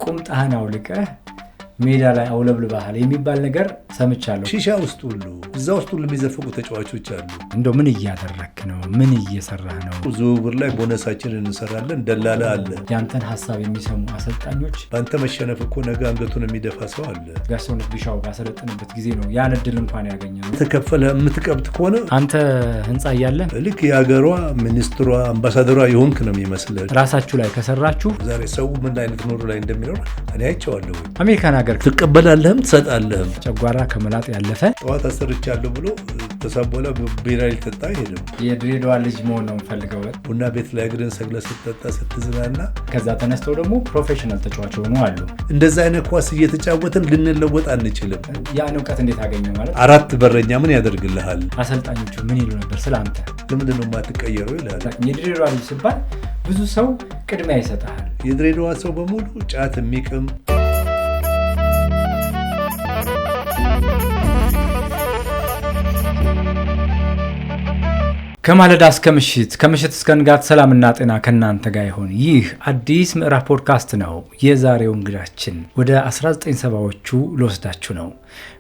ቁምጣህን አውልቀህ ሜዳ ላይ አውለብልባሃል የሚባል ነገር ሰምቻለሁ። ሺሻ ውስጥ ሁሉ እዛ ውስጥ ሁሉ የሚዘፈቁ ተጫዋቾች አሉ። እንደው ምን እያደረክ ነው? ምን እየሰራህ ነው? ዝውውር ላይ ቦነሳችንን እንሰራለን። ደላላ አለ። ያንተን ሀሳብ የሚሰሙ አሰልጣኞች በአንተ መሸነፍ እኮ ነገ አንገቱን የሚደፋ ሰው አለ። ጋሰውነት ቢሻው ባሰለጥንበት ጊዜ ነው ያን እድል እንኳን ያገኘው። ተከፈለ የምትቀብጥ ከሆነ አንተ ህንፃ እያለ ልክ የሀገሯ ሚኒስትሯ አምባሳደሯ የሆንክ ነው የሚመስልህ። ራሳችሁ ላይ ከሰራችሁ ዛሬ ሰው ምን አይነት ኑሮ ላይ እንደሚኖር እኔ አይቼዋለሁ። አሜሪካን ሀገር ትቀበላለህም ትሰጣለህም። ጨጓራ ከመላጥ ያለፈ ጠዋት አሰርቻለሁ ብሎ ተሳቦላ ቢራ ሊጠጣ ሄደው የድሬዳዋ ልጅ መሆን ነው የምፈልገው። ቡና ቤት ላይ እግርን ሰግለህ ስትጠጣ ስትዝናና፣ ከዛ ተነስተው ደግሞ ፕሮፌሽናል ተጫዋች ሆኑ አሉ። እንደዛ አይነት ኳስ እየተጫወትን ልንለወጥ አንችልም። ያን እውቀት እንዴት አገኘው ማለት 4 በረኛ ምን ያደርግልሃል? አሰልጣኞቹ ምን ይሉ ነበር ስለ አንተ? ለምንድን ነው የማትቀየረው ይላል። የድሬዳዋ ልጅ ሲባል ብዙ ሰው ቅድሚያ ይሰጣል። የድሬዳዋ ሰው በሙሉ ጫት የሚቅም ከማለዳ እስከ ምሽት ከምሽት እስከ ንጋት ሰላምና ጤና ከእናንተ ጋር ይሆን። ይህ አዲስ ምዕራፍ ፖድካስት ነው። የዛሬው እንግዳችን ወደ 1970ዎቹ ልወስዳችሁ ነው።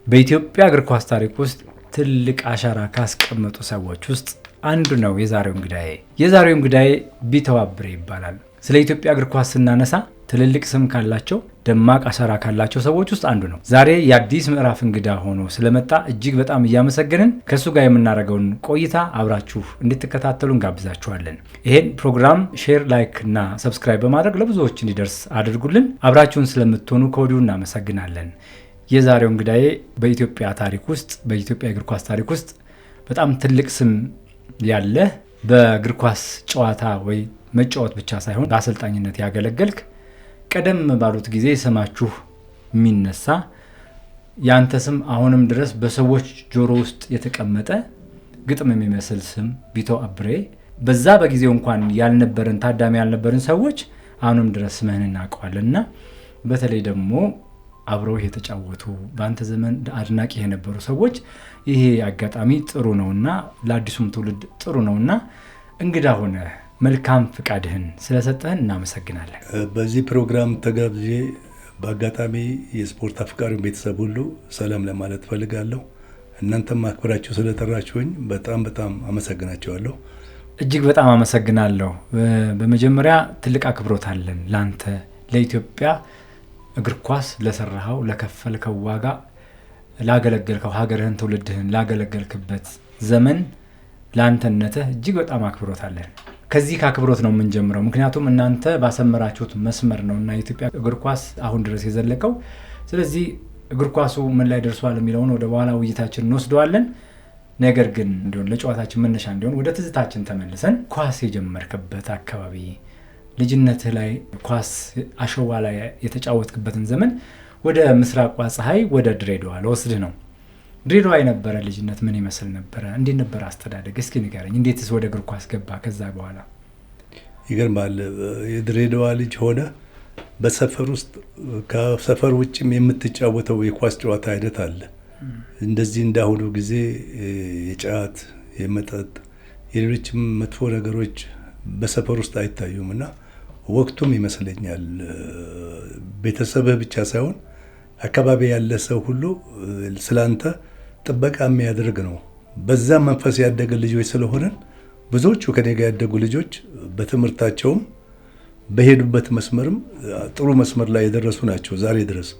በኢትዮጵያ እግር ኳስ ታሪክ ውስጥ ትልቅ አሻራ ካስቀመጡ ሰዎች ውስጥ አንዱ ነው የዛሬው እንግዳዬ ቢተው አብሬ ይባላል። ስለ ኢትዮጵያ እግር ኳስ ስናነሳ ትልልቅ ስም ካላቸው ደማቅ አሻራ ካላቸው ሰዎች ውስጥ አንዱ ነው። ዛሬ የአዲስ ምዕራፍ እንግዳ ሆኖ ስለመጣ እጅግ በጣም እያመሰገንን ከእሱ ጋር የምናደርገውን ቆይታ አብራችሁ እንድትከታተሉ እንጋብዛችኋለን። ይሄን ፕሮግራም ሼር፣ ላይክ እና ሰብስክራይብ በማድረግ ለብዙዎች እንዲደርስ አድርጉልን። አብራችሁን ስለምትሆኑ ከወዲሁ እናመሰግናለን። የዛሬው እንግዳዬ በኢትዮጵያ ታሪክ ውስጥ በኢትዮጵያ እግር ኳስ ታሪክ ውስጥ በጣም ትልቅ ስም ያለ በእግር ኳስ ጨዋታ ወይ መጫወት ብቻ ሳይሆን በአሰልጣኝነት ያገለገልክ ቀደም ባሉት ጊዜ ስማችሁ የሚነሳ ያንተ ስም አሁንም ድረስ በሰዎች ጆሮ ውስጥ የተቀመጠ ግጥም የሚመስል ስም ቢተው አብሬ። በዛ በጊዜው እንኳን ያልነበረን ታዳሚ ያልነበረን ሰዎች አሁንም ድረስ ስምህን እናውቀዋለን እና በተለይ ደግሞ አብረው የተጫወቱ በአንተ ዘመን አድናቂ የነበሩ ሰዎች ይሄ አጋጣሚ ጥሩ ነውና ለአዲሱም ትውልድ ጥሩ ነውና እንግዳ ሆነ መልካም ፍቃድህን ስለሰጠህን እናመሰግናለን። በዚህ ፕሮግራም ተጋብዤ በአጋጣሚ የስፖርት አፍቃሪውን ቤተሰብ ሁሉ ሰላም ለማለት ፈልጋለሁ። እናንተም አክብራችሁ ስለጠራችሁኝ በጣም አመሰግናቸዋለሁ። እጅግ በጣም አመሰግናለሁ። በመጀመሪያ ትልቅ አክብሮት አለን ለአንተ፣ ለኢትዮጵያ እግር ኳስ ለሰራኸው ለከፈልከው ዋጋ፣ ላገለገልከው ሀገርህን ትውልድህን ላገለገልክበት ዘመን ለአንተነትህ እጅግ በጣም አክብሮት አለን። ከዚህ ከአክብሮት ነው የምንጀምረው። ምክንያቱም እናንተ ባሰመራችሁት መስመር ነውና የኢትዮጵያ እግር ኳስ አሁን ድረስ የዘለቀው። ስለዚህ እግር ኳሱ ምን ላይ ደርሷል የሚለውን ወደ በኋላ ውይይታችን እንወስደዋለን። ነገር ግን እንዲሆን ለጨዋታችን መነሻ እንዲሆን ወደ ትዝታችን ተመልሰን ኳስ የጀመርክበት አካባቢ ልጅነትህ ላይ ኳስ አሸዋ ላይ የተጫወትክበትን ዘመን ወደ ምስራቋ ፀሐይ ወደ ድሬዳዋ ለወስድህ ነው። ድሬዳዋ የነበረ ልጅነት ምን ይመስል ነበረ? እንዴት ነበር አስተዳደግ? እስኪ ንገረኝ። እንዴትስ ወደ እግር ኳስ ገባ? ከዛ በኋላ ይገርማል። የድሬዳዋ ልጅ ሆነ በሰፈር ውስጥ ከሰፈር ውጭም የምትጫወተው የኳስ ጨዋታ አይነት አለ። እንደዚህ እንዳሁኑ ጊዜ የጫት የመጠጥ የሌሎችም መጥፎ ነገሮች በሰፈር ውስጥ አይታዩም እና ወቅቱም ይመስለኛል ቤተሰብህ ብቻ ሳይሆን አካባቢ ያለ ሰው ሁሉ ስላንተ ጥበቃ የሚያደርግ ነው። በዛ መንፈስ ያደገ ልጆች ስለሆነን ብዙዎቹ ከኔ ጋር ያደጉ ልጆች በትምህርታቸውም በሄዱበት መስመርም ጥሩ መስመር ላይ የደረሱ ናቸው። ዛሬ ድረስ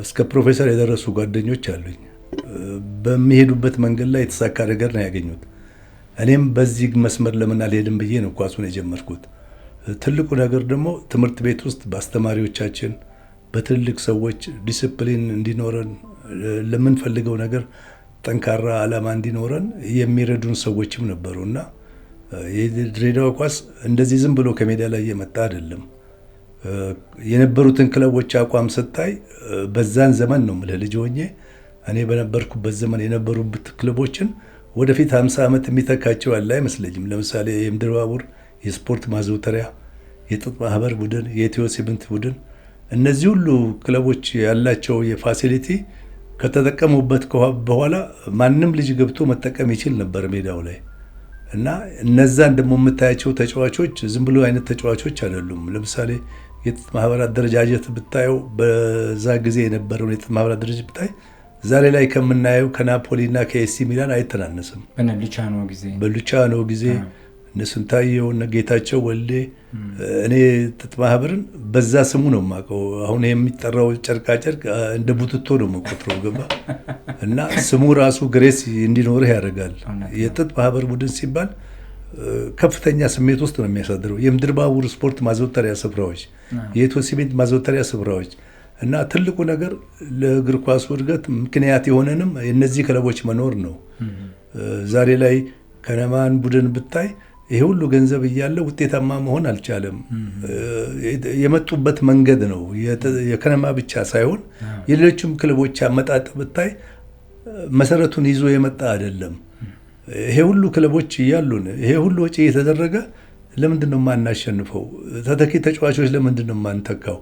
እስከ ፕሮፌሰር የደረሱ ጓደኞች አሉኝ። በሚሄዱበት መንገድ ላይ የተሳካ ነገር ነው ያገኙት። እኔም በዚህ መስመር ለምን አልሄድም ብዬ ነው ኳሱን የጀመርኩት። ትልቁ ነገር ደግሞ ትምህርት ቤት ውስጥ በአስተማሪዎቻችን በትልቅ ሰዎች ዲስፕሊን እንዲኖረን ለምንፈልገው ነገር ጠንካራ ዓላማ እንዲኖረን የሚረዱን ሰዎችም ነበሩ እና የድሬዳዋ ኳስ እንደዚህ ዝም ብሎ ከሜዳ ላይ የመጣ አይደለም። የነበሩትን ክለቦች አቋም ስታይ በዛን ዘመን ነው የምልህ ልጅ ሆኜ እኔ በነበርኩበት ዘመን የነበሩበት ክለቦችን ወደፊት 50 ዓመት የሚተካቸው ያለ አይመስለኝም። ለምሳሌ የምድር ባቡር የስፖርት ማዘውተሪያ፣ የጥጥ ማህበር ቡድን፣ የኢትዮ ሲሚንት ቡድን እነዚህ ሁሉ ክለቦች ያላቸው የፋሲሊቲ ከተጠቀሙበት በኋላ ማንም ልጅ ገብቶ መጠቀም ይችል ነበር ሜዳው ላይ እና እነዛን ደግሞ የምታያቸው ተጫዋቾች ዝም ብሎ አይነት ተጫዋቾች አይደሉም። ለምሳሌ የጥጥ ማህበር አደረጃጀት ብታየው በዛ ጊዜ የነበረውን የጥጥ ማህበር አደረጃጀት ብታይ ዛሬ ላይ ከምናየው ከናፖሊና ከኤሲ ሚላን አይተናነስም። በሉቻኖ ጊዜ እነ ስንታየው እነ ጌታቸው ወልዴ እኔ ጥጥ ማህበርን በዛ ስሙ ነው የማውቀው። አሁን የሚጠራው ጨርቃጨርቅ እንደ ቡትቶ ነው የምቆጥረው ገባ እና ስሙ ራሱ ግሬስ እንዲኖርህ ያደርጋል። የጥጥ ማህበር ቡድን ሲባል ከፍተኛ ስሜት ውስጥ ነው የሚያሳድረው። የምድር ባቡር ስፖርት ማዘውተሪያ ስፍራዎች፣ የኢትዮ ሲሜንት ማዘውተሪያ ስፍራዎች እና ትልቁ ነገር ለእግር ኳሱ እድገት ምክንያት የሆነንም የነዚህ ክለቦች መኖር ነው። ዛሬ ላይ ከነማን ቡድን ብታይ ይሄ ሁሉ ገንዘብ እያለ ውጤታማ መሆን አልቻለም። የመጡበት መንገድ ነው። የከነማ ብቻ ሳይሆን የሌሎችም ክለቦች አመጣጥ ብታይ መሰረቱን ይዞ የመጣ አይደለም። ይሄ ሁሉ ክለቦች እያሉን ይሄ ሁሉ ወጪ የተደረገ ለምንድን ነው የማናሸንፈው? ተተኪ ተጫዋቾች ለምንድን ነው የማንተካው?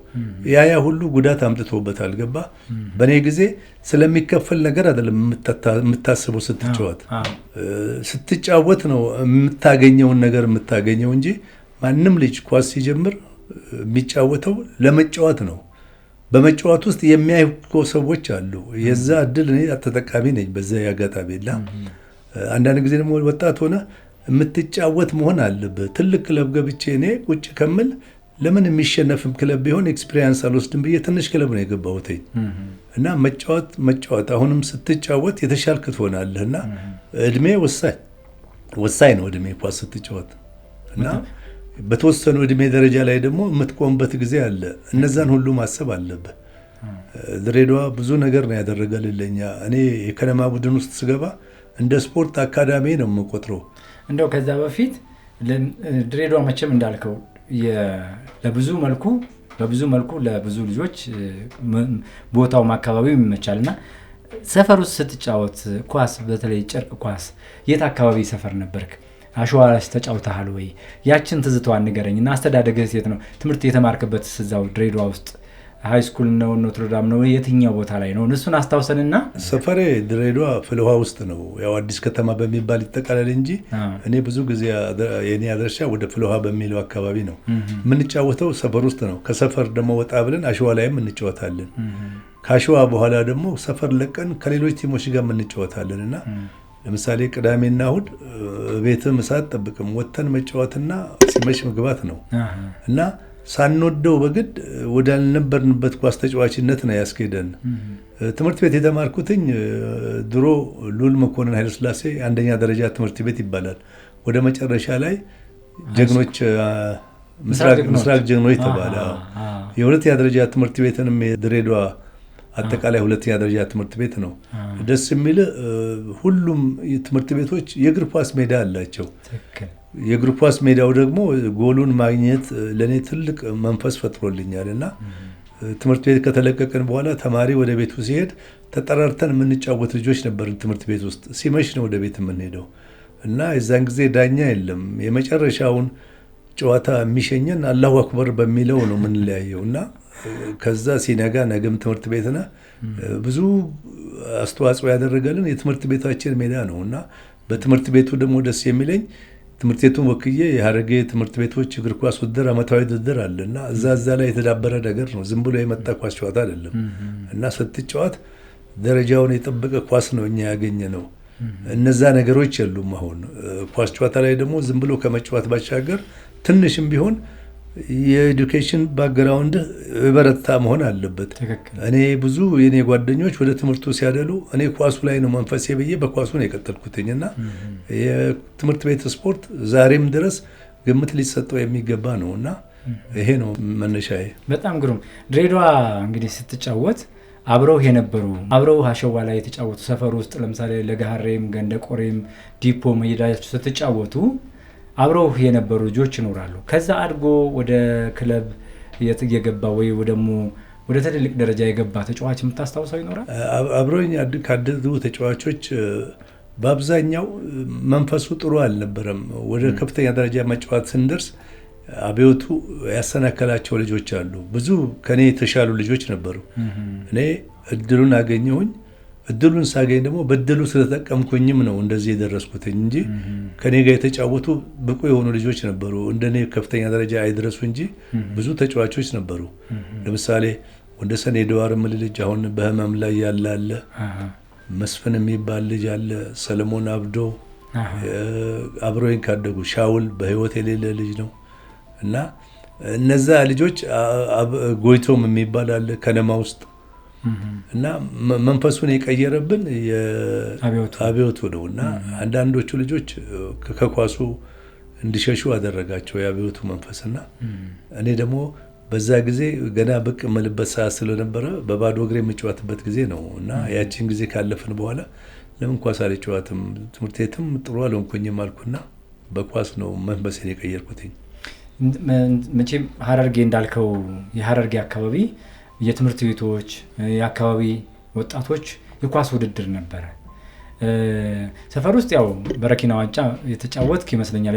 ያ ሁሉ ጉዳት አምጥቶበታል ገባ። በእኔ ጊዜ ስለሚከፈል ነገር አይደለም የምታስበው ስትጫወት ነው የምታገኘውን ነገር የምታገኘው እንጂ ማንም ልጅ ኳስ ሲጀምር የሚጫወተው ለመጫወት ነው። በመጫወት ውስጥ የሚያዩ ሰዎች አሉ። የዛ እድል እኔ ተጠቃሚ ነኝ በዛ ያጋጣሚ እና አንዳንድ ጊዜ ደግሞ ወጣት ሆነ የምትጫወት መሆን አለብህ። ትልቅ ክለብ ገብቼ እኔ ቁጭ ከምል ለምን የሚሸነፍም ክለብ ቢሆን ኤክስፒሪየንስ አልወስድም ብዬ ትንሽ ክለብ ነው የገባሁት እና መጫወት አሁንም ስትጫወት የተሻልክ ትሆናለህ እና እድሜ ወሳኝ ነው። እድሜ ኳስ ስትጫወት እና በተወሰኑ እድሜ ደረጃ ላይ ደግሞ የምትቆምበት ጊዜ አለ። እነዛን ሁሉ ማሰብ አለብህ። ድሬዳዋ ብዙ ነገር ነው ያደረገልኝ። እኔ የከነማ ቡድን ውስጥ ስገባ እንደ ስፖርት አካዳሚ ነው የምቆጥረው። እንደው ከዛ በፊት ድሬዳዋ መቼም እንዳልከው በብዙ መልኩ ለብዙ ልጆች ቦታውም አካባቢው ይመቻልና ሰፈር ውስጥ ስትጫወት ኳስ በተለይ ጨርቅ ኳስ የት አካባቢ ሰፈር ነበርክ? አሸዋ ላይ ተጫውተሃል ወይ? ያችን ትዝታዋ ንገረኝና አስተዳደግህ የት ነው? ትምህርት የተማርክበት እዛው ድሬዳዋ ውስጥ ሃይ ስኩል ነው ኖትርዳም ነው የትኛው ቦታ ላይ ነው? እሱን አስታውሰንና። ሰፈሬ ድሬዳዋ ፍልውሃ ውስጥ ነው። ያው አዲስ ከተማ በሚባል ይጠቃለል እንጂ እኔ ብዙ ጊዜ የኔ አድራሻ ወደ ፍልውሃ በሚለው አካባቢ ነው። የምንጫወተው ሰፈር ውስጥ ነው። ከሰፈር ደግሞ ወጣ ብለን አሸዋ ላይም እንጫወታለን። ከአሸዋ በኋላ ደግሞ ሰፈር ለቀን ከሌሎች ቲሞች ጋር እንጫወታለን እና ለምሳሌ ቅዳሜና እሑድ ቤት ምሳ አትጠብቅም፣ ወተን መጫወትና ሲመሽ መግባት ነው እና ሳንወደው በግድ ወዳልነበርንበት ኳስ ተጫዋችነት ነው ያስኬደን። ትምህርት ቤት የተማርኩትኝ ድሮ ሉል መኮንን ኃይለሥላሴ አንደኛ ደረጃ ትምህርት ቤት ይባላል። ወደ መጨረሻ ላይ ጀግኖች ምስራቅ ጀግኖች ተባለ። የሁለተኛ ደረጃ ትምህርት ቤትንም የድሬዳዋ አጠቃላይ ሁለተኛ ደረጃ ትምህርት ቤት ነው። ደስ የሚል ሁሉም ትምህርት ቤቶች የእግር ኳስ ሜዳ አላቸው። የእግር ኳስ ሜዳው ደግሞ ጎሉን ማግኘት ለእኔ ትልቅ መንፈስ ፈጥሮልኛል እና ትምህርት ቤት ከተለቀቅን በኋላ ተማሪ ወደ ቤቱ ሲሄድ ተጠራርተን የምንጫወት ልጆች ነበርን። ትምህርት ቤት ውስጥ ሲመሽ ነው ወደ ቤት የምንሄደው እና የዛን ጊዜ ዳኛ የለም። የመጨረሻውን ጨዋታ የሚሸኘን አላሁ አክበር በሚለው ነው የምንለያየው እና ከዛ ሲነጋ ነገም ትምህርት ቤት ነህ። ብዙ አስተዋጽኦ ያደረገልን የትምህርት ቤታችን ሜዳ ነው እና በትምህርት ቤቱ ደግሞ ደስ የሚለኝ ትምህርት ቤቱን ወክዬ የሀረጌ ትምህርት ቤቶች እግር ኳስ ውድድር ዓመታዊ ውድድር አለ እና እዛ ላይ የተዳበረ ነገር ነው። ዝም ብሎ የመጣ ኳስ ጨዋታ አይደለም እና ስትጫወት ደረጃውን የጠበቀ ኳስ ነው እኛ ያገኘ ነው። እነዛ ነገሮች የሉም አሁን ኳስ ጨዋታ ላይ ደግሞ ዝም ብሎ ከመጫወት ባሻገር ትንሽም ቢሆን የኤዱኬሽን ባክግራውንድ በረታ መሆን አለበት። እኔ ብዙ የኔ ጓደኞች ወደ ትምህርቱ ሲያደሉ እኔ ኳሱ ላይ ነው መንፈሴ ብዬ በኳሱ ነው የቀጠልኩትኝ እና የትምህርት ቤት ስፖርት ዛሬም ድረስ ግምት ሊሰጠው የሚገባ ነው እና ይሄ ነው መነሻዬ። በጣም ግሩም። ድሬዳዋ እንግዲህ ስትጫወት አብረው አሸዋ ላይ የተጫወቱ ሰፈር ውስጥ ለምሳሌ ለጋሃሬም ገንደቆሬም ዲፖ መሄዳችሁ ስትጫወቱ አብረው የነበሩ ልጆች ይኖራሉ። ከዛ አድጎ ወደ ክለብ የገባ ወይ ደግሞ ወደ ትልልቅ ደረጃ የገባ ተጫዋች የምታስታውሰው ይኖራል? አብረውኝ ካደጉ ተጫዋቾች በአብዛኛው መንፈሱ ጥሩ አልነበረም። ወደ ከፍተኛ ደረጃ መጫወት ስንደርስ አብዮቱ ያሰናከላቸው ልጆች አሉ። ብዙ ከኔ የተሻሉ ልጆች ነበሩ። እኔ እድሉን አገኘሁኝ። እድሉን ሳገኝ ደግሞ በእድሉ ስለተጠቀምኩኝም ነው እንደዚህ የደረስኩት እንጂ ከኔ ጋር የተጫወቱ ብቁ የሆኑ ልጆች ነበሩ። እንደኔ ከፍተኛ ደረጃ አይድረሱ እንጂ ብዙ ተጫዋቾች ነበሩ። ለምሳሌ ወንደሰን ኤድዋር ምል ልጅ አሁን በህመም ላይ ያለ አለ። መስፍን የሚባል ልጅ አለ። ሰለሞን አብዶ አብሮኝ ካደጉ ሻውል በህይወት የሌለ ልጅ ነው እና እነዛ ልጆች ጎይቶም የሚባል አለ ከነማ ውስጥ እና መንፈሱን የቀየረብን የአብዮቱ ነው እና አንዳንዶቹ ልጆች ከኳሱ እንዲሸሹ አደረጋቸው የአብዮቱ መንፈስና እኔ ደግሞ በዛ ጊዜ ገና ብቅ መልበት ሰዓት ስለነበረ በባዶ እግሬ የምጫወትበት ጊዜ ነው እና ያቺን ጊዜ ካለፍን በኋላ ለምን ኳስ አልጫወትም ትምህርት ቤትም ጥሩ አልሆንኩኝም አልኩና በኳስ ነው መንፈሴን የቀየርኩትኝ። መቼም ሀረርጌ እንዳልከው የሀረርጌ አካባቢ የትምህርት ቤቶች የአካባቢ ወጣቶች የኳስ ውድድር ነበረ። ሰፈር ውስጥ ያው በረኪና ዋንጫ የተጫወትክ ይመስለኛል።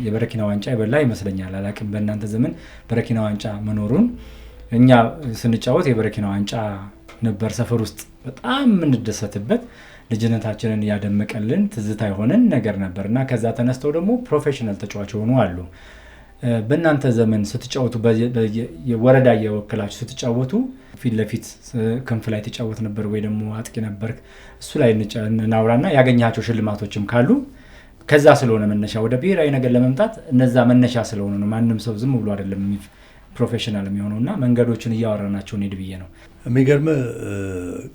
የበረኪና ዋንጫ የበላ ይመስለኛል። አላቅም በእናንተ ዘመን በረኪና ዋንጫ መኖሩን። እኛ ስንጫወት የበረኪና ዋንጫ ነበር ሰፈር ውስጥ በጣም የምንደሰትበት ልጅነታችንን ያደመቀልን ትዝታ የሆነን ነገር ነበርና ከዛ ተነስተው ደግሞ ፕሮፌሽናል ተጫዋች ሆኑ አሉ። በእናንተ ዘመን ስትጫወቱ የወረዳ የወክላችሁ ስትጫወቱ ፊት ለፊት ክንፍ ላይ ተጫወት ነበር ወይ ደግሞ አጥቂ ነበር? እሱ ላይ እናውራና ያገኛቸው ሽልማቶችም ካሉ ከዛ ስለሆነ መነሻ ወደ ብሔራዊ ነገር ለመምጣት እነዛ መነሻ ስለሆነ ነው። ማንም ሰው ዝም ብሎ አይደለም ፕሮፌሽናል የሚሆነውና መንገዶችን እያወራናቸው ነው ብዬ ነው። የሚገርም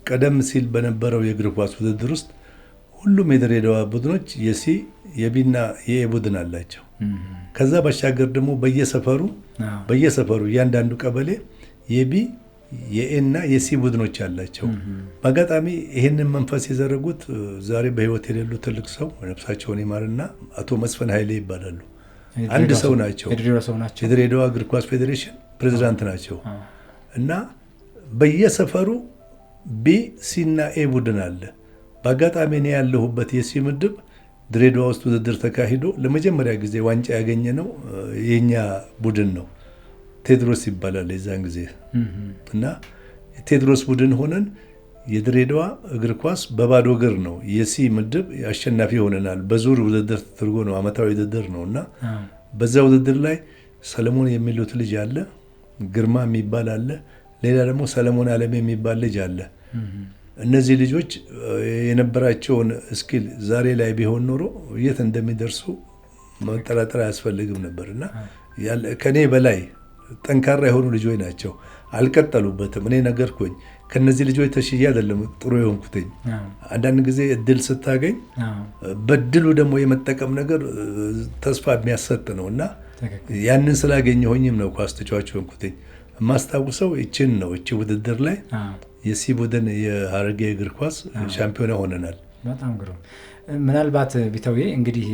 ቀደም ሲል በነበረው የእግር ኳስ ውድድር ውስጥ ሁሉም የድሬዳዋ ቡድኖች የሲ የቢና የኤ ቡድን አላቸው። ከዛ ባሻገር ደግሞ በየሰፈሩ እያንዳንዱ ቀበሌ የቢ የኤና የሲ ቡድኖች አላቸው። በአጋጣሚ ይህንን መንፈስ የዘረጉት ዛሬ በህይወት የሌሉ ትልቅ ሰው ነፍሳቸውን ይማርና አቶ መስፍን ኃይሌ ይባላሉ። አንድ ሰው ናቸው። የድሬዳዋ እግር ኳስ ፌዴሬሽን ፕሬዝዳንት ናቸው እና በየሰፈሩ ቢ ሲና ኤ ቡድን አለ። በአጋጣሚ እኔ ያለሁበት የሲ ምድብ ድሬዳዋ ውስጥ ውድድር ተካሂዶ ለመጀመሪያ ጊዜ ዋንጫ ያገኘ ነው የኛ ቡድን ነው። ቴድሮስ ይባላል የዛን ጊዜ እና ቴድሮስ ቡድን ሆነን የድሬዳዋ እግር ኳስ በባዶ እግር ነው የሲ ምድብ አሸናፊ ሆነናል። በዙር ውድድር ተደርጎ ነው አመታዊ ውድድር ነው እና በዛ ውድድር ላይ ሰለሞን የሚሉት ልጅ አለ፣ ግርማ የሚባል አለ፣ ሌላ ደግሞ ሰለሞን አለሜ የሚባል ልጅ አለ። እነዚህ ልጆች የነበራቸውን ስኪል ዛሬ ላይ ቢሆን ኖሮ የት እንደሚደርሱ መጠራጠር አያስፈልግም ነበርና ከኔ በላይ ጠንካራ የሆኑ ልጆች ናቸው። አልቀጠሉበትም። እኔ ነገርኩኝ ከነዚህ ልጆች ተሽዬ አይደለም ጥሩ የሆንኩትኝ። አንዳንድ ጊዜ እድል ስታገኝ በድሉ ደግሞ የመጠቀም ነገር ተስፋ የሚያሰጥ ነውና ያንን ስላገኘሁኝም ነው ኳስ ተጫዋች ሆንኩትኝ። የማስታውሰው እቺን ነው። እቺ ውድድር ላይ የሲ ቡድን የሀረርጌ እግር ኳስ ሻምፒዮና ሆነናል። በጣም ግሩም። ምናልባት ቢተውዬ እንግዲህ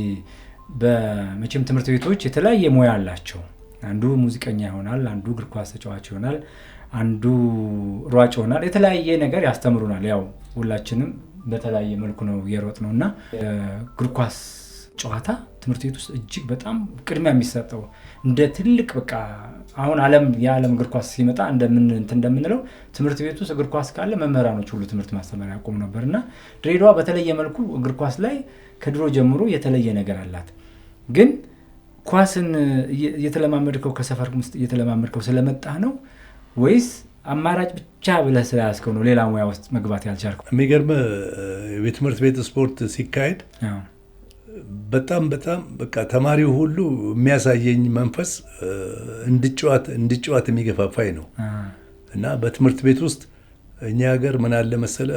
በመቼም ትምህርት ቤቶች የተለያየ ሙያ አላቸው። አንዱ ሙዚቀኛ ይሆናል፣ አንዱ እግር ኳስ ተጫዋች ይሆናል፣ አንዱ ሯጭ ይሆናል። የተለያየ ነገር ያስተምሩናል። ያው ሁላችንም በተለያየ መልኩ ነው የሮጥ ነውና እግር ኳስ ጨዋታ ትምህርት ቤት ውስጥ እጅግ በጣም ቅድሚያ የሚሰጠው እንደ ትልቅ በቃ አሁን የዓለም እግር ኳስ ሲመጣ እንደምንለው ትምህርት ቤት ውስጥ እግር ኳስ ካለ መምህራኖች ሁሉ ትምህርት ማስተማር ያቆሙ ነበርና ድሬዳዋ በተለየ መልኩ እግር ኳስ ላይ ከድሮ ጀምሮ የተለየ ነገር አላት። ግን ኳስን እየተለማመድከው ከሰፈር ውስጥ እየተለማመድከው ስለመጣህ ነው ወይስ አማራጭ ብቻ ብለህ ስለያዝከው ነው ሌላ ሙያ ውስጥ መግባት ያልቻልከው? የሚገርም የትምህርት ቤት ስፖርት ሲካሄድ በጣም በቃ ተማሪው ሁሉ የሚያሳየኝ መንፈስ እንድጫወት የሚገፋፋኝ ነው እና በትምህርት ቤት ውስጥ እኛ ሀገር ምን አለ መሰለ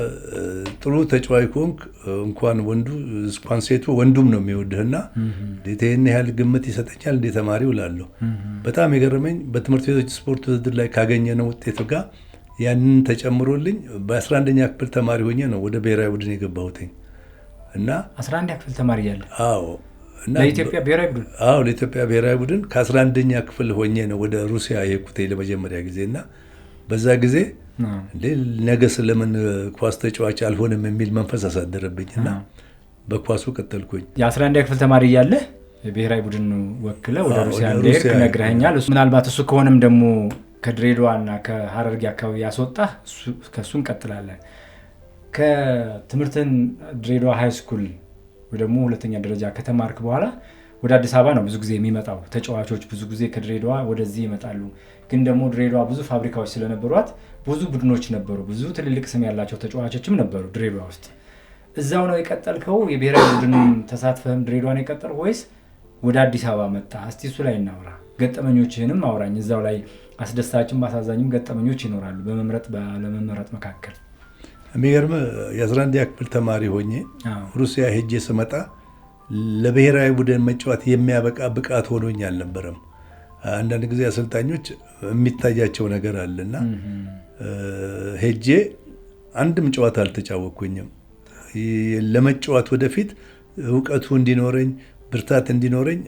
ጥሩ ተጫዋች ከሆንክ እንኳን ሴቱ ወንዱም ነው የሚወድህና ይህን ያህል ግምት ይሰጠኛል እንደ ተማሪው እላለሁ። በጣም የገረመኝ በትምህርት ቤቶች ስፖርት ውድድር ላይ ካገኘነው ውጤት ጋር ያንን ተጨምሮልኝ በ11ኛ ክፍል ተማሪ ሆኜ ነው ወደ ብሔራዊ ቡድን የገባሁትኝ እና 11ኛ ክፍል ተማሪ ያለ? አዎ። እና ለኢትዮጵያ ብሔራዊ ቡድን? አዎ ለኢትዮጵያ ብሔራዊ ቡድን ከ11ኛ ክፍል ሆኜ ነው ወደ ሩሲያ የሄድኩት ለመጀመሪያ ጊዜና በዛ ጊዜ ነገ ስለምን ኳስ ተጫዋች አልሆንም የሚል መንፈስ አሳደረብኝና በኳሱ ቀጠልኩኝ። የ11ኛ ክፍል ተማሪ እያለ የብሔራዊ ቡድን ወክለ ወደ ሩሲያ እንደሄድክ ነግረኸኛል። ምናልባት እሱ ከሆነም ደግሞ ከድሬዳዋና ከሀረርጌ አካባቢ ያስወጣህ ከሱ እንቀጥላለን። ከትምህርትን ድሬዳዋ ሃይ ስኩል ወይ ደግሞ ሁለተኛ ደረጃ ከተማርክ በኋላ ወደ አዲስ አበባ ነው ብዙ ጊዜ የሚመጣው። ተጫዋቾች ብዙ ጊዜ ከድሬዳዋ ወደዚህ ይመጣሉ። ግን ደግሞ ድሬዳዋ ብዙ ፋብሪካዎች ስለነበሯት ብዙ ቡድኖች ነበሩ፣ ብዙ ትልልቅ ስም ያላቸው ተጫዋቾችም ነበሩ ድሬዳዋ ውስጥ። እዛው ነው የቀጠልከው? የብሔራዊ ቡድን ተሳትፈህም ድሬዳዋ ነው የቀጠልከው ወይስ ወደ አዲስ አበባ መጣ? እስቲ እሱ ላይ እናውራ። ገጠመኞችህንም አውራኝ። እዛው ላይ አስደሳችም አሳዛኝም ገጠመኞች ይኖራሉ በመምረጥ ባለመመረጥ መካከል። የሚገርም የ11ኛ ክፍል ተማሪ ሆኜ ሩሲያ ሄጄ ስመጣ ለብሔራዊ ቡድን መጫወት የሚያበቃ ብቃት ሆኖኝ አልነበረም። አንዳንድ ጊዜ አሰልጣኞች የሚታያቸው ነገር አለና ሄጄ አንድም ጨዋታ አልተጫወኩኝም። ለመጫወት ወደፊት እውቀቱ እንዲኖረኝ ብርታት እንዲኖረኝ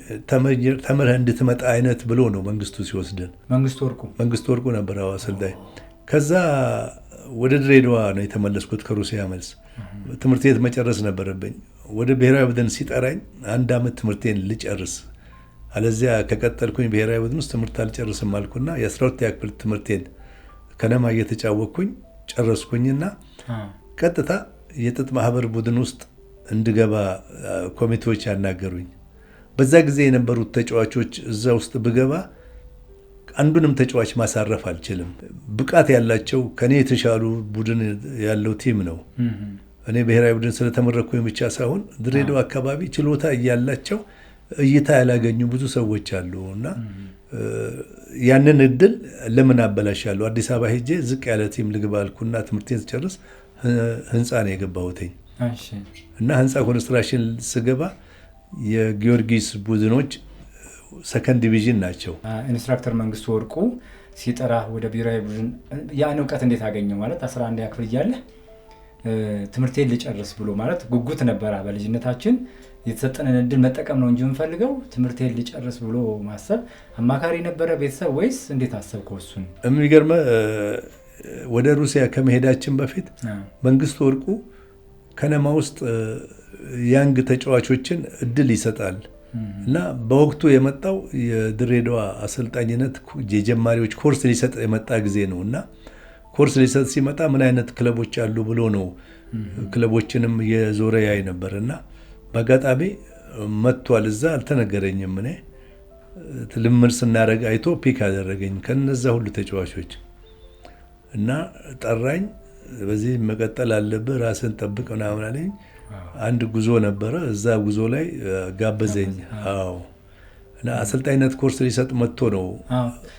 ተምረህ እንድትመጣ አይነት ብሎ ነው መንግስቱ ሲወስደን። መንግስቱ ወርቁ ነበር አሰልጣኝ። ከዛ ወደ ድሬዳዋ ነው የተመለስኩት ከሩሲያ መልስ። ትምህርት ቤት መጨረስ ነበረብኝ። ወደ ብሔራዊ ቡድን ሲጠራኝ 1 ዓመት ትምህርቴን ልጨርስ አለዚያ ከቀጠልኩኝ ብሔራዊ ቡድን ውስጥ ትምህርት አልጨርስም አልኩና የ12ኛ ክፍል ትምህርቴን ከነማ እየተጫወቅኩኝ ጨረስኩኝና ቀጥታ የጥጥ ማህበር ቡድን ውስጥ እንድገባ ኮሚቴዎች ያናገሩኝ። በዛ ጊዜ የነበሩት ተጫዋቾች እዛ ውስጥ ብገባ አንዱንም ተጫዋች ማሳረፍ አልችልም። ብቃት ያላቸው ከኔ የተሻሉ ቡድን ያለው ቲም ነው። እኔ ብሔራዊ ቡድን ስለተመረኩኝ ብቻ ሳይሆን ድሬዳዋ አካባቢ ችሎታ እያላቸው እይታ ያላገኙ ብዙ ሰዎች አሉ እና ያንን እድል ለምን አበላሻለሁ? አዲስ አበባ ሄጄ ዝቅ ያለ ቲም ልግባ አልኩና ትምህርቴን ስጨርስ ህንፃ ነው የገባሁትኝ እና ህንፃ ኮንስትራክሽን ስገባ የጊዮርጊስ ቡድኖች ሰከንድ ዲቪዥን ናቸው። ኢንስትራክተር መንግስቱ ወርቁ ሲጠራ ወደ ብሔራዊ ቡድን ያን እውቀት እንዴት አገኘው? ማለት 11ኛ ክፍል እያለ ትምህርቴን ልጨርስ ብሎ ማለት ጉጉት ነበረ። በልጅነታችን የተሰጠንን እድል መጠቀም ነው እንጂ የምንፈልገው ትምህርቴን ልጨርስ ብሎ ማሰብ። አማካሪ ነበረ ቤተሰብ ወይስ እንዴት አሰብከው? እሱን የሚገርመ ወደ ሩሲያ ከመሄዳችን በፊት መንግስቱ ወርቁ ከነማ ውስጥ ያንግ ተጫዋቾችን እድል ይሰጣል እና በወቅቱ የመጣው የድሬዳዋ አሰልጣኝነት የጀማሪዎች ኮርስ ሊሰጥ የመጣ ጊዜ ነው እና ኮርስ ሊሰጥ ሲመጣ ምን አይነት ክለቦች አሉ ብሎ ነው ክለቦችንም የዞረ ያይ ነበር እና በአጋጣሚ መጥቷል። እዛ አልተነገረኝም። እኔ ልምምድ ስናደርግ አይቶ ፒክ አደረገኝ ከነዛ ሁሉ ተጫዋቾች እና ጠራኝ። በዚህ መቀጠል አለብህ፣ ራስን ጠብቅ ምናምን አለኝ። አንድ ጉዞ ነበረ። እዛ ጉዞ ላይ ጋበዘኝ። አዎ እና አሰልጣኝነት ኮርስ ሊሰጥ መጥቶ ነው።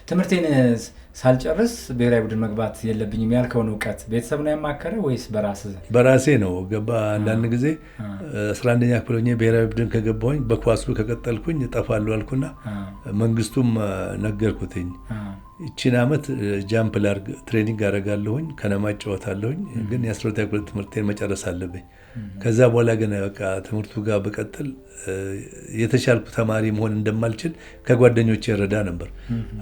ትምህርቴን ሳልጨርስ ብሔራዊ ቡድን መግባት የለብኝም ያልከውን እውቀት ቤተሰብ ነው ያማከረ ወይስ በራሴ ነው ገባ? አንዳንድ ጊዜ 11ኛ ክፍል ሆኜ ብሔራዊ ቡድን ከገባሁኝ በኳሱ ከቀጠልኩኝ እጠፋለሁ አልኩና መንግስቱም ነገርኩትኝ። ይቺን ዓመት ጃምፕ ላርግ ትሬኒንግ አደርጋለሁኝ፣ ከነማ እጫወታለሁኝ፣ ግን የ12ኛ ክፍል ትምህርቴን መጨረስ አለብኝ። ከዛ በኋላ ግን በቃ ትምህርቱ ጋር በቀጥል የተሻልኩ ተማሪ መሆን እንደማልችል ከጓደኞቼ ረዳ ነበር።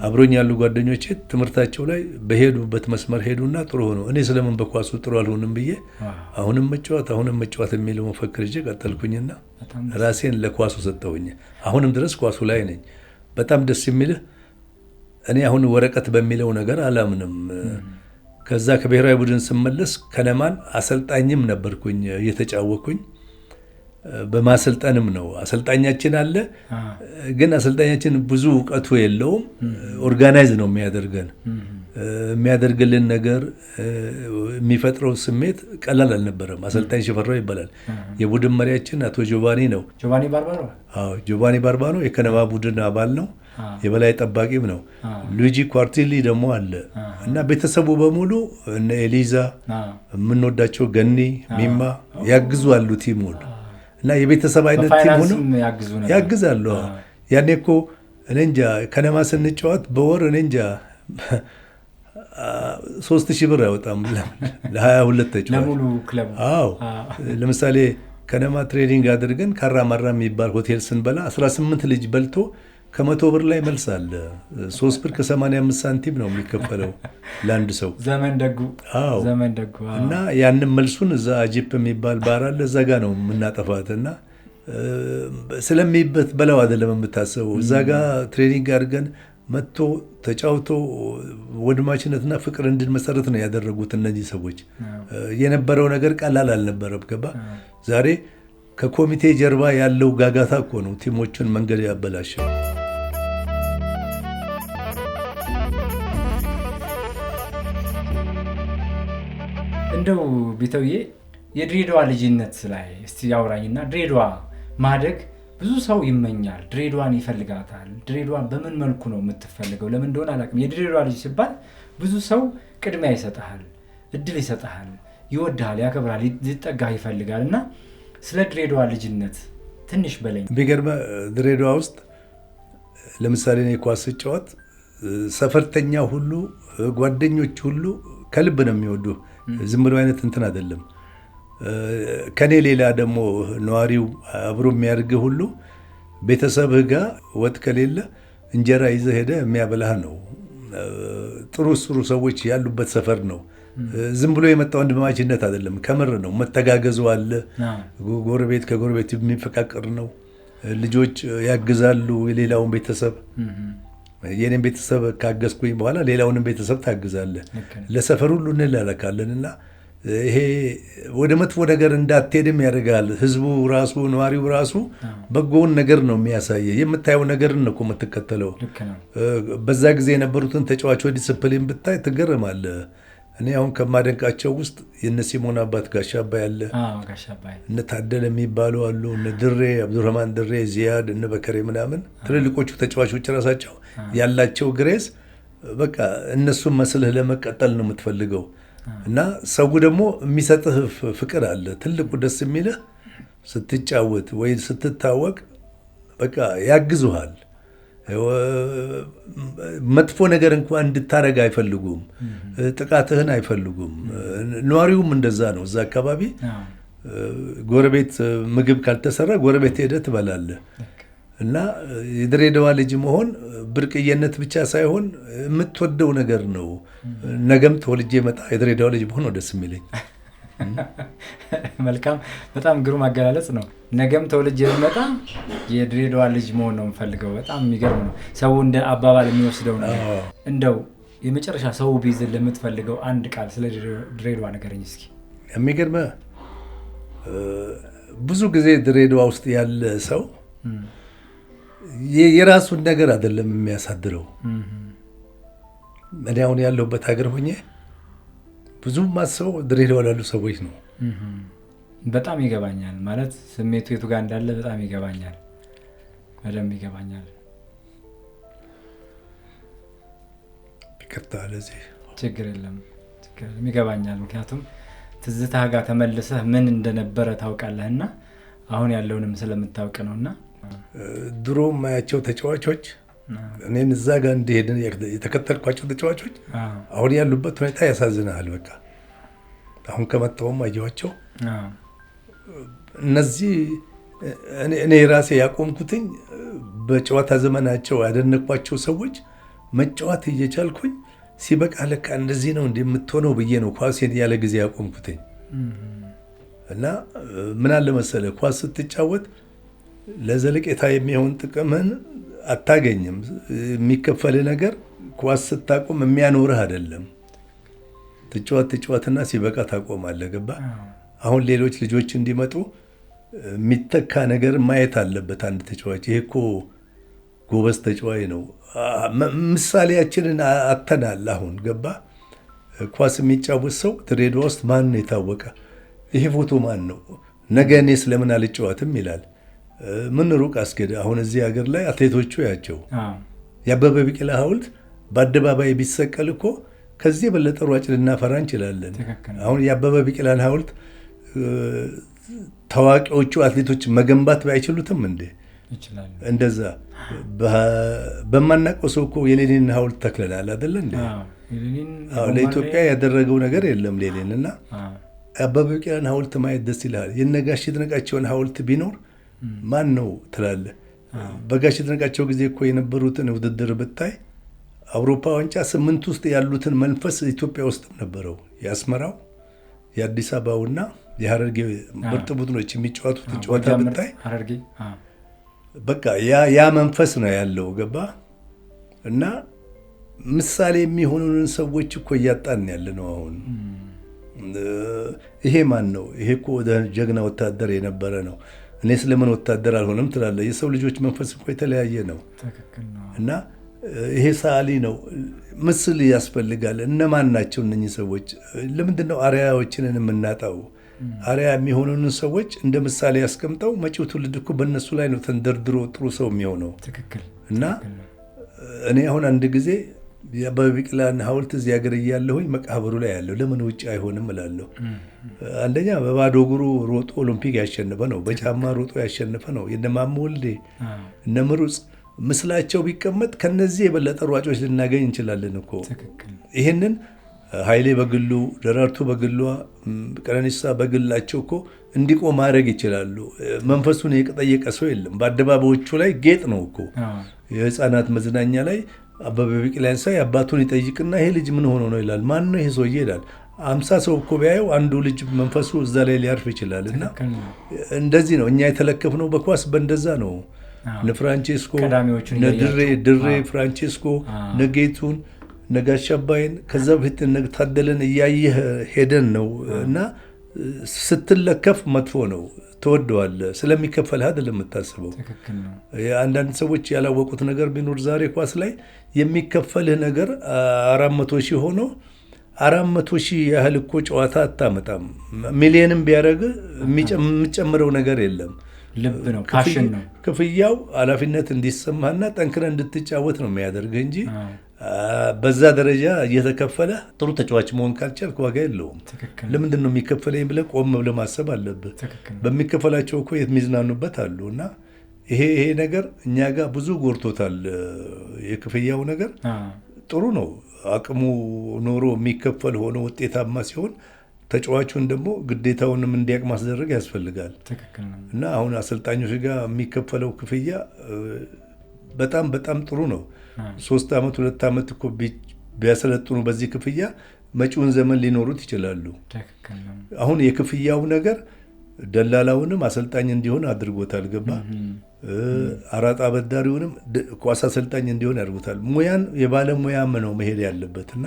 አብሮኝ ያሉ ጓደኞቼ ትምህርታቸው ላይ በሄዱበት መስመር ሄዱና ጥሩ ሆኖ እኔ ስለምን በኳሱ ጥሩ አልሆንም ብዬ አሁንም መጫወት የሚለው መፈክር ይዤ ቀጠልኩኝና ራሴን ለኳሱ ሰጠሁኝ። አሁንም ድረስ ኳሱ ላይ ነኝ። በጣም ደስ የሚልህ እኔ አሁን ወረቀት በሚለው ነገር አላምንም። ከዛ ከብሔራዊ ቡድን ስመለስ ከነማን አሰልጣኝም ነበርኩኝ እየተጫወኩኝ በማሰልጠንም ነው። አሰልጣኛችን አለ፣ ግን አሰልጣኛችን ብዙ እውቀቱ የለውም። ኦርጋናይዝ ነው የሚያደርግልን ነገር የሚፈጥረው ስሜት ቀላል አልነበረም። አሰልጣኝ ሽፈራው ይባላል። የቡድን መሪያችን አቶ ጆቫኒ ነው። ጆቫኒ ባርባሮ የከነማ ቡድን አባል ነው። የበላይ ጠባቂም ነው። ሉጂ ኳርቲሊ ደግሞ አለ እና ቤተሰቡ በሙሉ እነ ኤሊዛ የምንወዳቸው ገኒ ሚማ ያግዙአሉ ቲም ሁሉ እና የቤተሰብ አይነት ቲም ሆኖ ያግዛሉ። ያኔ እኮ እኔ እንጃ ከነማ ስንጫወት በወር እኔ እንጃ 3000 ብር አይወጣም ለ22 ተጫዋች። አዎ ለምሳሌ ከነማ ትሬኒንግ አድርገን ካራማራ የሚባል ሆቴል ስንበላ 18 ልጅ በልቶ ከ100 ብር ላይ መልስ አለ። 3 ብር ከ85 ሳንቲም ነው የሚከፈለው ለአንድ ሰው። ዘመን ደጉ። እና ያንን መልሱን እዛ አጂፕ የሚባል ባር አለ፣ እዛ ጋ ነው የምናጠፋት እና ስለሚበት በላው አይደለም የምታስበው። እዛ ጋ ትሬኒንግ አድርገን መጥቶ ተጫውቶ ወንድማችነትና ፍቅር እንድንመሰረት ነው ያደረጉት እነዚህ ሰዎች። የነበረው ነገር ቀላል አልነበረም። ገባ ዛሬ ከኮሚቴ ጀርባ ያለው ጋጋታ እኮ ነው ቲሞቹን መንገድ ያበላሸው። እንደው ቢተውዬ የድሬዳዋ ልጅነት ላይ እስቲ ያውራኝና ድሬዳዋ ማደግ ብዙ ሰው ይመኛል፣ ድሬዳዋን ይፈልጋታል። ድሬዳዋን በምን መልኩ ነው የምትፈልገው? ለምን እንደሆነ አላውቅም። የድሬዳዋ ልጅ ሲባል ብዙ ሰው ቅድሚያ ይሰጥሃል፣ እድል ይሰጥሃል፣ ይወድሃል፣ ያከብራል፣ ሊጠጋህ ይፈልጋል። እና ስለ ድሬዳዋ ልጅነት ትንሽ በለኝ። ቢገርምህ ድሬዳዋ ውስጥ ለምሳሌ እኔ ኳስ ስጫወት ሰፈርተኛ ሁሉ ጓደኞች ሁሉ ከልብ ነው የሚወዱ። ዝም ብሎ አይነት እንትን አይደለም። ከኔ ሌላ ደግሞ ነዋሪው አብሮ የሚያደርግ ሁሉ ቤተሰብህ ጋር ወጥ ከሌለ እንጀራ ይዘህ ሄደህ የሚያበላህ ነው። ጥሩ ሰዎች ያሉበት ሰፈር ነው። ዝም ብሎ የመጣ ወንድማማችነት አይደለም፣ ከምር ነው። መተጋገዙ አለ። ጎረቤት ከጎረቤት የሚፈቃቀር ነው። ልጆች ያግዛሉ የሌላውን ቤተሰብ። የኔን ቤተሰብ ካገዝኩኝ በኋላ ሌላውንም ቤተሰብ ታግዛለህ። ለሰፈር ሁሉ እንላላካለን እና ይሄ ወደ መጥፎ ነገር እንዳትሄድም ያደርጋል። ህዝቡ ራሱ ነዋሪው ራሱ በጎውን ነገር ነው የሚያሳየ። የምታየው ነገርን ነው እኮ የምትከተለው። በዛ ጊዜ የነበሩትን ተጫዋቾች ዲስፕሊን ብታይ ትገረማለህ። እኔ አሁን ከማደንቃቸው ውስጥ የነ ሲሞን አባት ጋሻ አባይ አለ፣ እነ ታደለ የሚባሉ አሉ፣ እነ ድሬ አብዱረህማን ድሬ፣ ዚያድ፣ እነ በከሬ ምናምን ትልልቆቹ ተጫዋቾች ራሳቸው ያላቸው ግሬስ በቃ እነሱን መስልህ ለመቀጠል ነው የምትፈልገው። እና ሰው ደግሞ የሚሰጥህ ፍቅር አለ። ትልቁ ደስ የሚልህ ስትጫወት ወይ ስትታወቅ በቃ ያግዙሃል። መጥፎ ነገር እንኳን እንድታረግ አይፈልጉም። ጥቃትህን አይፈልጉም። ነዋሪውም እንደዛ ነው። እዛ አካባቢ ጎረቤት ምግብ ካልተሰራ ጎረቤት ሄደህ ትበላለህ። እና የድሬዳዋ ልጅ መሆን ብርቅዬነት ብቻ ሳይሆን የምትወደው ነገር ነው። ነገም ተወልጄ መጣ የድሬዳዋ ልጅ መሆን ነው ደስ የሚለኝ። መልካም፣ በጣም ግሩም አገላለጽ ነው። ነገም ተወልጄ መጣ የድሬዳዋ ልጅ መሆን ነው የምፈልገው። በጣም የሚገርም ነው። ሰው እንደ አባባል የሚወስደው ነው። እንደው የመጨረሻ ሰው ቢይዝል ለምትፈልገው አንድ ቃል ስለ ድሬዳዋ ንገረኝ እስኪ። የሚገርምህ ብዙ ጊዜ ድሬዳዋ ውስጥ ያለ ሰው የራሱን ነገር አይደለም የሚያሳድረው። እኔ አሁን ያለሁበት ሀገር ሆኜ ብዙ ማስበው ድሬዳዋ ላሉ ሰዎች ነው። በጣም ይገባኛል። ማለት ስሜቱ የቱ ጋር እንዳለ በጣም ይገባኛል፣ በደንብ ይገባኛል። ይቅርታ ለዚህ ችግር የለም ይገባኛል። ምክንያቱም ትዝታ ጋር ተመልሰህ ምን እንደነበረ ታውቃለህና አሁን ያለውንም ስለምታውቅ ነውና ድሮ ማያቸው ተጫዋቾች እኔን እዛ ጋር እንደሄድን የተከተልኳቸው ተጫዋቾች አሁን ያሉበት ሁኔታ ያሳዝናል። በቃ አሁን ከመጣሁም አየኋቸው። እነዚህ እኔ ራሴ ያቆምኩትኝ በጨዋታ ዘመናቸው ያደነኳቸው ሰዎች መጫወት እየቻልኩኝ ሲበቃ ለካ እንደዚህ ነው እንደምትሆነው ብዬ ነው ኳሴን ያለ ጊዜ ያቆምኩትኝ። እና ምን አለ መሰለህ ኳስ ስትጫወት ለዘለቄታ የሚሆን ጥቅምን አታገኝም። የሚከፈል ነገር ኳስ ስታቆም የሚያኖርህ አይደለም። ትጫወትና ሲበቃ ታቆማለህ። ገባ? አሁን ሌሎች ልጆች እንዲመጡ የሚተካ ነገር ማየት አለበት አንድ ተጫዋች። ይሄ እኮ ጎበዝ ተጫዋች ነው። ምሳሌያችንን አተናል። አሁን ገባ? ኳስ የሚጫወት ሰው ድሬዳዋ ውስጥ ማን ነው የታወቀ? ይሄ ፎቶ ማን ነው? ነገ እኔ ስለምን አልጫወትም ይላል። ምን ሩቅ አስገድ። አሁን እዚህ ሀገር ላይ አትሌቶቹ ያቸው የአበበ ቢቂላ ሐውልት በአደባባይ ቢሰቀል እኮ ከዚህ የበለጠ ሯጭ ልናፈራ እንችላለን። አሁን የአበበ ቢቂላን ሐውልት ታዋቂዎቹ አትሌቶች መገንባት ባይችሉትም እንዴ ይችላል። እንደዛ በማናውቀው ሰው እኮ የሌኒን ሐውልት ተክለናል አይደለ እንዴ? ለኢትዮጵያ ያደረገው ነገር የለም ሌኒን። እና አበበ ቢቂላን ሐውልት ማየት ደስ ይላል። የነጋሽ ይድነቃቸውን ሐውልት ቢኖር ማን ነው ትላለህ? በጋሽ ይድነቃቸው ጊዜ እኮ የነበሩትን ውድድር ብታይ አውሮፓ ዋንጫ 8 ውስጥ ያሉትን መንፈስ ኢትዮጵያ ውስጥም ነበረው። የአስመራው የአዲስ አበባውና የሐረርጌ ምርጥ ቡድኖች የሚጫወቱት ጨዋታ ብታይ በቃ ያ መንፈስ ነው ያለው። ገባ? እና ምሳሌ የሚሆኑንን ሰዎች እኮ እያጣን ያለ ነው አሁን። ይሄ ማን ነው? ይሄ እኮ ጀግና ወታደር የነበረ ነው። እኔ ስለምን ወታደር አልሆነም ትላለህ? የሰው ልጆች መንፈስ እኮ የተለያየ ነው። እና ይሄ ሰዓሊ ነው። ምስል ያስፈልጋል። እነማን ናቸው እነኚህ ሰዎች? ለምንድን ነው አርአያዎችን የምናጣው? አርአያ የሚሆኑንን ሰዎች እንደ ምሳሌ ያስቀምጠው መጪው ትውልድ እኮ በእነሱ ላይ ነው ተንደርድሮ ጥሩ ሰው የሚሆነው። እና እኔ አሁን አንድ ጊዜ የአበበ ቢቂላን ሐውልት እዚህ ሀገር እያለሁኝ መቃብሩ ላይ ያለው ለምን ውጭ አይሆንም እላለሁ። አንደኛ በባዶ እግሩ ሮጦ ኦሎምፒክ ያሸነፈ ነው። በጫማ ሮጦ ያሸነፈ ነው። የነ ማሞ ወልዴ እነ ምሩጽ ምስላቸው ቢቀመጥ ከነዚህ የበለጠ ሯጮች ልናገኝ እንችላለን እኮ። ይህንን ኃይሌ በግሉ፣ ደራርቱ በግሏ፣ ቀነኒሳ በግላቸው እኮ እንዲቆም ማድረግ ይችላሉ። መንፈሱን የጠየቀ ሰው የለም። በአደባባዮቹ ላይ ጌጥ ነው እኮ። የህፃናት መዝናኛ ላይ አበበ ቢቂላን ሳይ አባቱን ይጠይቅና ይሄ ልጅ ምን ሆኖ ነው ይላል። ማን ነው ይሄ ሰውዬ ይላል። 50 ሰው እኮ ቢያየው አንዱ ልጅ መንፈሱ እዛ ላይ ሊያርፍ ይችላል። እና እንደዚህ ነው እኛ የተለከፍነው በኳስ በእንደዛ ነው። እነ ፍራንቼስኮ ድሬ ፍራንቼስኮ ነጌቱን ነጋሽ አባይን ከዛ በፊት ታደለን እያየህ ሄደን ነው። እና ስትለከፍ መጥፎ ነው። ትወደዋለህ ስለሚከፈልህ አይደለም የምታስበው። አንዳንድ ሰዎች ያላወቁት ነገር ቢኖር ዛሬ ኳስ ላይ የሚከፈልህ ነገር 400 ሺህ ሆኖ 400 ሺህ ያህል እኮ ጨዋታ አታመጣም። ሚሊዮንም ቢያደርግ የሚጨምረው ነገር የለም። ልብ ነው፣ ፓሽን ነው። ክፍያው ኃላፊነት እንዲሰማህና ጠንክረህ እንድትጫወት ነው የሚያደርግህ እንጂ በዛ ደረጃ እየተከፈለ ጥሩ ተጫዋች መሆን ካልቻልክ ዋጋ የለውም። ለምንድን ነው የሚከፈለኝ ብለህ ቆም ብለህ ማሰብ አለብህ። በሚከፈላቸው እኮ የሚዝናኑበት አሉ። እና ይሄ ነገር እኛ ጋር ብዙ ጎርቶታል። የክፍያው ነገር ጥሩ ነው። አቅሙ ኖሮ የሚከፈል ሆኖ ውጤታማ ሲሆን ተጫዋቹን ደግሞ ግዴታውንም እንዲያውቅ ማስደረግ ያስፈልጋል። እና አሁን አሰልጣኞች ጋር የሚከፈለው ክፍያ በጣም በጣም ጥሩ ነው። 3 ዓመት 2 ዓመት እኮ ቢያሰለጥኑ በዚህ ክፍያ መጪውን ዘመን ሊኖሩት ይችላሉ። አሁን የክፍያው ነገር ደላላውንም አሰልጣኝ እንዲሆን አድርጎታል። ገባ? አራጣ አበዳሪውንም ኳስ አሰልጣኝ እንዲሆን ያድርጎታል። ሙያን የባለሙያም ነው መሄድ ያለበት። እና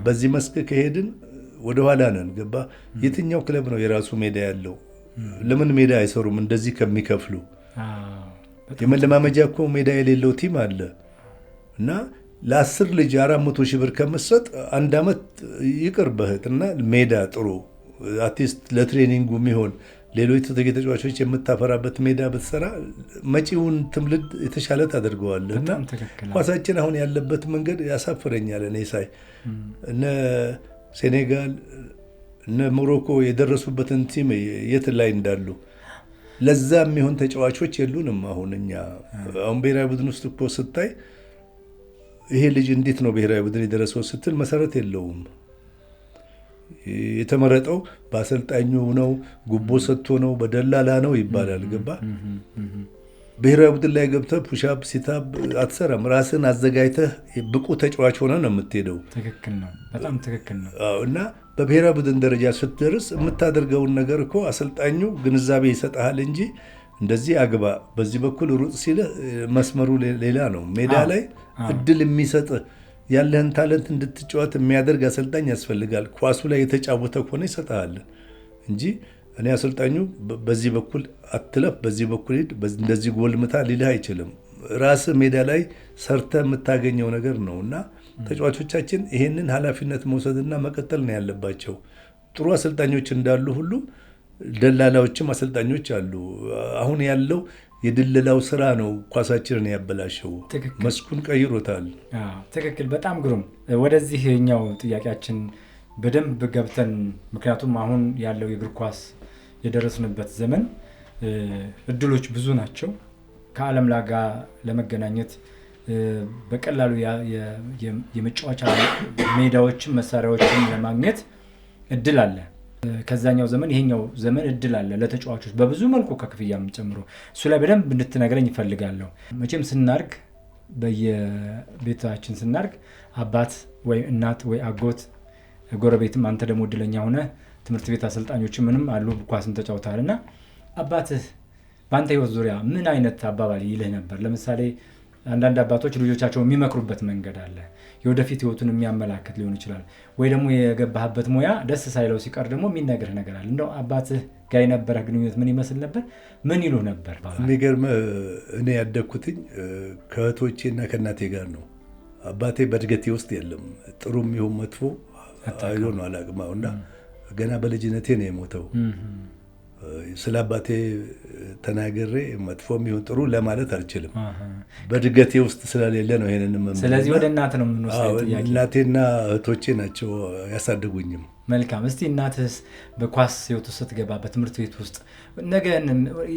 በዚህ መስክ ከሄድን ወደኋላ ነን። ገባ? የትኛው ክለብ ነው የራሱ ሜዳ ያለው? ለምን ሜዳ አይሰሩም? እንደዚህ ከሚከፍሉ የመለማመጃ እኮ ሜዳ የሌለው ቲም አለ። እና ለ10 ልጅ 400 ሺህ ብር ከምትሰጥ 1 ዓመት ይቅርበህት እና ሜዳ ጥሩ አርቲስት ለትሬኒንጉ የሚሆን ሌሎች ተጫዋቾች የምታፈራበት ሜዳ ብትሰራ መጪውን ትውልድ የተሻለ ታደርገዋለህ። እና ኳሳችን አሁን ያለበት መንገድ ያሳፍረኛል። እኔ ሳይ እነ ሴኔጋል እነ ሞሮኮ የደረሱበትን ቲም የት ላይ እንዳሉ ለዛ የሚሆን ተጫዋቾች የሉንም። አሁን እኛ አሁን ብሔራዊ ቡድን ውስጥ እኮ ስታይ ይሄ ልጅ እንዴት ነው ብሔራዊ ቡድን የደረሰው ስትል መሰረት የለውም። የተመረጠው በአሰልጣኙ ነው፣ ጉቦ ሰጥቶ ነው፣ በደላላ ነው ይባላል። ገባ? ብሔራዊ ቡድን ላይ ገብተህ ፑሻፕ ሲታፕ አትሰራም። ራስን አዘጋጅተህ ብቁ ተጫዋች ሆነ ነው የምትሄደው። ትክክል ነው፣ በጣም ትክክል ነው። እና በብሔራዊ ቡድን ደረጃ ስትደርስ የምታደርገውን ነገር እኮ አሰልጣኙ ግንዛቤ ይሰጥሃል እንጂ እንደዚህ አግባ፣ በዚህ በኩል ሩጥ ሲልህ መስመሩ ሌላ ነው። ሜዳ ላይ እድል የሚሰጥህ ያለህን ታለንት እንድትጫወት የሚያደርግ አሰልጣኝ ያስፈልጋል። ኳሱ ላይ የተጫወተ ከሆነ ይሰጥሃል እንጂ እኔ አሰልጣኙ በዚህ በኩል አትለፍ፣ በዚህ በኩል ሂድ፣ እንደዚህ ጎል ምታ ሊልህ አይችልም። ራስህ ሜዳ ላይ ሰርተህ የምታገኘው ነገር ነው። እና ተጫዋቾቻችን ይሄንን ኃላፊነት መውሰድና መቀጠል ነው ያለባቸው። ጥሩ አሰልጣኞች እንዳሉ ሁሉ ደላላዎችም አሰልጣኞች አሉ። አሁን ያለው የድለላው ስራ ነው ኳሳችንን ያበላሸው። መስኩን ቀይሮታል። ትክክል፣ በጣም ግሩም። ወደዚህኛው ጥያቄያችን በደንብ ገብተን ምክንያቱም አሁን ያለው የእግር ኳስ የደረስንበት ዘመን እድሎች ብዙ ናቸው። ከዓለም ጋር ለመገናኘት በቀላሉ የመጫወቻ ሜዳዎችን መሳሪያዎችን ለማግኘት እድል አለ። ከዛኛው ዘመን ይሄኛው ዘመን እድል አለ ለተጫዋቾች በብዙ መልኩ ከክፍያም ጨምሮ። እሱ ላይ በደንብ እንድትነግረኝ ይፈልጋለሁ። መቼም ስናርግ በየቤታችን ስናርግ አባት ወይ እናት ወይ አጎት ጎረቤትም አንተ ደግሞ እድለኛ ሆነ ትምህርት ቤት አሰልጣኞች ምንም አሉ ኳስን ተጫውተዋልና አባትህ በአንተ ህይወት ዙሪያ ምን አይነት አባባል ይልህ ነበር? ለምሳሌ አንዳንድ አባቶች ልጆቻቸው የሚመክሩበት መንገድ አለ። የወደፊት ህይወቱን የሚያመላክት ሊሆን ይችላል። ወይ ደግሞ የገባህበት ሙያ ደስ ሳይለው ሲቀር ደግሞ የሚነግርህ ነገር አለ። እንደው አባትህ ጋር የነበረህ ግንኙነት ምን ይመስል ነበር? ምን ይሉህ ነበር? የሚገርምህ እኔ ያደግኩትኝ ከእህቶቼና ከእናቴ ጋር ነው። አባቴ በእድገቴ ውስጥ የለም። ጥሩም ይሁን መጥፎ አይሎ ነው አላቅም። እና ገና በልጅነቴ ነው የሞተው። ስለ አባቴ ተናግሬ መጥፎም ይሁን ጥሩ ለማለት አልችልም። በእድገቴ ውስጥ ስለሌለ ነው ይሄንን። ስለዚህ ወደ እናት ነው የምንወስደው። እናቴና እህቶቼ ናቸው ያሳደጉኝም። መልካም። እስቲ እናትህስ በኳስ ህይወት ውስጥ ስትገባ በትምህርት ቤት ውስጥ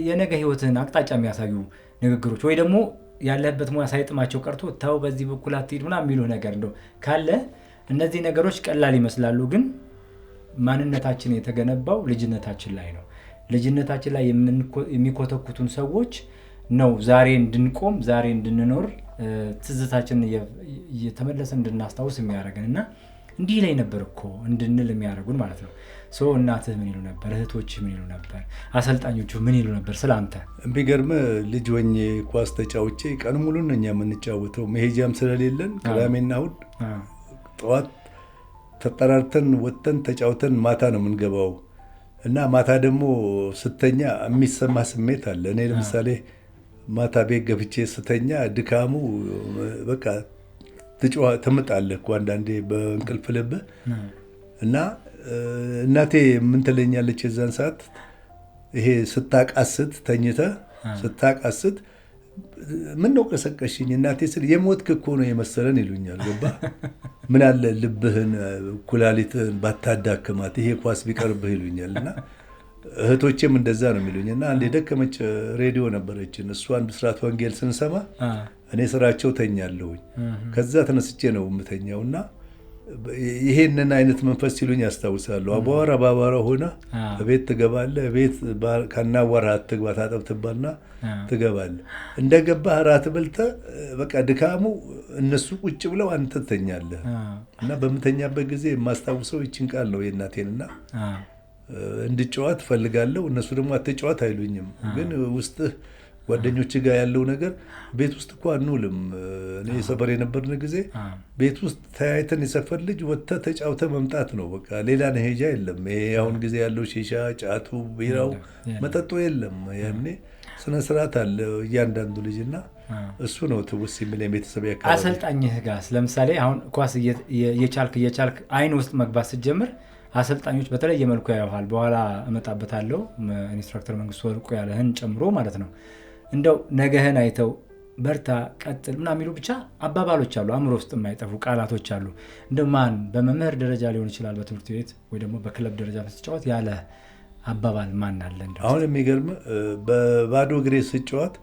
የነገ ህይወትህን አቅጣጫ የሚያሳዩ ንግግሮች ወይ ደግሞ ያለህበት ሙያ ሳይጥማቸው ቀርቶ ተው በዚህ በኩል አትሄድ ምናምን የሚሉህ ነገር እንደው ካለ፣ እነዚህ ነገሮች ቀላል ይመስላሉ፣ ግን ማንነታችን የተገነባው ልጅነታችን ላይ ነው። ልጅነታችን ላይ የሚኮተኩቱን ሰዎች ነው ዛሬ እንድንቆም ዛሬ እንድንኖር ትዝታችንን እየተመለሰ እንድናስታውስ የሚያደርገን እና እንዲህ ላይ ነበር እኮ እንድንል የሚያደርጉን ማለት ነው። እናትህ ምን ይሉ ነበር? እህቶችህ ምን ይሉ ነበር? አሰልጣኞቹ ምን ይሉ ነበር ስለ አንተ? የሚገርምህ ልጅ ሆኜ ኳስ ተጫውቼ ቀን ሙሉ ነው እኛ የምንጫወተው። መሄጃም ስለሌለን ቅዳሜና እሑድ ጠዋት ተጠራርተን ወጥተን ተጫውተን ማታ ነው የምንገባው እና ማታ ደግሞ ስተኛ የሚሰማ ስሜት አለ። እኔ ለምሳሌ ማታ ቤት ገብቼ ስተኛ ድካሙ በቃ ትምጣለህ እኮ አንዳንዴ በእንቅልፍ ልብህ እና እናቴ ምን ትለኛለች የዛን ሰዓት ይሄ ስታቃስት ተኝተህ ስታቃስት ምን ነው ቀሰቀሽኝ እናቴ ስል የሞትክ እኮ ነው የመሰለን ይሉኛል። ገባ ምን አለ ልብህን ኩላሊትህን ባታዳክማት ይሄ ኳስ ቢቀርብህ ይሉኛል። እና እህቶቼም እንደዛ ነው የሚሉኝ። እና አንድ የደከመች ሬዲዮ ነበረችን፣ እሷን ብስራት ወንጌል ስንሰማ እኔ ስራቸው ተኛለሁኝ። ከዛ ተነስቼ ነው የምተኛው እና ይሄንን አይነት መንፈስ ሲሉኝ ያስታውሳለሁ። አቧራ በአቧራ ሆነ ቤት ትገባለህ፣ ቤት ከናዋራ አትግባ ታጠብ ትባልና ትገባለህ። እንደገባህ እራት በልተህ በቃ ድካሙ እነሱ ቁጭ ብለው አንተ ትተኛለህ። እና በምተኛበት ጊዜ የማስታውሰው ይችን ቃል ነው የእናቴንና እንድጨዋት እፈልጋለሁ። እነሱ ደግሞ አትጨዋት አይሉኝም። ግን ውስጥህ ጓደኞች ጋር ያለው ነገር ቤት ውስጥ እኮ አንውልም። እኔ ሰፈር የነበርን ጊዜ ቤት ውስጥ ተያይተን የሰፈር ልጅ ወጥተህ ተጫውተህ መምጣት ነው በቃ። ሌላ ነሄጃ የለም። ይሄ አሁን ጊዜ ያለው ሺሻ፣ ጫቱ፣ ቢራው፣ መጠጡ የለም። ያኔ ስነ ስርዓት አለ እያንዳንዱ ልጅና እሱ ነው ትውስ የሚል ቤተሰብ ያካባቢ። አሰልጣኝህ ጋር ለምሳሌ አሁን ኳስ እየቻልክ አይን ውስጥ መግባት ስትጀምር አሰልጣኞች በተለየ መልኩ ያዩሃል። በኋላ እመጣበታለሁ። ኢንስትራክተር መንግስቱ ወርቁ ያለህን ጨምሮ ማለት ነው። እንደው ነገህን አይተው በርታ ቀጥል ምናምን የሚሉ ብቻ አባባሎች አሉ፣ አእምሮ ውስጥ የማይጠፉ ቃላቶች አሉ። እንደው ማን በመምህር ደረጃ ሊሆን ይችላል፣ በትምህርት ቤት ወይ ደግሞ በክለብ ደረጃ ስትጫወት ያለ አባባል ማን አለ? እንደው አሁን የሚገርም በባዶ እግሬ ስጫወት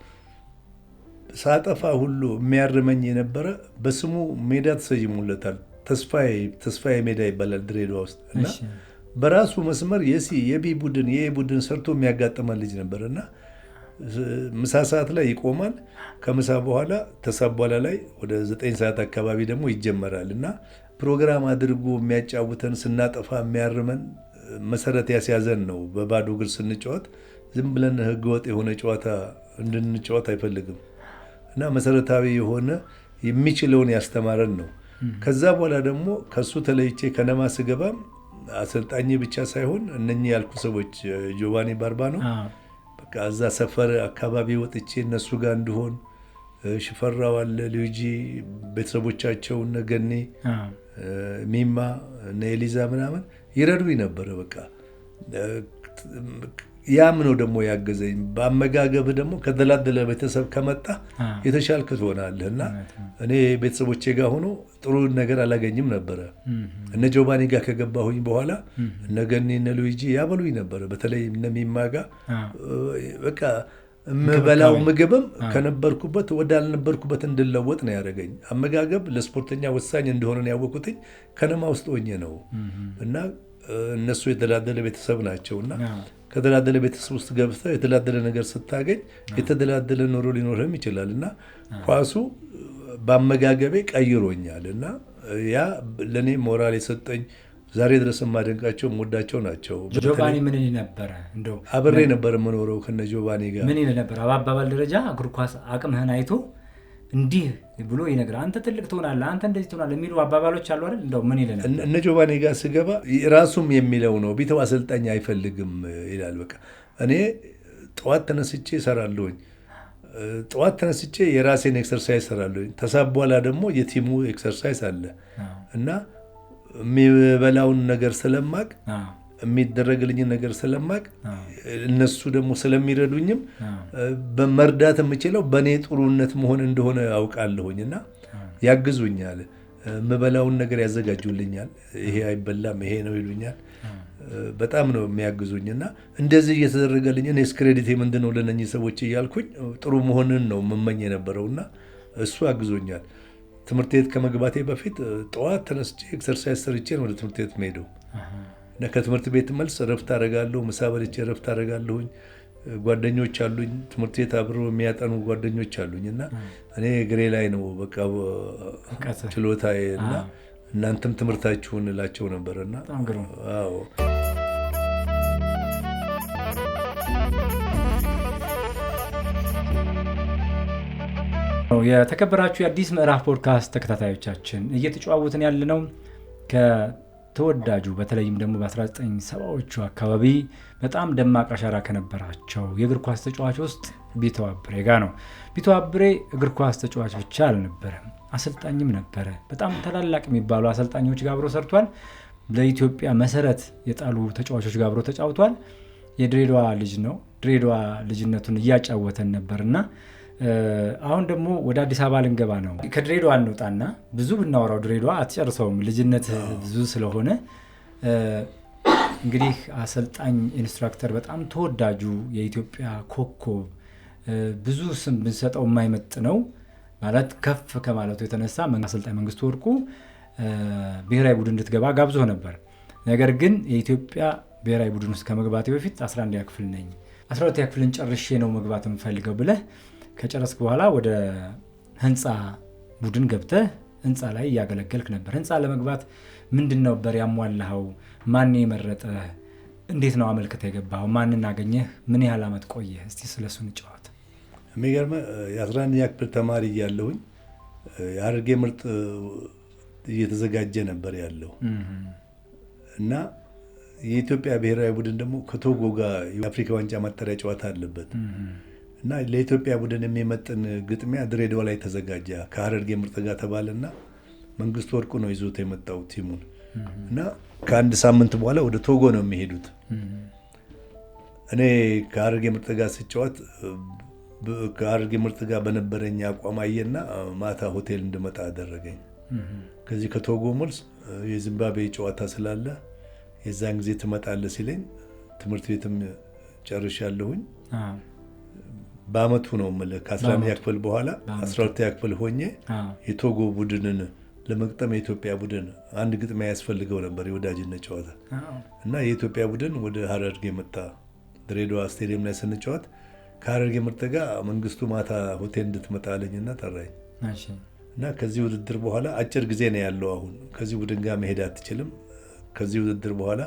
ሳጠፋ ሁሉ የሚያርመኝ የነበረ በስሙ ሜዳ ተሰይሞለታል። ተስፋዬ ሜዳ ይባላል ድሬዳዋ ውስጥ እና በራሱ መስመር የቢ ቡድን የኤ ቡድን ሰርቶ የሚያጋጥመን ልጅ ነበር እና ምሳ ሰዓት ላይ ይቆማል። ከምሳ በኋላ ተሳቧላ ላይ ወደ 9 ሰዓት አካባቢ ደግሞ ይጀመራል እና ፕሮግራም አድርጎ የሚያጫውተን ስናጠፋ የሚያርመን መሰረት ያስያዘን ነው። በባዶ እግር ስንጫወት ዝም ብለን ህገወጥ የሆነ ጨዋታ እንድንጫወት አይፈልግም እና መሰረታዊ የሆነ የሚችለውን ያስተማረን ነው። ከዛ በኋላ ደግሞ ከሱ ተለይቼ ከነማ ስገባም አሰልጣኝ ብቻ ሳይሆን እነኚህ ያልኩ ሰዎች ጆቫኒ ባርባ ነው በቃ እዛ ሰፈር አካባቢ ወጥቼ እነሱ ጋር እንድሆን ሽፈራው አለ ልዩጂ ቤተሰቦቻቸው እነ ገኔ ሚማ እነ ኤሊዛ ምናምን ይረዱኝ ነበረ። በቃ ያም ነው ደግሞ ያገዘኝ። በአመጋገብህ ደግሞ ከተደላደለ ቤተሰብ ከመጣ የተሻልክ ትሆናለህ እና እኔ ቤተሰቦቼ ጋር ሆኖ ጥሩ ነገር አላገኝም ነበረ። እነ ጆባኒ ጋር ከገባሁኝ በኋላ እነ ገኒ እነ ሉዊጂ ያበሉኝ ነበረ። በተለይ እነ ሚማ ጋር በቃ የምበላው ምግብም ከነበርኩበት ወዳልነበርኩበት እንድለወጥ ነው ያደረገኝ። አመጋገብ ለስፖርተኛ ወሳኝ እንደሆነ ነው ያወቁትኝ ከነማ ውስጥ ሆኜ ነው እና እነሱ የተደላደለ ቤተሰብ ናቸውና ከተደላደለ ቤተሰብ ውስጥ ገብተህ የተደላደለ ነገር ስታገኝ የተደላደለ ኑሮ ሊኖርህም ይችላል እና ኳሱ በአመጋገቤ ቀይሮኛል እና ያ ለእኔ ሞራል የሰጠኝ ዛሬ ድረስ የማደንቃቸው የምወዳቸው ናቸው። ጆቫኒ ምን ነበረ? እንደው አብሬ ነበር የምኖረው ከነ ጆቫኒ ጋር። ምን ነበር አባባል ደረጃ እግር ኳስ አቅምህን አይቶ እንዲህ ብሎ ይነግራል። አንተ ትልቅ ትሆናለህ፣ አንተ እንደዚህ ትሆናለህ የሚሉ አባባሎች አሉ አይደል? እንደው ምን ይለናል? እነ ጆቫኒ ጋር ስገባ ራሱም የሚለው ነው። ቢተው አሰልጣኝ አይፈልግም ይላል። በቃ እኔ ጠዋት ተነስቼ እሰራለሁኝ። ጠዋት ተነስቼ የራሴን ኤክሰርሳይዝ እሰራለሁኝ። ተሳብ በኋላ ደግሞ የቲሙ ኤክሰርሳይዝ አለ እና የሚበላውን ነገር ስለማቅ የሚደረግልኝን ነገር ስለማቅ እነሱ ደግሞ ስለሚረዱኝም በመርዳት የምችለው በእኔ ጥሩነት መሆን እንደሆነ አውቃለሁኝ እና ያግዙኛል። የምበላውን ነገር ያዘጋጁልኛል። ይሄ አይበላም ይሄ ነው ይሉኛል። በጣም ነው የሚያግዙኝ እና እንደዚህ እየተደረገልኝ እኔስ ክሬዲቴ ምንድን ነው ለነኚህ ሰዎች እያልኩኝ ጥሩ መሆንን ነው የምመኝ የነበረው እና እሱ አግዞኛል። ትምህርት ቤት ከመግባቴ በፊት ጠዋት ተነስቼ ኤክሰርሳይዝ ሰርቼ ነው ወደ ትምህርት ቤት የምሄደው እና ከትምህርት ቤት መልስ ረፍት አደርጋለሁ። ምሳ በልቼ ረፍት አደርጋለሁኝ። ጓደኞች አሉኝ፣ ትምህርት ቤት አብረው የሚያጠኑ ጓደኞች አሉኝ እና እኔ እግሬ ላይ ነው በቃ ችሎታዬ እና እናንተም ትምህርታችሁን እላቸው ነበርና አዎ የተከበራችሁ የአዲስ ምዕራፍ ፖድካስት ተከታታዮቻችን እየተጨዋወትን ያለነው ከተወዳጁ በተለይም ደግሞ በ1970ዎቹ አካባቢ በጣም ደማቅ አሻራ ከነበራቸው የእግር ኳስ ተጫዋች ውስጥ ቢተው አብሬ ጋር ነው። ቢተው አብሬ እግር ኳስ ተጫዋች ብቻ አልነበረም፣ አሰልጣኝም ነበረ። በጣም ታላላቅ የሚባሉ አሰልጣኞች ጋር አብሮ ሰርቷል። ለኢትዮጵያ መሰረት የጣሉ ተጫዋቾች ጋር አብሮ ተጫውቷል። የድሬዳዋ ልጅ ነው። ድሬዳዋ ልጅነቱን እያጫወተን ነበርና አሁን ደግሞ ወደ አዲስ አበባ ልንገባ ነው። ከድሬዳዋ እንውጣና ብዙ ብናወራው ድሬዳዋ አትጨርሰውም፣ ልጅነት ብዙ ስለሆነ እንግዲህ አሰልጣኝ ኢንስትራክተር በጣም ተወዳጁ የኢትዮጵያ ኮከብ ብዙ ስም ብንሰጠው የማይመጥ ነው ማለት ከፍ ከማለቱ የተነሳ አሰልጣኝ መንግስቱ ወርቁ ብሔራዊ ቡድን እንድትገባ ጋብዞ ነበር። ነገር ግን የኢትዮጵያ ብሔራዊ ቡድን ውስጥ ከመግባቴ በፊት 11ኛ ክፍል ነኝ፣ 12ኛ ክፍልን ጨርሼ ነው መግባት የምፈልገው ብለህ ከጨረስክ በኋላ ወደ ህንፃ ቡድን ገብተህ ህንፃ ላይ እያገለገልክ ነበር። ህንፃ ለመግባት ምንድን ነበር ያሟላኸው? ማን የመረጠህ? እንዴት ነው አመልክተህ የገባኸው? ማንን አገኘህ? ምን ያህል ዓመት ቆየህ? እስቲ ስለሱ እንጫወት። የሚገርምህ የ11ኛ ክፍል ተማሪ እያለሁኝ የሐረርጌ ምርጥ እየተዘጋጀ ነበር ያለው እና የኢትዮጵያ ብሔራዊ ቡድን ደግሞ ከቶጎ ጋር የአፍሪካ ዋንጫ ማጣሪያ ጨዋታ አለበት እና ለኢትዮጵያ ቡድን የሚመጥን ግጥሚያ ድሬዳዋ ላይ ተዘጋጀ። ከሐረርጌ ምርጥ ጋር ተባለና መንግስቱ ወርቁ ነው ይዞት የመጣው ቲሙን እና ከአንድ ሳምንት በኋላ ወደ ቶጎ ነው የሚሄዱት። እኔ ከሐረርጌ ምርጥ ጋር ስጫወት ከሐረርጌ ምርጥ ጋር በነበረኝ አቋም አየና ማታ ሆቴል እንድመጣ አደረገኝ። ከዚህ ከቶጎ መልስ የዚምባብዌ ጨዋታ ስላለ የዛን ጊዜ ትመጣለህ ሲለኝ ትምህርት ቤትም ጨርሻለሁኝ። በአመቱ ነው የምልህ ከ11ኛ ክፍል በኋላ 12ኛ ክፍል ሆኜ የቶጎ ቡድንን ለመግጠም የኢትዮጵያ ቡድን አንድ ግጥሚያ ያስፈልገው ነበር የወዳጅነት ጨዋታ እና የኢትዮጵያ ቡድን ወደ ሐረርጌ መጣ። ድሬዳዋ ስቴዲየም ላይ ስንጫወት ከሐረርጌ ምርጥ ጋር መንግስቱ ማታ ሆቴል እንድትመጣ አለኝና ጠራኝ እና ከዚህ ውድድር በኋላ አጭር ጊዜ ነው ያለው። አሁን ከዚህ ቡድን ጋር መሄድ አትችልም፣ ከዚህ ውድድር በኋላ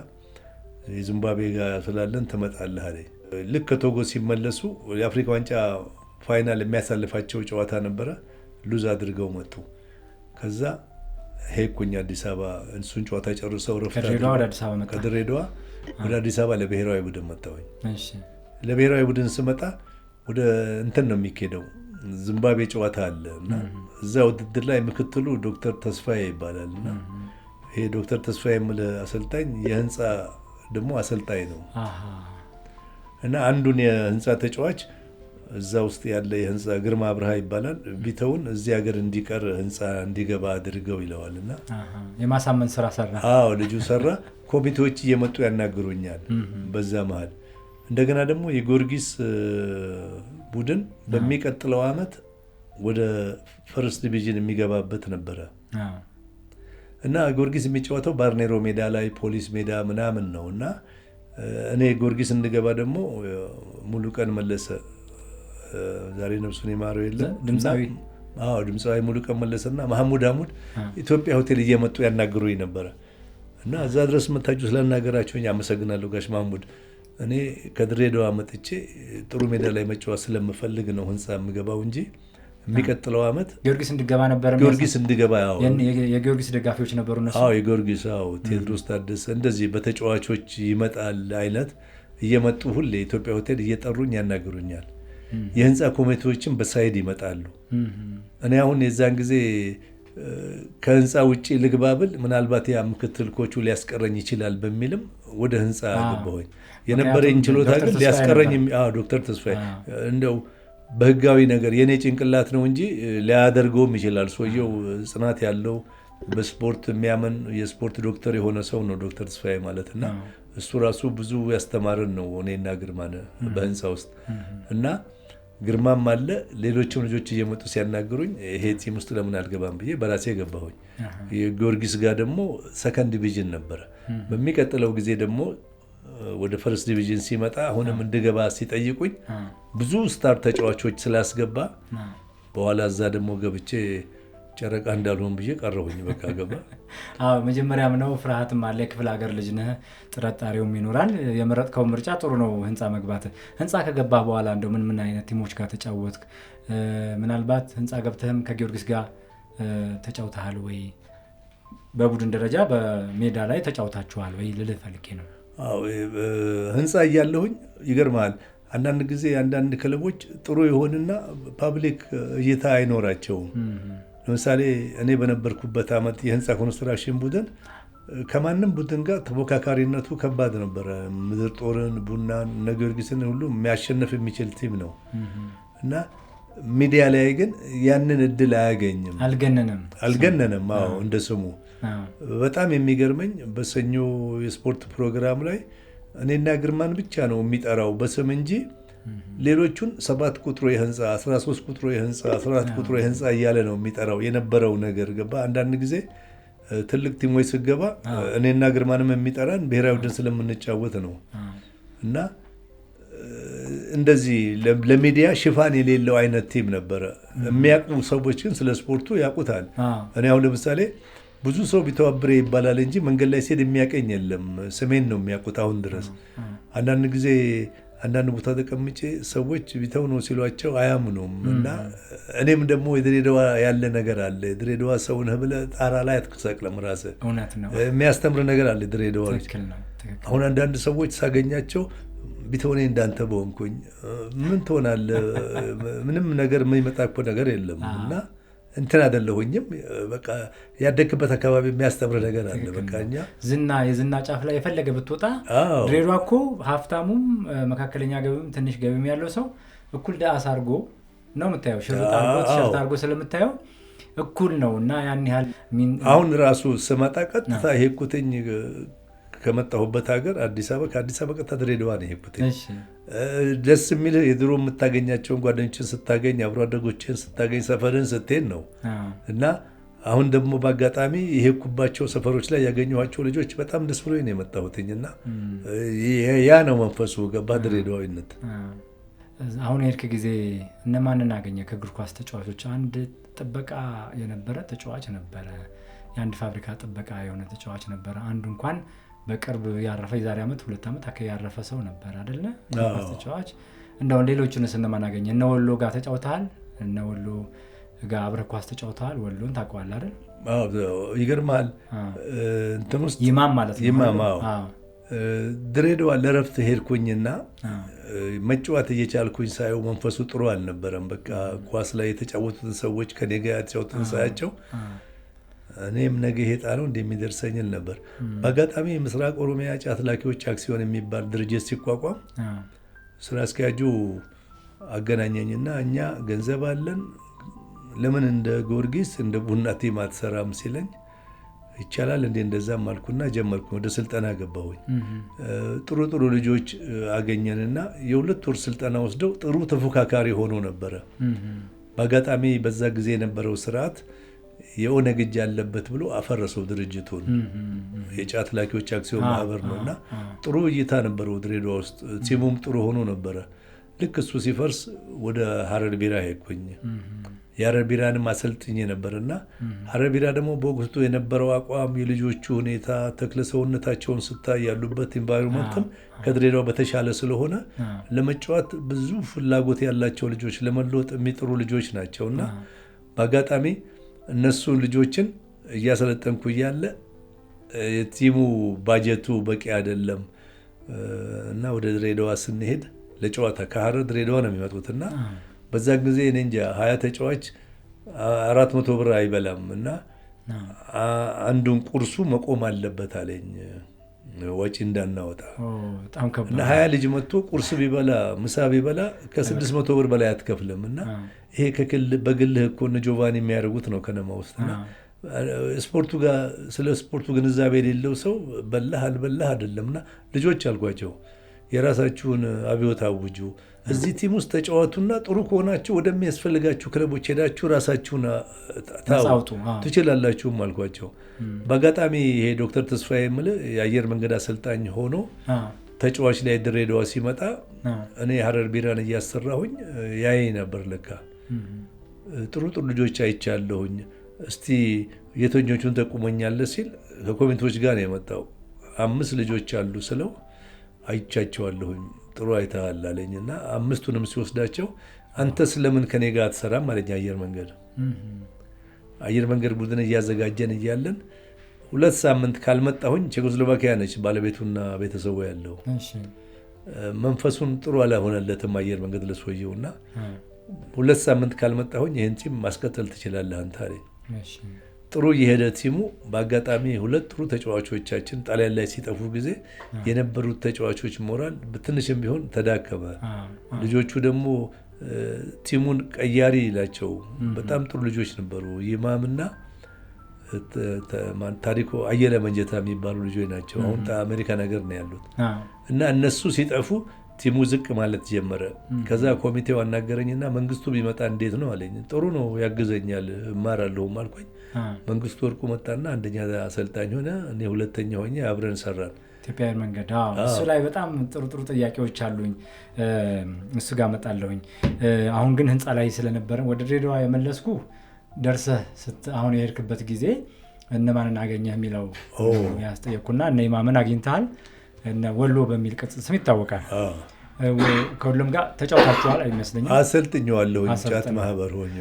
የዚምባብዌ ጋር ስላለን ትመጣለህ አለኝ። ልክ ከቶጎ ሲመለሱ የአፍሪካ ዋንጫ ፋይናል የሚያሳልፋቸው ጨዋታ ነበረ። ሉዝ አድርገው መጡ። ከዛ ሄድኩኝ አዲስ አበባ። እሱን ጨዋታ ጨርሰው ከድሬዳዋ ወደ አዲስ አበባ ለብሔራዊ ቡድን መጣሁኝ። ለብሔራዊ ቡድን ስመጣ ወደ እንትን ነው የሚኬደው፣ ዚምባብዌ ጨዋታ አለ እና እዛ ውድድር ላይ ምክትሉ ዶክተር ተስፋዬ ይባላል እና ይሄ ዶክተር ተስፋዬ የምልህ አሰልጣኝ የህንፃ ደግሞ አሰልጣኝ ነው እና አንዱን የህንፃ ተጫዋች እዛ ውስጥ ያለ የህንፃ ግርማ አብርሃ ይባላል ቢተውን እዚህ ሀገር እንዲቀር ህንፃ እንዲገባ አድርገው ይለዋል እና የማሳመን ስራ ሰራ። አዎ ልጁ ሰራ። ኮሚቴዎች እየመጡ ያናግሩኛል። በዛ መሀል እንደገና ደግሞ የጊዮርጊስ ቡድን በሚቀጥለው አመት ወደ ፈርስት ዲቪዥን የሚገባበት ነበረ እና ጊዮርጊስ የሚጫወተው ባርኔሮ ሜዳ ላይ ፖሊስ ሜዳ ምናምን ነው እና እኔ ጊዮርጊስ እንድገባ ደግሞ ሙሉ ቀን መለሰ ዛሬ ነፍሱን የማረው የለም ድምፃዊ ሙሉ ቀን መለሰና መሐሙድ አህሙድ ኢትዮጵያ ሆቴል እየመጡ ያናግሩኝ ነበረ እና እዛ ድረስ መታችሁ ስላናገራችሁኝ አመሰግናለሁ ጋሽ መሐሙድ። እኔ ከድሬዳዋ መጥቼ ጥሩ ሜዳ ላይ መጫወት ስለምፈልግ ነው ህንፃ የምገባው እንጂ የሚቀጥለው ዓመት ጊዮርጊስ እንድገባ ነበር። ጊዮርጊስ እንድገባ የጊዮርጊስ ደጋፊዎች ነበሩ እነሱ። የጊዮርጊስ ቴዎድሮስ ታደሰ እንደዚህ በተጫዋቾች ይመጣል አይነት እየመጡ ሁሌ ኢትዮጵያ ሆቴል እየጠሩኝ ያናግሩኛል። የህንፃ ኮሚቴዎችም በሳይድ ይመጣሉ። እኔ አሁን የዛን ጊዜ ከህንፃ ውጪ ልግባብል ምናልባት ያ ምክትል ኮቹ ሊያስቀረኝ ይችላል በሚልም ወደ ህንፃ ገባሁኝ። የነበረኝ ችሎታ ግን ሊያስቀረኝ ዶክተር ተስፋዬ እንደው በህጋዊ ነገር የኔ ጭንቅላት ነው እንጂ ሊያደርገውም ይችላል። ሰውየው ጽናት ያለው በስፖርት የሚያምን የስፖርት ዶክተር የሆነ ሰው ነው ዶክተር ተስፋዬ ማለት እና እሱ ራሱ ብዙ ያስተማረን ነው እኔና ግርማን በህንፃ ውስጥ እና ግርማም አለ ሌሎችም ልጆች እየመጡ ሲያናግሩኝ ይሄ ቲም ውስጥ ለምን አልገባም ብዬ በራሴ ገባሁኝ። የጊዮርጊስ ጋር ደግሞ ሰከንድ ዲቪዥን ነበረ። በሚቀጥለው ጊዜ ደግሞ ወደ ፈርስት ዲቪዥን ሲመጣ አሁንም እንድገባ ሲጠይቁኝ ብዙ ስታር ተጫዋቾች ስላስገባ በኋላ እዛ ደግሞ ገብቼ ጨረቃ እንዳልሆን ብዬ ቀረሁኝ። በቃ ገባ። መጀመሪያም ነው ፍርሃትም አለ። የክፍለ ሀገር ልጅ ነህ፣ ጥርጣሬውም ይኖራል። የመረጥከው ምርጫ ጥሩ ነው ህንፃ መግባት። ህንፃ ከገባ በኋላ እንደው ምን አይነት ቲሞች ጋር ተጫወትክ? ምናልባት ህንፃ ገብተህም ከጊዮርጊስ ጋር ተጫውተሃል ወይ? በቡድን ደረጃ በሜዳ ላይ ተጫውታችኋል ወይ ልልህ ፈልጌ ነው። ህንፃ እያለሁኝ ይገርማል። አንዳንድ ጊዜ አንዳንድ ክለቦች ጥሩ የሆንና ፓብሊክ እይታ አይኖራቸውም። ለምሳሌ እኔ በነበርኩበት ዓመት የህንፃ ኮንስትራክሽን ቡድን ከማንም ቡድን ጋር ተፎካካሪነቱ ከባድ ነበረ። ምድር ጦርን፣ ቡናን፣ እነ ጊዮርጊስን ሁሉ የሚያሸንፍ የሚችል ቲም ነው እና ሚዲያ ላይ ግን ያንን እድል አያገኝም። አልገነንም። እንደ ስሙ በጣም የሚገርመኝ በሰኞ የስፖርት ፕሮግራም ላይ እኔና ግርማን ብቻ ነው የሚጠራው በስም እንጂ ሌሎቹን 7 ቁጥሩ የህንፃ 13 ቁጥሩ የህንፃ 14 ቁጥሩ የህንፃ እያለ ነው የሚጠራው የነበረው ነገር ገባ። አንዳንድ ጊዜ ትልቅ ቲሞች ስገባ እኔና ግርማንም የሚጠራን ብሔራዊ ቡድን ስለምንጫወት ነው እና እንደዚህ ለሚዲያ ሽፋን የሌለው አይነት ቲም ነበረ። የሚያውቁ ሰዎች ግን ስለ ስፖርቱ ያውቁታል። እኔ አሁን ለምሳሌ ብዙ ሰው ቢተባብሬ ይባላል እንጂ መንገድ ላይ ሲሄድ የሚያቀኝ የለም። ስሜን ነው የሚያውቁት አሁን ድረስ። አንዳንድ ጊዜ አንዳንድ ቦታ ተቀምጬ ሰዎች ቢተው ነው ሲሏቸው አያምኑም እና እኔም ደግሞ የድሬዳዋ ያለ ነገር አለ። የድሬዳዋ ሰው ነህ ብለህ ጣራ ላይ አትሰቅለም ራስህ። የሚያስተምር ነገር አለ ድሬዳዋ። አሁን አንዳንድ ሰዎች ሳገኛቸው ቢተው እኔ እንዳንተ በሆንኩኝ ምን ትሆናለህ? ምንም ነገር የሚመጣ እኮ ነገር የለም እና እንትን አይደለሁኝም። በቃ ያደግበት አካባቢ የሚያስተምር ነገር አለ። በቃ እኛ የዝና ጫፍ ላይ የፈለገ ብትወጣ ድሬዳዋ እኮ ሀብታሙም መካከለኛ ገቢም ትንሽ ገቢም ያለው ሰው እኩል ዳስ አድርጎ ነው የምታየው። ሽርጥ አድርጎ ስለምታየው እኩል ነው እና ያን ያህል አሁን ራሱ ስመጣ ቀጥታ ሄድኩትኝ ከመጣሁበት ሀገር አዲስ አበባ፣ ከአዲስ አበባ ቀጥታ ድሬዳዋ ነው የሄድኩትኝ። ደስ የሚል የድሮ የምታገኛቸውን ጓደኞችን ስታገኝ፣ አብሮ አደጎችን ስታገኝ፣ ሰፈርን ስትሄድ ነው እና አሁን ደግሞ በአጋጣሚ የሄድኩባቸው ሰፈሮች ላይ ያገኘኋቸው ልጆች በጣም ደስ ብሎኝ ነው የመጣሁትኝ እና ያ ነው መንፈሱ ገባ ድሬዳዋዊነት። አሁን የሄድክ ጊዜ እነማንን አገኘ? ከእግር ኳስ ተጫዋቾች አንድ ጥበቃ የነበረ ተጫዋች ነበረ። የአንድ ፋብሪካ ጥበቃ የሆነ ተጫዋች ነበረ። አንዱ እንኳን በቅርብ ያረፈ የዛሬ ዓመት 2 ዓመት አካባቢ ያረፈ ሰው ነበር አይደለ? ተጫዋች እንደው ሌሎቹንስ እነማን አገኘ? እነ ወሎ ጋር ተጫውተሃል? እነ ወሎ ጋር አብረህ ኳስ ተጫውተሃል? ወሎን ታውቀዋለህ አይደል? ይገርምሃል። እንትን ውስጥ ይማም ማለት ነው። ይማም ድሬዳዋ ለረፍት ሄድኩኝና መጫወት እየቻልኩኝ ሳየው መንፈሱ ጥሩ አልነበረም። በቃ ኳስ ላይ የተጫወቱትን ሰዎች ከኔ ጋር የተጫወቱትን ሳያቸው እኔም ነገ ሄጣ ነው እንደሚደርሰኝል ነበር። በአጋጣሚ የምስራቅ ኦሮሚያ ጫት ላኪዎች አክሲዮን የሚባል ድርጅት ሲቋቋም ስራ አስኪያጁ አገናኘኝና እኛ ገንዘብ አለን ለምን እንደ ጊዮርጊስ እንደ ቡና ቲም አትሰራም ሲለኝ ይቻላል እንዴ እንደዛም አልኩና ጀመርኩ። ወደ ስልጠና ገባሁኝ። ጥሩ ጥሩ ልጆች አገኘንና የ2 ወር ስልጠና ወስደው ጥሩ ተፎካካሪ ሆኖ ነበረ። በአጋጣሚ በዛ ጊዜ የነበረው ስርዓት የኦነግ እጅ ያለበት ብሎ አፈረሰው ድርጅቱን። የጫት ላኪዎች አክሲዮን ማህበር ነውና ጥሩ እይታ ነበረው ድሬዳዋ ውስጥ። ቲሙም ጥሩ ሆኖ ነበረ። ልክ እሱ ሲፈርስ ወደ ሀረር ቢራ ሄድኩኝ። የሀረር ቢራንም አሰልጥኜ ነበርና ሀረር ቢራ ደግሞ በወቅቱ የነበረው አቋም የልጆቹ ሁኔታ ተክለሰውነታቸውን ስታይ ያሉበት ኢንቫይሮንመንትም ከድሬዳዋ በተሻለ ስለሆነ ለመጫወት ብዙ ፍላጎት ያላቸው ልጆች ለመለወጥ የሚጥሩ ልጆች ናቸውና በአጋጣሚ እነሱን ልጆችን እያሰለጠንኩ እያለ የቲሙ ባጀቱ በቂ አይደለም እና ወደ ድሬዳዋ ስንሄድ ለጨዋታ ከሀረር ድሬዳዋ ነው የሚመጡትና በዛ ጊዜ እኔ እንጃ 20 ተጫዋች 400 ብር አይበላም እና አንዱን ቁርሱ መቆም አለበት አለኝ ወጪ እንዳናወጣ እና 20 ልጅ መጥቶ ቁርስ ቢበላ ምሳ ቢበላ ከ600 ብር በላይ አትከፍልም እና ይሄ በግልህ እኮ እነ ጆቫኒ የሚያደርጉት ነው ከነማ ውስጥና ስፖርቱ ጋር ስለ ስፖርቱ ግንዛቤ የሌለው ሰው በላህ አልበላህ አይደለምና ልጆች አልኳቸው የራሳችሁን አብዮት አውጁ እዚህ ቲም ውስጥ ተጫዋቱና ጥሩ ከሆናችሁ ወደሚያስፈልጋችሁ ክለቦች ሄዳችሁ ራሳችሁን ታውጡ ትችላላችሁም አልኳቸው። በአጋጣሚ ይሄ ዶክተር ተስፋዬ የምልህ የአየር መንገድ አሰልጣኝ ሆኖ ተጫዋች ላይ ድሬዳዋ ሲመጣ እኔ ሀረር ቢራን እያሰራሁኝ ያይ ነበር ለካ ጥሩ ልጆች አይቻለሁኝ እስቲ የተኞቹን ጠቁመኛለህ ሲል ከኮሚቴዎች ጋር ነው የመጣው 5 ልጆች አሉ ስለው አይቻቸዋለሁኝ ጥሩ አይተሃል አለኝና 5ቱንም ሲወስዳቸው አንተ ስለምን ከኔ ጋር አትሰራም አለኝ አየር መንገድ ቡድን እያዘጋጀን እያለን 2 ሳምንት ካልመጣሁኝ ቼኮስሎቫኪያ ነች ባለቤቱና ቤተሰቡ ያለው መንፈሱን ጥሩ አላሆነለትም አየር መንገድ ለሰውየውና 2 ሳምንት ካልመጣሁኝ ይህን ቲም ማስቀጠል ትችላለህ አንተ አለኝ ጥሩ የሄደ ቲሙ በአጋጣሚ 2 ጥሩ ተጫዋቾቻችን ጣሊያን ላይ ሲጠፉ ጊዜ የነበሩት ተጫዋቾች ሞራል በትንሽም ቢሆን ተዳከመ ልጆቹ ደግሞ ቲሙን ቀያሪ ይላቸው በጣም ጥሩ ልጆች ነበሩ ይማምና ታሪኮ አየለ መንጀታ የሚባሉ ልጆች ናቸው አሁን አሜሪካ ነገር ነው ያሉት እና እነሱ ሲጠፉ ቲሙ ዝቅ ማለት ጀመረ ከዛ ኮሚቴው አናገረኝና መንግስቱ ቢመጣ እንዴት ነው አለኝ ጥሩ ነው ያግዘኛል እማራለሁ አልኩኝ መንግስቱ ወርቁ መጣና አንደኛ አሰልጣኝ ሆነ እኔ ሁለተኛ ሆኜ አብረን ሰራን ኢትዮጵያ አየር መንገድ እሱ ላይ በጣም ጥሩ ጥያቄዎች አሉኝ እሱ ጋር መጣለሁኝ አሁን ግን ህንጻ ላይ ስለነበረ ወደ ድሬዳዋ የመለስኩ ደርሰህ አሁን የሄድክበት ጊዜ እነማንን አገኘህ የሚለው ያስጠየቅኩና እነ ኢማምን አግኝተሃል እና ወሎ በሚል ቅጽል ስም ይታወቃል ከሁሉም ጋር ተጫውታችኋል አይመስለኝም አሰልጥኛለሁ ጫት ማህበር ሆኜ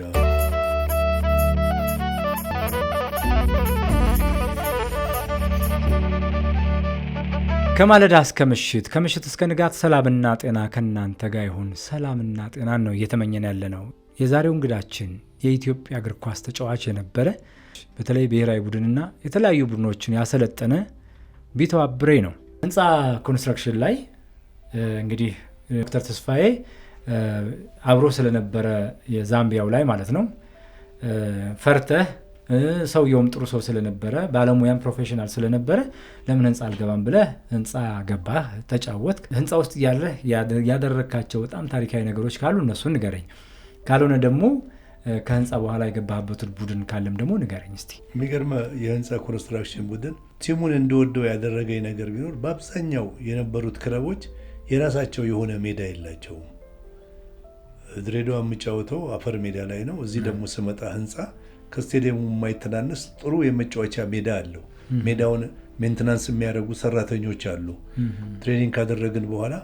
ከማለዳ እስከ ምሽት ከምሽት እስከ ንጋት ሰላምና ጤና ከእናንተ ጋር ይሁን ሰላምና ጤና ነው እየተመኘን ያለ ነው የዛሬው እንግዳችን የኢትዮጵያ እግር ኳስ ተጫዋች የነበረ በተለይ ብሔራዊ ቡድንና የተለያዩ ቡድኖችን ያሰለጠነ ቢተው አብሬ ነው ህንፃ ኮንስትራክሽን ላይ እንግዲህ ዶክተር ተስፋዬ አብሮ ስለነበረ የዛምቢያው ላይ ማለት ነው ፈርተህ ሰውየውም ጥሩ ሰው ስለነበረ ባለሙያም ፕሮፌሽናል ስለነበረ ለምን ህንፃ አልገባም ብለህ ህንፃ ገባህ ተጫወት ህንፃ ውስጥ ያደረካቸው በጣም ታሪካዊ ነገሮች ካሉ እነሱን ንገረኝ ካልሆነ ደግሞ ከህንፃ በኋላ የገባህበት ቡድን ካለም ደግሞ ንገረኝ እስቲ የሚገርም የህንፃ ኮንስትራክሽን ቡድን ቲሙን እንደወደው ያደረገኝ ነገር ቢኖር በአብዛኛው የነበሩት ክለቦች የራሳቸው የሆነ ሜዳ የላቸውም ድሬዳዋ የምጫወተው አፈር ሜዳ ላይ ነው እዚህ ደግሞ ስመጣ ህንፃ ከስቴዲየሙ የማይተናነስ ጥሩ የመጫወቻ ሜዳ አለው ሜዳውን ሜንቴናንስ የሚያደርጉ ሰራተኞች አሉ ትሬኒንግ ካደረግን በኋላ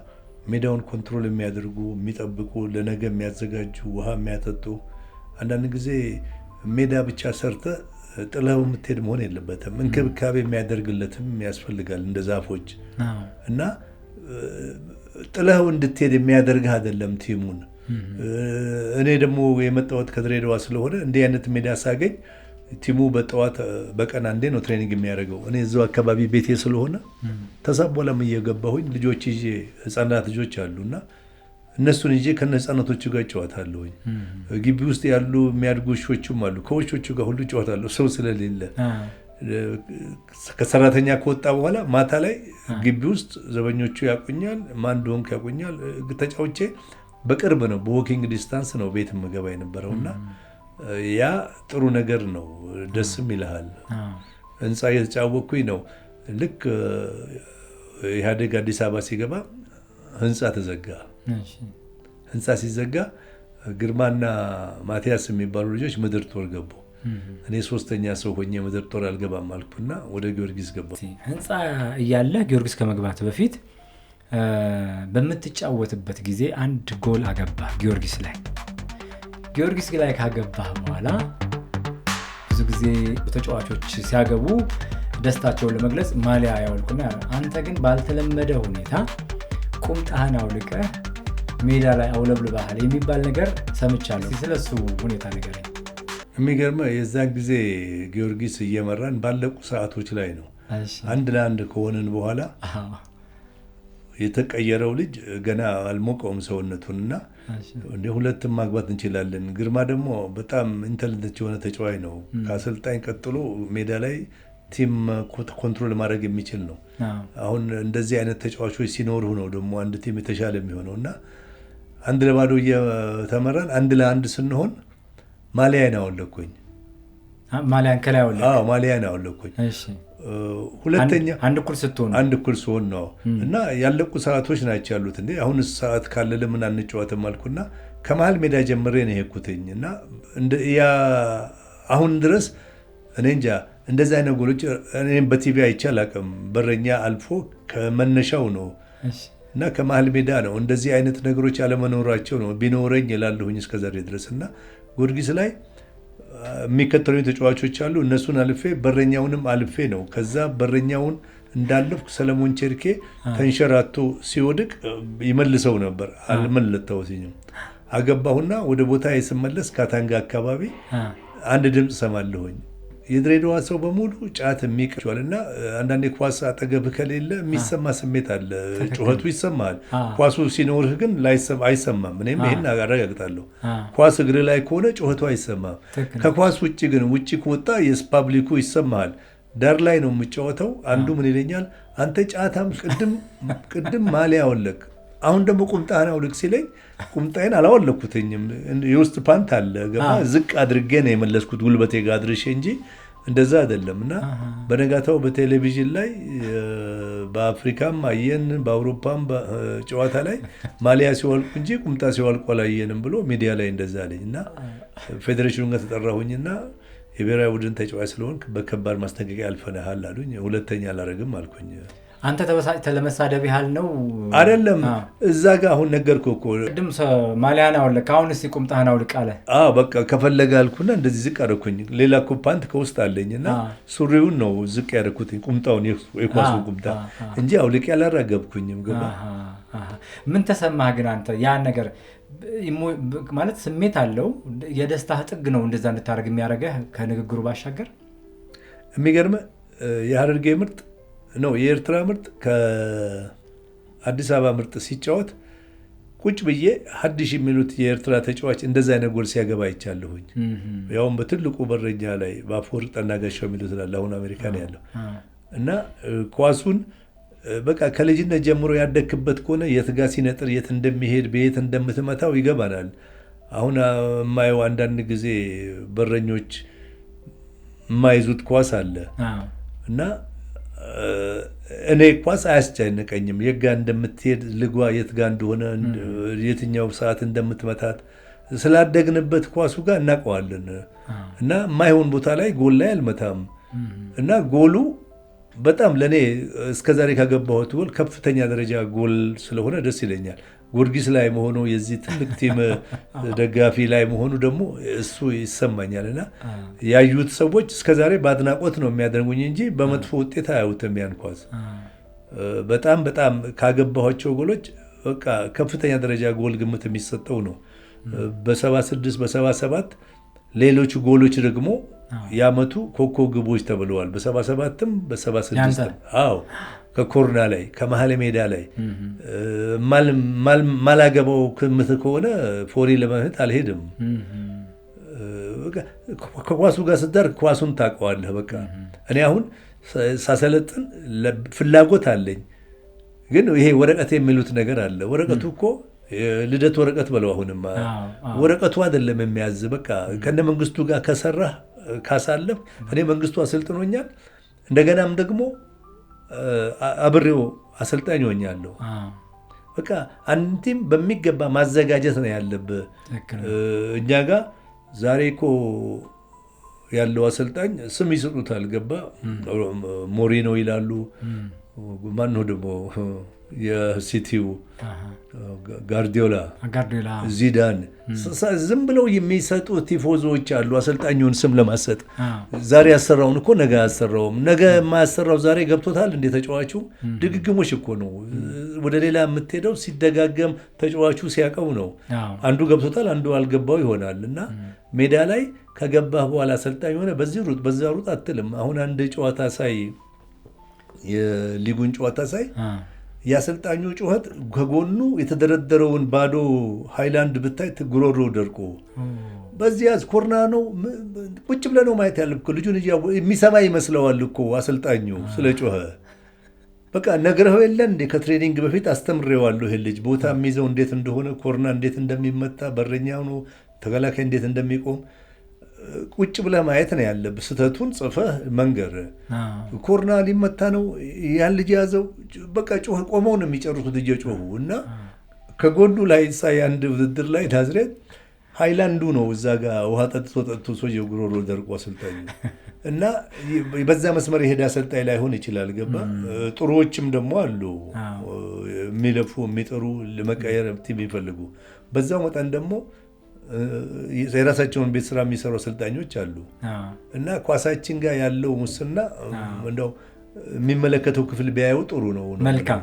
ሜዳውን ኮንትሮል የሚያደርጉ የሚጠብቁ ለነገ የሚያዘጋጁ ውሃ የሚያጠጡ አንዳንድ ጊዜ ሜዳ ብቻ ሰርተ ጥለው የምትሄድ መሆን የለበትም እንክብካቤ የሚያደርግለትም ያስፈልጋል እንደ ዛፎች እና ጥለው እንድትሄድ የሚያደርግህ አይደለም ቲሙን እኔ ደግሞ የመጣሁት ከድሬዳዋ ስለሆነ እንዲህ አይነት ሜዳ ሳገኝ ቲሙ በጠዋት በቀን አንዴ ነው ትሬኒንግ የሚያደርገው እኔ እዛው አካባቢ ቤቴ ስለሆነ ተሳቦለም እየገባሁኝ ልጆች ይዤ ህፃናት ልጆች አሉና እነሱን ይዤ ከነህፃናቶቹ ጋር ጨዋታለሁኝ ግቢ ውስጥ ያሉ የሚያድጉ ውሾችም አሉ ከውሾቹ ጋር ሁሉ ጨዋታለሁ ሰው ስለሌለ ከሰራተኛ ከወጣ በኋላ ማታ ላይ ግቢ ውስጥ ዘበኞቹ ያቁኛል ማን እንደሆንኩ ያቁኛል ተጫውቼ በቅርብ ነው በዎኪንግ ዲስታንስ ነው ቤት መገባ የነበረውና ያ ጥሩ ነገር ነው ደስም ይልሃል ህንፃ እየተጫወኩኝ ነው ልክ ኢህአዴግ አዲስ አበባ ሲገባ ህንፃ ተዘጋ ህንፃ ሲዘጋ ግርማና ማቲያስ የሚባሉ ልጆች ምድር ጦር ገቡ። እኔ ሶስተኛ ሰው ሆኜ ምድር ጦር አልገባም አልኩና ወደ ጊዮርጊስ ገባሁ። ህንፃ እያለ ጊዮርጊስ ከመግባት በፊት በምትጫወትበት ጊዜ አንድ ጎል አገባ ጊዮርጊስ ላይ ካገባህ በኋላ ብዙ ጊዜ ተጫዋቾች ሲያገቡ ደስታቸውን ለመግለጽ ማሊያ ያወልቁና አንተ ግን ባልተለመደ ሁኔታ ቁምጣህን አውልቀህ ሜዳ ላይ አውለብልባሃል የሚባል ነገር ሰምቻለሁ። ስለሱ ሁኔታ ንገረኝ። የሚገርመው የዛን ጊዜ ጊዮርጊስ እየመራን ባለቁ ሰዓቶች ላይ ነው። 1-1 ከሆንን በኋላ የተቀየረው ልጅ ገና አልሞቀውም ሰውነቱንና እንደ ሁለትም ማግባት እንችላለን። ግርማ ደግሞ በጣም ኢንተሊጀንት የሆነ ተጫዋች ነው። ከአሰልጣኝ ቀጥሎ ሜዳ ላይ ቲም ኮንትሮል ማድረግ የሚችል ነው። አሁን እንደዚህ አይነት ተጫዋቾች ሲኖሩ ነው ደግሞ አንድ ቲም የተሻለ የሚሆነውና 1-0 እየተመራን 1-1 ስንሆን ማሊያን አወለኩኝ። ማሊያን ከላይ አወለኩኝ? አዎ ማሊያን አወለኩኝ። እሺ ሁለተኛ አንድ እኩል ስትሆን ነው እና ያለቁ ሰዓቶች ናቸው ያሉት። እንዴ አሁን ሰዓት ካለ ለምን አንጫወትም አልኩና ከመሀል ሜዳ ጀምሬ ነው የሄድኩትኝ እና አሁን ድረስ እኔ እንጃ እንደዛ አይነት ጎሎች እኔም በቲቪ አይቼ አላውቅም። በረኛ አልፎ ከመነሻው ነው እና ከመሀል ሜዳ ነው። እንደዚህ አይነት ነገሮች አለመኖራቸው ነው ቢኖረኝ እላለሁኝ እስከዛሬ ድረስ እና ጊዮርጊስ ላይ የሚከተሉኝ ተጫዋቾች አሉ። እነሱን አልፌ በረኛውንም አልፌ ነው። ከዛ በረኛውን እንዳለፍኩ ሰለሞን ቸርኬ ተንሸራቶ ሲወድቅ ይመልሰው ነበር። አልመለጠውትኝም። አገባሁና ወደ ቦታ ስመለስ ካታንጋ አካባቢ አንድ ድምፅ ሰማለሁኝ። የድሬዳዋ ሰው በሙሉ ጫት የሚቀርዋል እና አንዳንዴ ኳስ አጠገብህ ከሌለ የሚሰማ ስሜት አለ። ጩኸቱ ይሰማል። ኳሱ ሲኖርህ ግን አይሰማም። እኔም ይሄን አረጋግጣለሁ። ኳስ እግር ላይ ከሆነ ጩኸቱ አይሰማም። ከኳስ ውጭ ግን ውጭ ከወጣ የስፓብሊኩ ይሰማል። ዳር ላይ ነው የምጫወተው። አንዱ ምን ይለኛል፣ አንተ ጫታም ቅድም ማሊያ አወለቅ፣ አሁን ደግሞ ቁምጣህን አውልቅ ሲለኝ ቁምጣዬን አላወለኩትኝም። የውስጥ ፓንት አለ ገባ ዝቅ አድርጌ ነው የመለስኩት ጉልበቴ ጋር አድርሼ እንጂ እንደዛ አይደለም። እና በነጋታው በቴሌቪዥን ላይ በአፍሪካም አየን በአውሮፓም ጨዋታ ላይ ማሊያ ሲወልቁ እንጂ ቁምጣ ሲወልቁ አላየንም ብሎ ሚዲያ ላይ እንደዛ አለኝ። እና ፌዴሬሽኑን ጋር ተጠራሁኝና የብሔራዊ ቡድን ተጫዋች ስለሆንክ በከባድ ማስጠንቀቂያ አልፈናሃል አሉኝ። ሁለተኛ አላረግም አልኩኝ። አንተ ተበሳጭተህ ለመሳደብ ያህል ነው አይደለም። እዛ ጋር አሁን ነገርኩህ እኮ ቅድም ማሊያን አውልቅ፣ አሁን እስኪ ቁምጣህን አውልቅ አለ። በቃ ከፈለገ አልኩና እንደዚህ ዝቅ አደረኩኝ። ሌላ እኮ ፓንት ከውስጥ አለኝና ሱሪውን ነው ዝቅ ያደረኩትኝ ቁምጣውን፣ የኳሱን ቁምጣ እንጂ አውልቅ ያላራገብኩኝም። ገባ። ምን ተሰማህ ግን አንተ? ያን ነገር ማለት ስሜት አለው። የደስታህ ጥግ ነው እንደዛ እንድታደርግ የሚያደርገህ ከንግግሩ ባሻገር። የሚገርምህ የሀረርጌ ምርጥ ነው የኤርትራ ምርጥ ከአዲስ አበባ ምርጥ ሲጫወት ቁጭ ብዬ ሀዲሽ የሚሉት የኤርትራ ተጫዋች እንደዛ አይነት ጎል ሲያገባ አይቻለሁኝ። ያውም በትልቁ በረኛ ላይ በአፈወርቅ ጠናጋሻው የሚሉት ላለ አሁን አሜሪካ ነው ያለው እና ኳሱን በቃ ከልጅነት ጀምሮ ያደክበት ከሆነ የት ጋ ሲነጥር የት እንደሚሄድ በየት እንደምትመታው ይገባናል። አሁን የማየው አንዳንድ ጊዜ በረኞች የማይዙት ኳስ አለ እና እኔ ኳስ አያስጨንቀኝም። የት ጋ እንደምትሄድ ልጓ የት ጋ እንደሆነ የትኛው ሰዓት እንደምትመታት ስላደግንበት ኳሱ ጋር እናውቀዋለን እና የማይሆን ቦታ ላይ ጎል ላይ አልመታም እና ጎሉ በጣም ለእኔ እስከዛሬ ካገባሁት ጎል ከፍተኛ ደረጃ ጎል ስለሆነ ደስ ይለኛል። ጊዮርጊስ ላይ መሆኑ የዚህ ትልቅ ቲም ደጋፊ ላይ መሆኑ ደግሞ እሱ ይሰማኛል እና ያዩት ሰዎች እስከዛሬ በአድናቆት ነው የሚያደርጉኝ እንጂ በመጥፎ ውጤት አያዩትም። ያን ኳስ በጣም በጣም ካገባኋቸው ጎሎች በቃ ከፍተኛ ደረጃ ጎል ግምት የሚሰጠው ነው። በ76 በ77 ሌሎች ጎሎች ደግሞ የዓመቱ ኮከብ ግቦች ተብለዋል። በ77ም በ76 ከኮርና ላይ ከመሀል ሜዳ ላይ ማላገባው ክምት ከሆነ ፎሪ ለማለት አልሄድም። ከኳሱ ጋር ስትደርግ ኳሱን ታውቀዋለህ። በቃ እኔ አሁን ሳሰለጥን ፍላጎት አለኝ፣ ግን ይሄ ወረቀት የሚሉት ነገር አለ። ወረቀቱ እኮ ልደት ወረቀት በለው። አሁንም ወረቀቱ አይደለም የሚያዝ። በቃ ከነ መንግስቱ ጋር ከሰራህ ካሳለፍ እኔ መንግስቱ አሰልጥኖኛል። እንደገናም ደግሞ አብሬው አሰልጣኝ ሆኛለሁ። በቃ አንድም በሚገባ ማዘጋጀት ነው ያለብህ። እኛ ጋር ዛሬ እኮ ያለው አሰልጣኝ ስም ይሰጡታል። ገባ ሞሪኖ ይላሉ። ማነው ደግሞ የሲቲው ጋርዲዮላ፣ ዚዳን ዝም ብለው የሚሰጡ ቲፎዞዎች አሉ አሰልጣኙን ስም ለማሰጥ። ዛሬ ያሰራውን እኮ ነገ አያሰራውም። ነገ የማያሰራው ዛሬ ገብቶታል እንደ ተጫዋቹ። ድግግሞሽ እኮ ነው። ወደ ሌላ የምትሄደው ሲደጋገም ተጫዋቹ ሲያውቀው ነው። አንዱ ገብቶታል፣ አንዱ አልገባው ይሆናል። እና ሜዳ ላይ ከገባህ በኋላ አሰልጣኝ ሆነ በዚህ ሩጥ በዛ ሩጥ አትልም። አሁን አንድ ጨዋታ ሳይ የሊጉን ጨዋታ ሳይ የአሰልጣኙ ጩኸት ከጎኑ የተደረደረውን ባዶ ሃይላንድ ብታይ ጉሮሮ ደርቆ በዚያ ኮርና ነው። ቁጭ ብለህ ነው ማየት ያለብህ። ልጁን የሚሰማ ይመስለዋል እኮ አሰልጣኙ ስለ ጮኸ። በቃ ነግረኸው የለ እንዴ? ከትሬኒንግ በፊት አስተምሬዋለሁ ይሄ ልጅ ቦታ የሚይዘው እንዴት እንደሆነ፣ ኮርና እንዴት እንደሚመታ፣ በረኛው ነው ተከላካይ እንዴት እንደሚቆም ቁጭ ብለህ ማየት ነው ያለብህ። ስህተቱን ጽፈህ መንገር። ኮርና ሊመታ ነው ያን ልጅ ያዘው፣ በቃ ጮህ። ቆመው ነው የሚጨርሱት እየጮሁ እና ከጎኑ ላይ ሳይ አንድ ውድድር ላይ ናዝሬት ሃይላንዱ ነው እዛ ጋር ውሃ ጠጥቶ ሰው የጉሮሮ ደርቆ አሰልጣኙ እና በዛ መስመር የሄደ አሰልጣኝ ላይሆን ይችላል። ገባ ጥሩዎችም ደግሞ አሉ የሚለፉ የሚጥሩ ለመቀየር የሚፈልጉ። በዛው መጠን ደግሞ የራሳቸውን ቤት ስራ የሚሰሩ አሰልጣኞች አሉ እና ኳሳችን ጋር ያለው ሙስና እንደው የሚመለከተው ክፍል ቢያየው ጥሩ ነው። መልካም።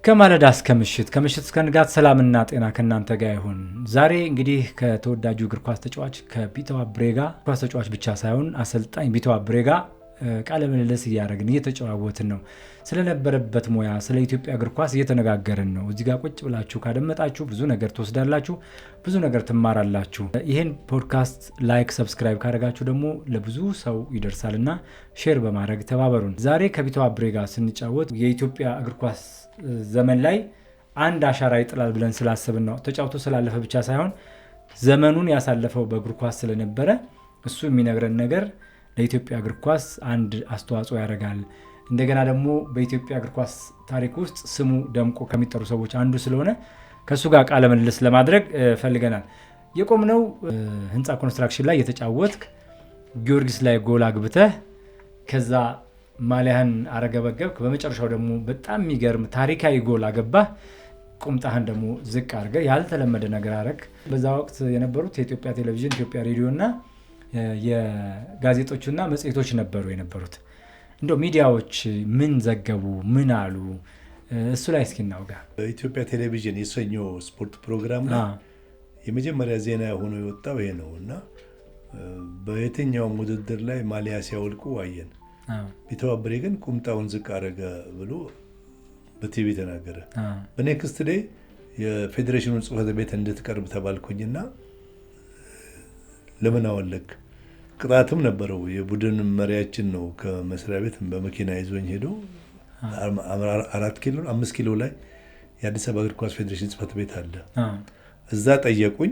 ከማለዳ እስከ ምሽት ከምሽት እስከ ንጋት ሰላምና ጤና ከእናንተ ጋር ይሁን። ዛሬ እንግዲህ ከተወዳጁ እግር ኳስ ተጫዋች ከቢተው አብሬ ጋር ኳስ ተጫዋች ብቻ ሳይሆን አሰልጣኝ ቢተው አብሬ ጋር ቃለ ምልልስ እያደረግን እየተጨዋወትን ነው። ስለነበረበት ሙያ ስለ ኢትዮጵያ እግር ኳስ እየተነጋገርን ነው። እዚህ ጋር ቁጭ ብላችሁ ካደመጣችሁ ብዙ ነገር ትወስዳላችሁ፣ ብዙ ነገር ትማራላችሁ። ይህን ፖድካስት ላይክ፣ ሰብስክራይብ ካደረጋችሁ ደግሞ ለብዙ ሰው ይደርሳልና ሼር በማድረግ ተባበሩን። ዛሬ ከቢተው አብሬ ጋር ስንጫወት የኢትዮጵያ እግር ኳስ ዘመን ላይ አንድ አሻራ ይጥላል ብለን ስላሰብን ነው። ተጫውቶ ስላለፈ ብቻ ሳይሆን ዘመኑን ያሳለፈው በእግር ኳስ ስለነበረ እሱ የሚነግረን ነገር ለኢትዮጵያ እግር ኳስ አንድ አስተዋጽኦ ያደርጋል። እንደገና ደግሞ በኢትዮጵያ እግር ኳስ ታሪክ ውስጥ ስሙ ደምቆ ከሚጠሩ ሰዎች አንዱ ስለሆነ ከእሱ ጋር ቃለ ምልልስ ለማድረግ ፈልገናል። የቆምነው ህንፃ ኮንስትራክሽን ላይ የተጫወትክ ጊዮርጊስ ላይ ጎል አግብተህ ከዛ ማሊያህን አረገበገብክ። በመጨረሻው ደግሞ በጣም የሚገርም ታሪካዊ ጎል አገባህ። ቁምጣህን ደግሞ ዝቅ አድርገህ ያልተለመደ ነገር አረግ። በዛ ወቅት የነበሩት የኢትዮጵያ ቴሌቪዥን፣ ኢትዮጵያ ሬዲዮ እና የጋዜጦችና መጽሔቶች ነበሩ የነበሩት። እንደው ሚዲያዎች ምን ዘገቡ፣ ምን አሉ? እሱ ላይ እስኪ እናውጋ። በኢትዮጵያ ቴሌቪዥን የሰኞ ስፖርት ፕሮግራም ላይ የመጀመሪያ ዜና ሆኖ የወጣው ይሄ ነው እና በየትኛውም ውድድር ላይ ማሊያ ሲያወልቁ አየን። ቢተው አብሬ ግን ቁምጣውን ዝቅ አደረገ ብሎ በቲቪ ተናገረ። በኔክስት ዴይ የፌዴሬሽኑን ጽሕፈት ቤት እንድትቀርብ ተባልኩኝና ለምን አወለክ? ቅጣትም ነበረው። የቡድን መሪያችን ነው ከመስሪያ ቤት በመኪና ይዞኝ ሄዶ 5 ኪሎ ላይ የአዲስ አበባ እግር ኳስ ፌዴሬሽን ጽሕፈት ቤት አለ። እዛ ጠየቁኝ።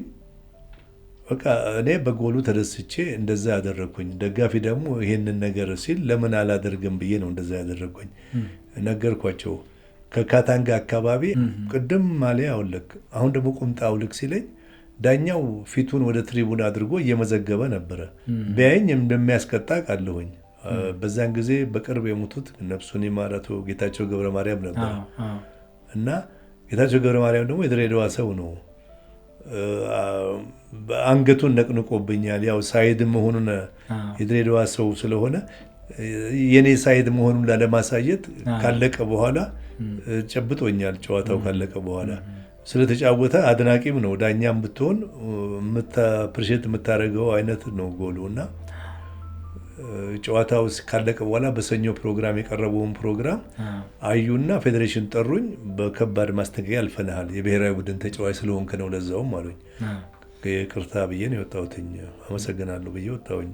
በቃ እኔ በጎሉ ተደስቼ እንደዛ ያደረግኩኝ። ደጋፊ ደግሞ ይሄንን ነገር ሲል ለምን አላደርግም ብዬ ነው እንደዛ ያደረግኩኝ። ነገርኳቸው። ከካታንጋ አካባቢ ቅድም ማሊያ አውልቅ፣ አሁን ደግሞ ቁምጣ አውልቅ ሲለኝ ዳኛው ፊቱን ወደ ትሪቡን አድርጎ እየመዘገበ ነበረ። ቢያየኝ እንደሚያስቀጣ ቃለሁኝ። በዛን ጊዜ በቅርብ የሞቱት ነፍሱን ይማር አቶ ጌታቸው ገብረ ማርያም ነበር እና ጌታቸው ገብረ ማርያም ደግሞ የድሬዳዋ ሰው ነው። አንገቱን ነቅንቆብኛል። ያው ሳይድ መሆኑን የድሬዳዋ ሰው ስለሆነ የኔ ሳይድ መሆኑን ላለማሳየት ካለቀ በኋላ ጨብጦኛል። ጨዋታው ካለቀ በኋላ ስለተጫወተ አድናቂም ነው። ዳኛም ብትሆን ፕሪሼት የምታደርገው አይነት ነው ጎሉ እና ጨዋታው ካለቀ በኋላ በሰኞ ፕሮግራም የቀረበውን ፕሮግራም አዩና ፌዴሬሽን ጠሩኝ። በከባድ ማስጠንቀቂያ አልፈናል፣ የብሔራዊ ቡድን ተጫዋች ስለሆንክ ነው ለዛውም አሉኝ። ይቅርታ ብዬ ነው የወጣሁትኝ። አመሰግናለሁ ብዬ ወጣሁኝ።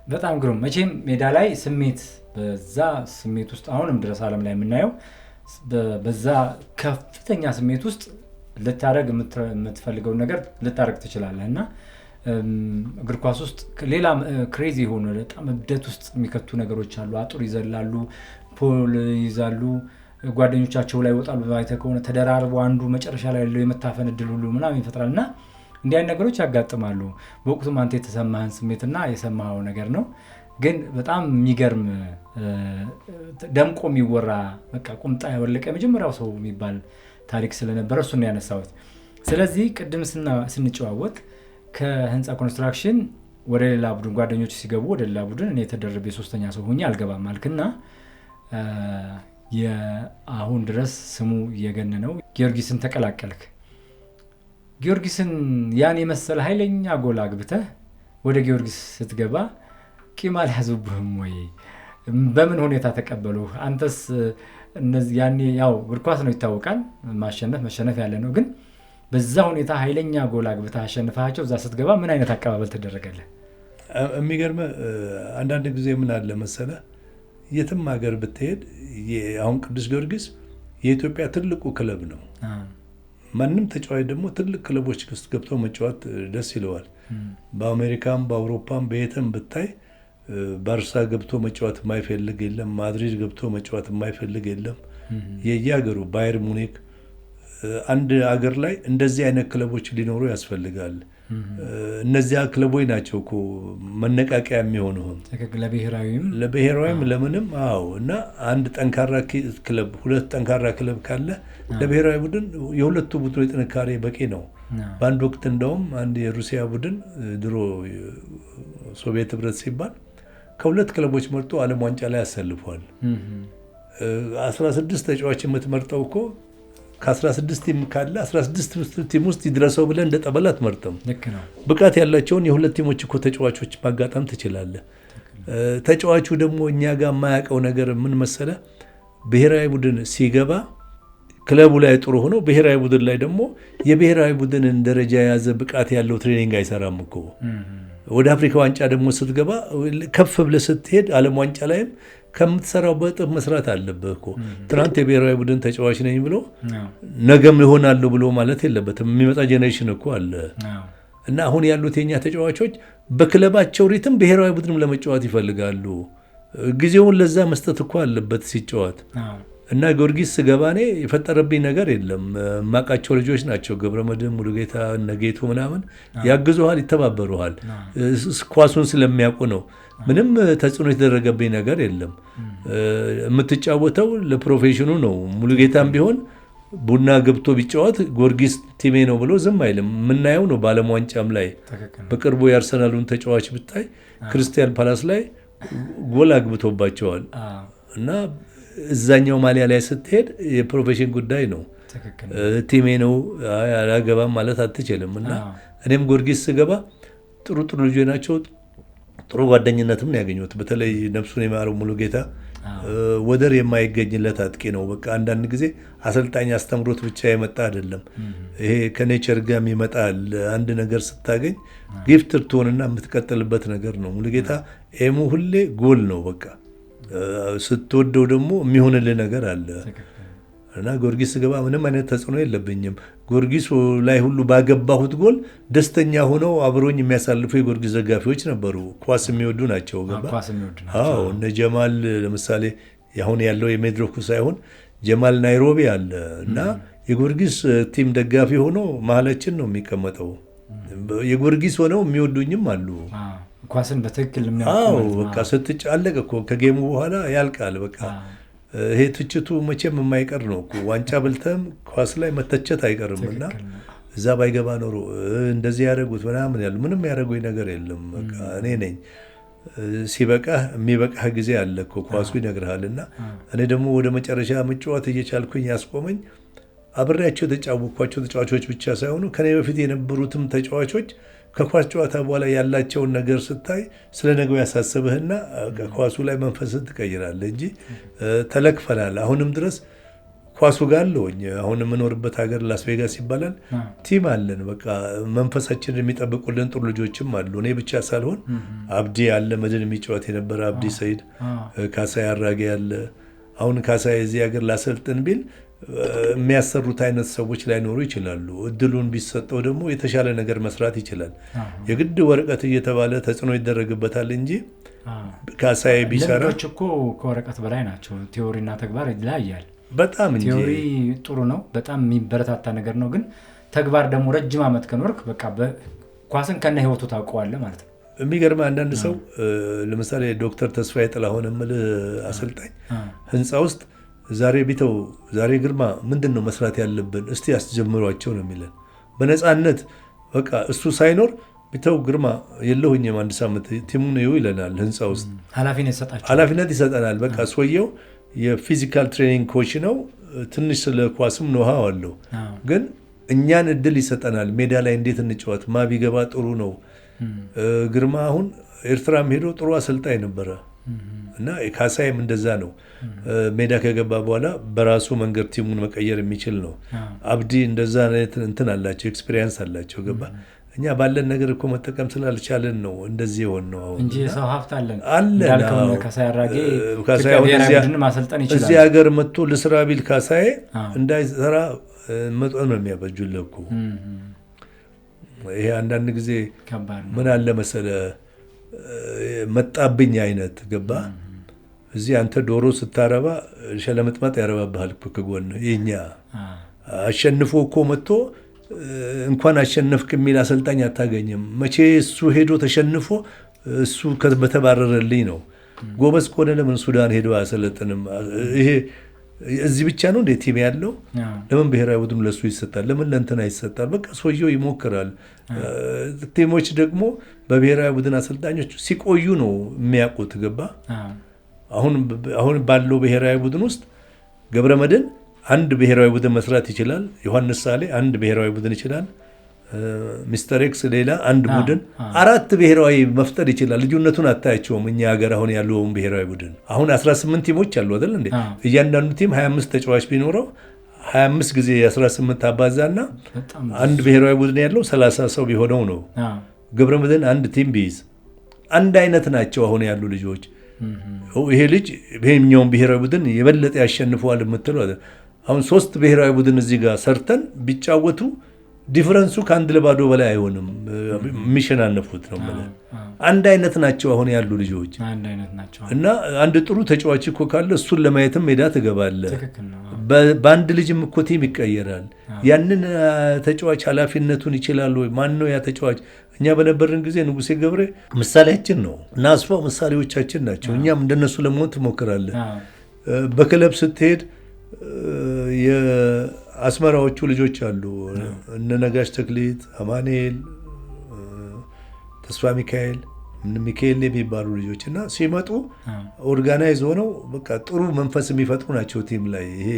በጣም ግሩም። መቼም ሜዳ ላይ ስሜት፣ በዛ ስሜት ውስጥ አሁንም ድረስ ዓለም ላይ የምናየው በዛ ከፍተኛ ስሜት ውስጥ ልታረግ የምትፈልገውን ነገር ልታረግ ትችላለህ እና እግር ኳስ ውስጥ ሌላ ክሬዚ የሆኑ በጣም እብደት ውስጥ የሚከቱ ነገሮች አሉ። አጥር ይዘላሉ፣ ፖል ይዛሉ፣ ጓደኞቻቸው ላይ ወጣሉ። ባይተ ከሆነ ተደራርበው አንዱ መጨረሻ ላይ ያለው የመታፈን እድል ሁሉ ምናምን ይፈጥራልና እንዲህ አይነት ነገሮች ያጋጥማሉ። በወቅቱ አንተ የተሰማህን ስሜትና የሰማኸው ነገር ነው። ግን በጣም የሚገርም ደምቆ የሚወራ በቃ ቁምጣ ያወለቀ የመጀመሪያው ሰው የሚባል ታሪክ ስለነበረ እሱን ያነሳሁት። ስለዚህ ቅድም ስንጨዋወት ከህንፃ ኮንስትራክሽን ወደ ሌላ ቡድን ጓደኞች ሲገቡ ወደ ሌላ ቡድን እኔ የተደረበ የሶስተኛ ሰው ሆኜ አልገባም አልክና አሁን ድረስ ስሙ እየገነነው ጊዮርጊስን ተቀላቀልክ። ጊዮርጊስን ያን የመሰለ ኃይለኛ ጎል አግብተህ ወደ ጊዮርጊስ ስትገባ ቂም አልያዙብህም ወይ? በምን ሁኔታ ተቀበሉ? አንተስ ያኔ ያው እግር ኳስ ነው ይታወቃል፣ ማሸነፍ መሸነፍ ያለ ነው። ግን በዛ ሁኔታ ኃይለኛ ጎል አግብተህ አሸንፈሃቸው እዛ ስትገባ ምን አይነት አቀባበል ተደረገልህ? የሚገርም አንዳንድ ጊዜ ምን አለ መሰለ የትም ሀገር ብትሄድ አሁን ቅዱስ ጊዮርጊስ የኢትዮጵያ ትልቁ ክለብ ነው። ማንም ተጫዋች ደግሞ ትልቅ ክለቦች ውስጥ ገብቶ መጫወት ደስ ይለዋል። በአሜሪካም በአውሮፓም በየትም ብታይ ባርሳ ገብቶ መጫወት የማይፈልግ የለም። ማድሪድ ገብቶ መጫወት የማይፈልግ የለም። የየሀገሩ ባየር ሙኒክ አንድ አገር ላይ እንደዚህ አይነት ክለቦች ሊኖሩ ያስፈልጋል። እነዚያ ክለቦች ናቸው እኮ መነቃቂያ የሚሆኑም ለብሔራዊም ለምንም። አዎ እና አንድ ጠንካራ ክለብ ሁለት ጠንካራ ክለብ ካለ ለብሔራዊ ቡድን የሁለቱ ቡድኖች ጥንካሬ በቂ ነው። በአንድ ወቅት እንደውም አንድ የሩሲያ ቡድን ድሮ ሶቪየት ህብረት ሲባል ከሁለት ክለቦች መርጦ ዓለም ዋንጫ ላይ ያሰልፏል። 16 ተጫዋች የምትመርጠው እኮ ከ16 ቲም ካለ 16 ቲም ውስጥ ይድረሰው ብለን እንደ ጠበል አትመርጥም። ብቃት ያላቸውን የሁለት ቲሞች እኮ ተጫዋቾች ማጋጣም ትችላለህ። ተጫዋቹ ደግሞ እኛ ጋር የማያውቀው ነገር ምን መሰለ፣ ብሔራዊ ቡድን ሲገባ ክለቡ ላይ ጥሩ ሆኖ ብሔራዊ ቡድን ላይ ደግሞ የብሔራዊ ቡድንን ደረጃ የያዘ ብቃት ያለው ትሬኒንግ አይሰራም እኮ። ወደ አፍሪካ ዋንጫ ደግሞ ስትገባ ከፍ ብለህ ስትሄድ ዓለም ዋንጫ ላይም ከምትሰራው በጥፍ መስራት አለብህ እኮ። ትናንት የብሔራዊ ቡድን ተጫዋች ነኝ ብሎ ነገም ይሆናለሁ ብሎ ማለት የለበትም። የሚመጣ ጄኔሬሽን እኮ አለ እና አሁን ያሉት የኛ ተጫዋቾች በክለባቸው ሪትም ብሔራዊ ቡድንም ለመጫወት ይፈልጋሉ። ጊዜውን ለዛ መስጠት እኮ አለበት ሲጫወት እና ጊዮርጊስ ስገባ እኔ የፈጠረብኝ ነገር የለም። የማውቃቸው ልጆች ናቸው። ገብረመድህን፣ ሙሉጌታ፣ እነጌቱ ምናምን ያግዙሃል፣ ይተባበሩሃል። ኳሱን ስለሚያውቁ ነው። ምንም ተጽዕኖ የተደረገብኝ ነገር የለም። የምትጫወተው ለፕሮፌሽኑ ነው። ሙሉጌታም ቢሆን ቡና ገብቶ ቢጫወት ጊዮርጊስ ቲሜ ነው ብሎ ዝም አይልም። የምናየው ነው። በዓለም ዋንጫም ላይ በቅርቡ የአርሰናሉን ተጫዋች ብታይ ክሪስታል ፓላስ ላይ ጎል አግብቶባቸዋል እና እዛኛው ማሊያ ላይ ስትሄድ የፕሮፌሽን ጉዳይ ነው። ቲሜ ነው አላገባም ማለት አትችልም። እና እኔም ጊዮርጊስ ስገባ ጥሩ ልጆች ናቸው። ጥሩ ጓደኝነትም ያገኙት በተለይ ነፍሱን የማረው ሙሉጌታ ወደር የማይገኝለት አጥቂ ነው። በቃ አንዳንድ ጊዜ አሰልጣኝ አስተምሮት ብቻ የመጣ አይደለም። ይሄ ከኔቸር ጋር ይመጣል። አንድ ነገር ስታገኝ ጊፍት ትሆንና የምትቀጥልበት ነገር ነው። ሙሉጌታ ኤሙ ሁሌ ጎል ነው በቃ ስትወደው ደግሞ የሚሆንልህ ነገር አለ እና ጊዮርጊስ ስገባ ምንም አይነት ተጽዕኖ የለብኝም። ጊዮርጊስ ላይ ሁሉ ባገባሁት ጎል ደስተኛ ሆነው አብሮኝ የሚያሳልፉ የጊዮርጊስ ደጋፊዎች ነበሩ። ኳስ የሚወዱ ናቸው። አዎ እነ ጀማል ለምሳሌ አሁን ያለው የሜድሮኩ ሳይሆን ጀማል ናይሮቢ አለ እና የጊዮርጊስ ቲም ደጋፊ ሆኖ መሀላችን ነው የሚቀመጠው። የጊዮርጊስ ሆነው የሚወዱኝም አሉ። ኳስን በትክክል በቃ ስትጫለቅ እኮ ከጌሙ በኋላ ያልቃል። በቃ ይሄ ትችቱ መቼም የማይቀር ነው እኮ። ዋንጫ በልተም ኳስ ላይ መተቸት አይቀርም እና እዛ ባይገባ ኖሮ እንደዚህ ያደረጉት ምናምን ያሉ ምንም ያደረጉኝ ነገር የለም። በቃ እኔ ነኝ። ሲበቃህ የሚበቃህ ጊዜ አለ እኮ ኳሱ ይነግርሃል። እና እኔ ደግሞ ወደ መጨረሻ መጫወት እየቻልኩኝ ያስቆመኝ አብሬያቸው የተጫወኳቸው ተጫዋቾች ብቻ ሳይሆኑ ከኔ በፊት የነበሩትም ተጫዋቾች ከኳስ ጨዋታ በኋላ ያላቸውን ነገር ስታይ ስለ ነገው ያሳስብህና ከኳሱ ላይ መንፈስን ትቀይራለህ እንጂ ተለክፈናል። አሁንም ድረስ ኳሱ ጋር አለውኝ። አሁን የምኖርበት ሀገር ላስ ቬጋስ ይባላል። ቲም አለን። በቃ መንፈሳችንን የሚጠብቁልን ጥሩ ልጆችም አሉ። እኔ ብቻ ሳልሆን አብዲ አለ፣ መድን የሚጫወት የነበረ አብዲ ሰይድ፣ ካሳይ አራጌ አለ። አሁን ካሳይ እዚህ ሀገር ላሰልጥን ቢል የሚያሰሩት አይነት ሰዎች ላይኖሩ ይችላሉ። እድሉን ቢሰጠው ደግሞ የተሻለ ነገር መስራት ይችላል። የግድ ወረቀት እየተባለ ተጽዕኖ ይደረግበታል እንጂ ካሳዬ ቢሰራ ልምዶች እኮ ከወረቀት በላይ ናቸው። ቲዎሪና ተግባር ይለያያል በጣም እንጂ። ቲዎሪ ጥሩ ነው፣ በጣም የሚበረታታ ነገር ነው። ግን ተግባር ደግሞ ረጅም ዓመት ከኖርክ በቃ ኳስን ከነ ህይወቱ ታውቀዋለህ ማለት ነው። የሚገርም አንዳንድ ሰው ለምሳሌ ዶክተር ተስፋዬ ጥላሁን የምልህ አሰልጣኝ ህንፃ ውስጥ ዛሬ ቢተው ዛሬ ግርማ ምንድን ነው መስራት ያለብን እስቲ ያስጀምሯቸው ነው የሚለን በነፃነት። በቃ እሱ ሳይኖር ቢተው ግርማ የለሁኝም አንድ ሳምንት ቲሙን ይው ይለናል። ህንፃ ውስጥ ኃላፊነት ይሰጠናል። በቃ ሰውየው የፊዚካል ትሬኒንግ ኮች ነው። ትንሽ ስለ ኳስም ኖሃው አለው። ግን እኛን እድል ይሰጠናል። ሜዳ ላይ እንዴት እንጫወት ማ ቢገባ ጥሩ ነው። ግርማ አሁን ኤርትራም ሄዶ ጥሩ አሰልጣኝ ነበረ እና ካሳዬም እንደዛ ነው። ሜዳ ከገባ በኋላ በራሱ መንገድ ቲሙን መቀየር የሚችል ነው። አብዲ እንደዛ እንትን አላቸው፣ ኤክስፒሪየንስ አላቸው። ገባ እኛ ባለን ነገር እኮ መጠቀም ስላልቻለን ነው እንደዚህ የሆን ነው እንጂ ሰው ሀብት አለን አለን። ካሳዬ አራጌ ቡድን ማሰልጠን ይችላል። እዚህ ሀገር መጥቶ ልስራ ቢል ካሳዬ እንዳይሰራ መጦን ነው የሚያበጁልህ እኮ። ይሄ አንዳንድ ጊዜ ምን አለ መሰለ መጣብኝ አይነት ገባ። እዚህ አንተ ዶሮ ስታረባ ሸለምጥማጥ ያረባብሃል እኮ ከጎን። የኛ አሸንፎ እኮ መጥቶ እንኳን አሸነፍክ የሚል አሰልጣኝ አታገኝም። መቼ እሱ ሄዶ ተሸንፎ እሱ በተባረረልኝ ነው። ጎበዝ ከሆነ ለምን ሱዳን ሄዶ አያሰለጥንም? ይሄ እዚህ ብቻ ነው እንዴ ቲም ያለው? ለምን ብሔራዊ ቡድኑ ለሱ ይሰጣል? ለምን ለእንትና ይሰጣል? በቃ ሰውየው ይሞክራል። ቲሞች ደግሞ በብሔራዊ ቡድን አሰልጣኞች ሲቆዩ ነው የሚያውቁት። ገባ አሁን ባለው ብሔራዊ ቡድን ውስጥ ገብረመድህን አንድ ብሔራዊ ቡድን መስራት ይችላል። ዮሐንስ ሳሌ አንድ ብሔራዊ ቡድን ይችላል። ሚስተር ኤክስ ሌላ አንድ ቡድን 4 ብሔራዊ መፍጠር ይችላል። ልዩነቱን አታያቸውም። እኛ ሀገር አሁን ያለውን ብሔራዊ ቡድን አሁን 18 ቲሞች አሉ አይደል እንዴ? እያንዳንዱ ቲም 25 ተጫዋች ቢኖረው 25 ጊዜ 18 አባዛና አንድ ብሔራዊ ቡድን ያለው 30 ሰው ቢሆነው ነው። ገብረመድህን አንድ ቲም ቢይዝ አንድ አይነት ናቸው አሁን ያሉ ልጆች። ይሄ ልጅ ይሄኛውን ብሔራዊ ቡድን የበለጠ ያሸንፈዋል የምትለው አሁን 3 ብሔራዊ ቡድን እዚህ ጋር ሰርተን ቢጫወቱ ዲፈረንሱ ከአንድ ለባዶ በላይ አይሆንም። የሚሸናነፉት ነው ማለት አንድ አይነት ናቸው አሁን ያሉ ልጆች እና አንድ ጥሩ ተጫዋች እኮ ካለ እሱን ለማየትም ሜዳ ትገባለህ። በአንድ ልጅም እኮ ቲም ይቀየራል። ያንን ተጫዋች ኃላፊነቱን ይችላል ወይ? ማን ነው ያ ተጫዋች? እኛ በነበርን ጊዜ ንጉሴ ገብሬ ምሳሌያችን ነው እና አስፋው ምሳሌዎቻችን ናቸው። እኛም እንደነሱ ለመሆን ትሞክራለህ። በክለብ ስትሄድ የአስመራዎቹ ልጆች አሉ እነ ነጋሽ ተክሊት፣ አማኑኤል፣ ተስፋ ሚካኤል የሚባሉ ልጆች እና ሲመጡ ኦርጋናይዝ ሆነው በቃ ጥሩ መንፈስ የሚፈጥሩ ናቸው ቲም ላይ። ይሄ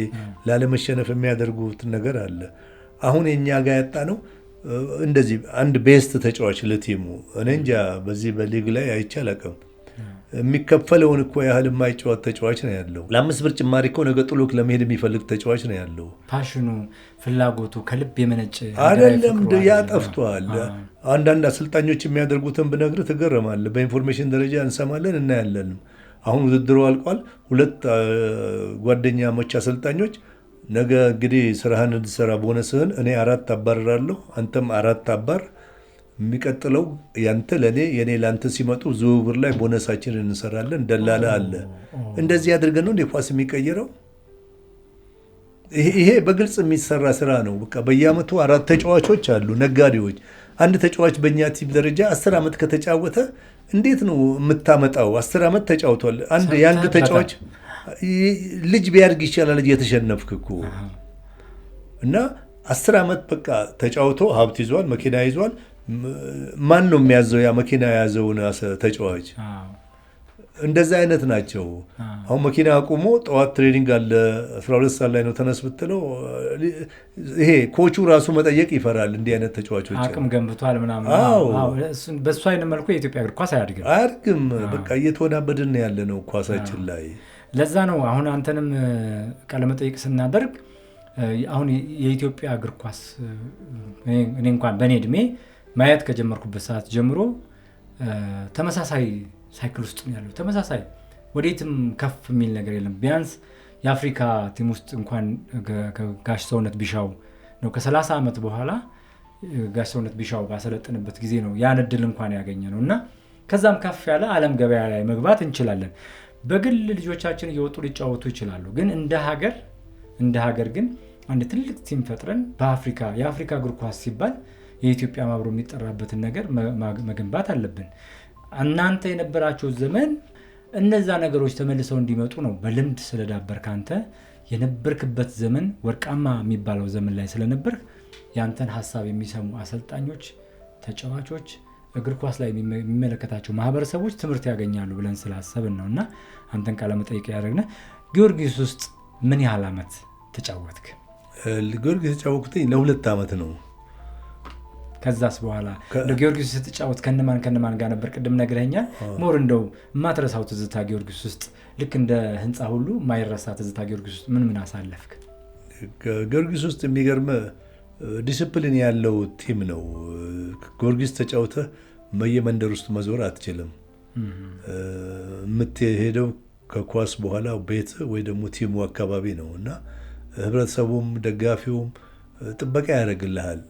ላለመሸነፍ የሚያደርጉት ነገር አለ። አሁን የኛ ጋር ያጣ ነው እንደዚህ አንድ ቤስት ተጫዋች ለቲሙ እኔ እንጃ በዚህ በሊግ ላይ አይቻልም። የሚከፈለውን እኮ ያህል የማይጫወት ተጫዋች ነው ያለው። ለ5 ብር ጭማሪ እኮ ነገ ጥሎክ ለመሄድ የሚፈልግ ተጫዋች ነው ያለው። ፓሽኑ ፍላጎቱ ከልብ የመነጨ አይደለም። ያ ጠፍቷል። አንዳንድ አሰልጣኞች የሚያደርጉትን ብነግርህ ትገረማለህ። በኢንፎርሜሽን ደረጃ እንሰማለን እናያለን። አሁን ውድድሩ አልቋል። 2 ጓደኛሞች አሰልጣኞች ነገ እንግዲህ ስራህን እንድትሰራ ቦነስህን እኔ 4 አባርራለሁ አንተም 4 አባር፣ የሚቀጥለው ያንተ ለኔ የኔ ላንተ ሲመጡ ዝውውር ላይ ቦነሳችንን እንሰራለን። ደላላ አለ። እንደዚህ አድርገን ነው እንደ ኳስ የሚቀየረው። ይሄ በግልጽ የሚሰራ ስራ ነው። በቃ በየአመቱ 4 ተጫዋቾች አሉ ነጋዴዎች። አንድ ተጫዋች በእኛ ቲም ደረጃ 10 ዓመት ከተጫወተ እንዴት ነው የምታመጣው? 10 ዓመት ተጫውቷል። የአንድ ተጫዋች ልጅ ቢያድግ ይቻላል። እየተሸነፍክ እኮ እና 10 ዓመት በቃ ተጫውቶ ሀብት ይዟል፣ መኪና ይዟል። ማን ነው የሚያዘው? ያ መኪና የያዘውን ተጫዋች። እንደዛ አይነት ናቸው። አሁን መኪና አቁሞ ጠዋት ትሬኒንግ አለ 12 ሰዓት ላይ ነው ተነስ ብትለው ይሄ ኮቹ ራሱ መጠየቅ ይፈራል። እንዲህ አይነት ተጫዋቾች አቅም ገንብቷል ምናምን። በሱ አይነት መልኩ የኢትዮጵያ እግር ኳስ አያድግም። በቃ እየተወናበድን ያለ ነው ኳሳችን ላይ። ለዛ ነው አሁን አንተንም ቃለመጠይቅ ስናደርግ አሁን የኢትዮጵያ እግር ኳስ እኔ እንኳን በእኔ እድሜ ማየት ከጀመርኩበት ሰዓት ጀምሮ ተመሳሳይ ሳይክል ውስጥ ነው ያለው። ተመሳሳይ ወዴትም ከፍ የሚል ነገር የለም። ቢያንስ የአፍሪካ ቲም ውስጥ እንኳን ጋሽ ሰውነት ቢሻው ነው ከ30 ዓመት በኋላ ጋሽ ሰውነት ቢሻው ባሰለጠነበት ጊዜ ነው ያን እድል እንኳን ያገኘ ነው እና ከዛም ከፍ ያለ ዓለም ገበያ ላይ መግባት እንችላለን። በግል ልጆቻችን እየወጡ ሊጫወቱ ይችላሉ። ግን እንደ ሀገር ግን አንድ ትልቅ ቲም ፈጥረን የአፍሪካ እግር ኳስ ሲባል የኢትዮጵያ ማብሮ የሚጠራበትን ነገር መገንባት አለብን። እናንተ የነበራቸው ዘመን እነዛ ነገሮች ተመልሰው እንዲመጡ ነው። በልምድ ስለዳበርክ አንተ የነበርክበት ዘመን ወርቃማ የሚባለው ዘመን ላይ ስለነበርክ ያንተን ሀሳብ የሚሰሙ አሰልጣኞች፣ ተጫዋቾች፣ እግር ኳስ ላይ የሚመለከታቸው ማህበረሰቦች ትምህርት ያገኛሉ ብለን ስላሰብን ነውና አንተን ቃለ መጠይቅ ያደረግነ። ጊዮርጊስ ውስጥ ምን ያህል ዓመት ተጫወትክ? ጊዮርጊስ ተጫወትኩኝ ለ2 ዓመት ነው። ከዛስ በኋላ ጊዮርጊስ ስትጫወት ከነማን ጋር ነበር? ቅድም ነግረኸኛል። ሞር እንደው የማትረሳው ትዝታ ጊዮርጊስ ውስጥ ልክ እንደ ህንፃ ሁሉ የማይረሳ ትዝታ ጊዮርጊስ ውስጥ ምን አሳለፍክ? ጊዮርጊስ ውስጥ የሚገርም ዲስፕሊን ያለው ቲም ነው። ጊዮርጊስ ተጫውተህ በየመንደር ውስጥ መዞር አትችልም። የምትሄደው ከኳስ በኋላ ቤት ወይ ደግሞ ቲሙ አካባቢ ነው እና ህብረተሰቡም ደጋፊውም ጥበቃ ያደርግልሃል።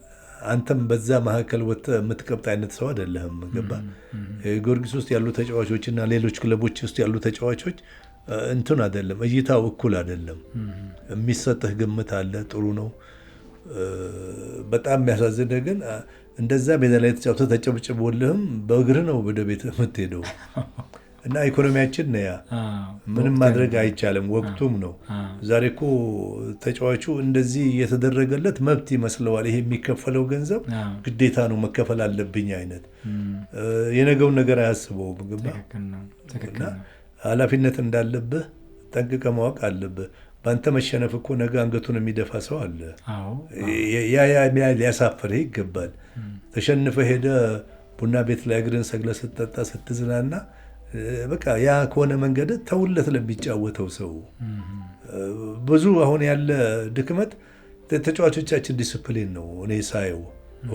አንተም በዛ መካከል ወጥተህ የምትቀብጥ አይነት ሰው አይደለህም። ገባ? ጊዮርጊስ ውስጥ ያሉ ተጫዋቾች እና ሌሎች ክለቦች ውስጥ ያሉ ተጫዋቾች እንትን አይደለም፣ እይታው እኩል አይደለም። የሚሰጥህ ግምት አለ፣ ጥሩ ነው። በጣም የሚያሳዝንህ ግን እንደዛ ሜዳ ላይ ተጫውተህ ተጨብጭቦልህም በእግርህ ነው ወደ ቤት የምትሄደው እና ኢኮኖሚያችን ነው ያ። ምንም ማድረግ አይቻልም። ወቅቱም ነው። ዛሬ እኮ ተጫዋቹ እንደዚህ የተደረገለት መብት ይመስለዋል። ይሄ የሚከፈለው ገንዘብ ግዴታ ነው መከፈል አለብኝ አይነት የነገውን ነገር አያስበውም። ግባ? እና ኃላፊነት እንዳለብህ ጠንቅቀህ ማወቅ አለብህ። በአንተ መሸነፍ እኮ ነገ አንገቱን የሚደፋ ሰው አለ። ያ ሊያሳፍርህ ይገባል። ተሸንፈህ ሄደህ ቡና ቤት ላይ እግርን ሰግለህ ስትጠጣ ስትዝናና በቃ ያ ከሆነ መንገድ ተውለት ለሚጫወተው ሰው። ብዙ አሁን ያለ ድክመት ተጫዋቾቻችን ዲስፕሊን ነው። እኔ ሳየው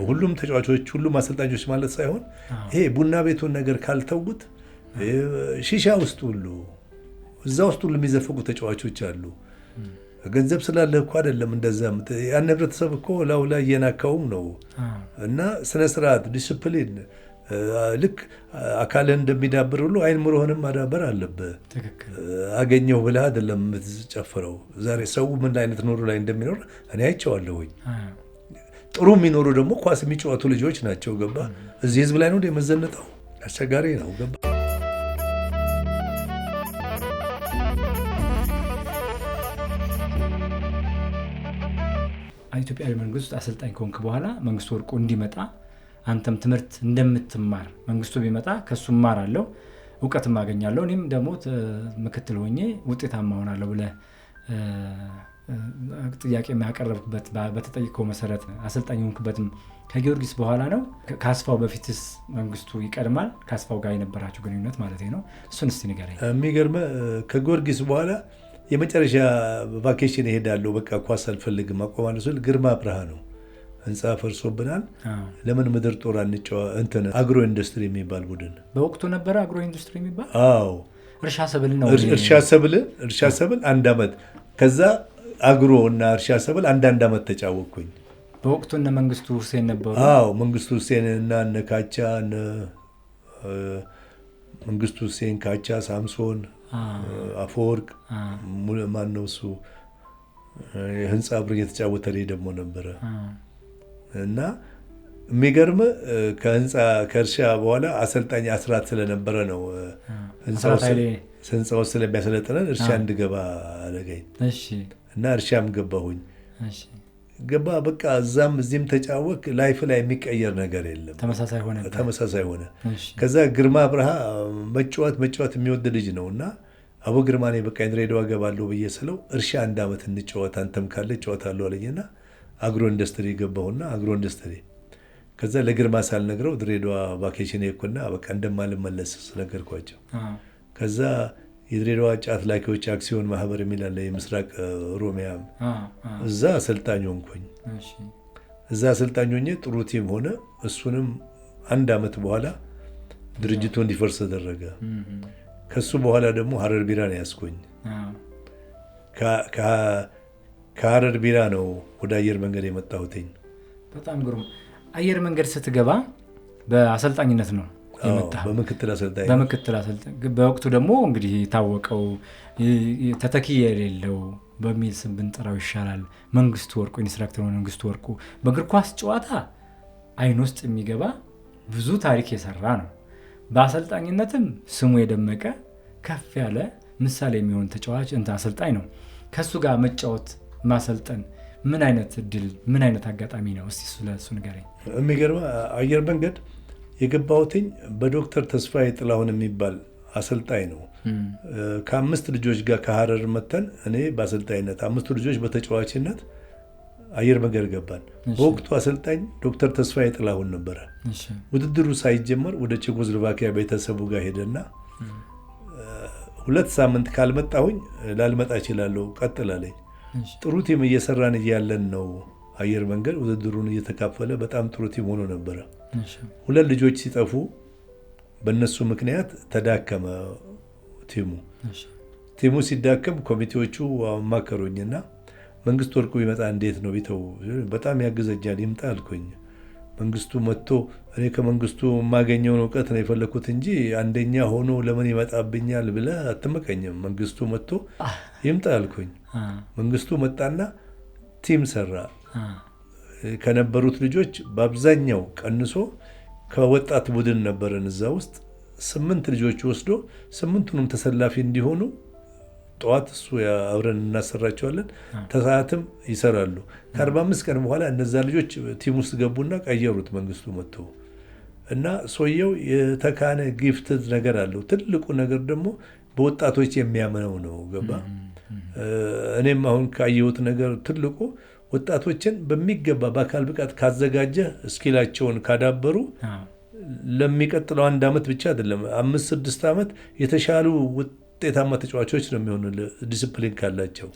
ሁሉም ተጫዋቾች ሁሉም አሰልጣኞች ማለት ሳይሆን ይሄ ቡና ቤቱን ነገር ካልተውት ሺሻ ውስጥ ሁሉ እዛ ውስጥ ሁሉ የሚዘፈቁ ተጫዋቾች አሉ። ገንዘብ ስላለ እኮ አይደለም እንደዛ። ያን ህብረተሰብ እኮ ላው ላይ እየናካውም ነው እና ስነ ስርዓት ዲስፕሊን ልክ አካልህ እንደሚዳብር ሁሉ አይምሮህንም ማዳበር አለብህ። አገኘሁ ብለህ አይደለም የምትጨፍረው። ዛሬ ሰው ምን አይነት ኑሮ ላይ እንደሚኖር እኔ አይቼዋለሁኝ። ጥሩ የሚኖሩ ደግሞ ኳስ የሚጫወቱ ልጆች ናቸው። ገባ? እዚህ ህዝብ ላይ ነው የመዘነጠው። አስቸጋሪ ነው። ገባ? ኢትዮጵያዊ መንግስት አሰልጣኝ ከሆንክ በኋላ መንግስቱ ወርቁ እንዲመጣ አንተም ትምህርት እንደምትማር መንግስቱ ቢመጣ ከሱ እማራለሁ እውቀትም አገኛለሁ እኔም ደግሞ ምክትል ሆኜ ውጤታማ ሆናለሁ ብለህ ጥያቄ የሚያቀርብበት በተጠይቀው መሰረት አሰልጣኝ ሆንክበትም ከጊዮርጊስ በኋላ ነው? ከአስፋው በፊትስ መንግስቱ ይቀድማል? ከአስፋው ጋር የነበራቸው ግንኙነት ማለት ነው። እሱን እስቲ ንገረኝ። የሚገርምህ ከጊዮርጊስ በኋላ የመጨረሻ ቫኬሽን እሄዳለሁ፣ በቃ ኳስ አልፈልግም አቆማለሁ ስል ግርማ ብርሃ ነው ህንፃ ፈርሶብናል፣ ለምን ምድር ጦር እንትን አግሮ ኢንዱስትሪ የሚባል ቡድን በወቅቱ ነበረ። አግሮ ኢንዱስትሪ የሚባል አዎ፣ እርሻ ሰብል ነው። እርሻ ሰብል 1 ዓመት፣ ከዛ አግሮ እና እርሻ ሰብል አንድ ዓመት ተጫወቅኩኝ። በወቅቱ እነ መንግስቱ ሁሴን ነበሩ። አዎ፣ መንግስቱ ሁሴን እና እነ ካቻ መንግስቱ ሁሴን፣ ካቻ፣ ሳምሶን፣ አፈወርቅ ማን ነው እሱ ህንፃ አብሮ እየተጫወተ ደግሞ ነበረ። እና የሚገርም ከእርሻ በኋላ አሰልጣኝ አስራት ስለነበረ ነው ህንፃው ስለሚያሰለጥነን እርሻ እንድገባ አደረገኝ። እና እርሻም ገባሁኝ። በቃ እዛም እዚህም ተጫወክ። ላይፍ ላይ የሚቀየር ነገር የለም፣ ተመሳሳይ ሆነ። ከዛ ግርማ ብርሃ መጫወት የሚወድ ልጅ ነው እና አቡ ግርማ እኔ በቃ ድሬዳዋ ገባለሁ ብዬ ስለው እርሻ 1 ዓመት እንጫወት አንተም ካለ እጫወታለሁ አለኝና አግሮ ኢንዱስትሪ ገባሁና አግሮ ኢንዱስትሪ ከዛ ለግርማ ሳልነግረው ድሬዳዋ ቫኬሽን ሄድኩና በቃ እንደማልመለስ ስለነገርኳቸው ከዛ የድሬዳዋ ጫት ላኪዎች አክሲዮን ማህበር የሚል አለ የምስራቅ ኦሮሚያ፣ እዛ አሰልጣኝ ሆንኩኝ። እዛ አሰልጣኝ ሆኜ ጥሩ ቲም ሆነ። እሱንም 1 ዓመት በኋላ ድርጅቱ እንዲፈርስ ተደረገ። ከሱ በኋላ ደግሞ ሀረር ቢራን ያስኩኝ። ከሀረር ቢራ ነው ወደ አየር መንገድ የመጣሁትኝ። በጣም ግሩም። አየር መንገድ ስትገባ በአሰልጣኝነት ነው የመጣኸው? በምክትል አሰልጣኝ። በወቅቱ ደግሞ እንግዲህ የታወቀው ተተኪ የሌለው በሚል ስም ብንጠራው ይሻላል መንግስቱ ወርቁ፣ ኢንስትራክተር መንግስቱ ወርቁ በእግር ኳስ ጨዋታ አይን ውስጥ የሚገባ ብዙ ታሪክ የሰራ ነው። በአሰልጣኝነትም ስሙ የደመቀ ከፍ ያለ ምሳሌ የሚሆን ተጫዋች አሰልጣኝ ነው። ከእሱ ጋር መጫወት ማሰልጠን ምን አይነት እድል ምን አይነት አጋጣሚ ነው? እስቲ ስለሱ ንገረኝ። የሚገርመው አየር መንገድ የገባሁትኝ በዶክተር ተስፋዬ ጥላሁን የሚባል አሰልጣኝ ነው። ከ5 ልጆች ጋር ከሀረር መተን እኔ በአሰልጣኝነት 5 ልጆች በተጫዋችነት አየር መንገድ ገባን። በወቅቱ አሰልጣኝ ዶክተር ተስፋዬ ጥላሁን ነበረ። ውድድሩ ሳይጀመር ወደ ቼኮስሎቫኪያ ቤተሰቡ ጋር ሄደና 2 ሳምንት ካልመጣሁኝ ላልመጣ እችላለሁ ቀጥል አለኝ። ጥሩ ቲም እየሰራን እያለን ነው አየር መንገድ ውድድሩን እየተካፈለ በጣም ጥሩ ቲም ሆኖ ነበረ። 2 ልጆች ሲጠፉ በእነሱ ምክንያት ተዳከመ ቲሙ ሲዳከም ኮሚቴዎቹ አማከሩኝና መንግስቱ ወርቁ ቢመጣ እንዴት ነው ቢተው በጣም ያግዘኛል ይምጣ አልኩኝ። መንግስቱ መጥቶ እኔ ከመንግስቱ የማገኘውን እውቀት ነው የፈለኩት እንጂ አንደኛ ሆኖ ለምን ይመጣብኛል ብለህ አትመቀኝም። መንግስቱ መጥቶ ይምጣ አልኩኝ። መንግስቱ መጣና ቲም ሰራ። ከነበሩት ልጆች በአብዛኛው ቀንሶ ከወጣት ቡድን ነበረን እዛ ውስጥ 8 ልጆች ወስዶ 8ቱንም ተሰላፊ እንዲሆኑ ጠዋት እሱ አብረን እናሰራቸዋለን፣ ተሰዓትም ይሰራሉ። ከ45 ቀን በኋላ እነዛ ልጆች ቲም ውስጥ ገቡና ቀየሩት መንግስቱ መጥቶ እና ሰውየው የተካነ ጊፍትድ ነገር አለው። ትልቁ ነገር ደግሞ በወጣቶች የሚያምነው ነው። ገባ። እኔም አሁን ካየሁት ነገር ትልቁ ወጣቶችን በሚገባ በአካል ብቃት ካዘጋጀ እስኪላቸውን ካዳበሩ ለሚቀጥለው 1 ዓመት ብቻ አይደለም 5-6 ዓመት የተሻሉ ውጤታማ ተጫዋቾች ነው የሚሆኑ ዲስፕሊን ካላቸው።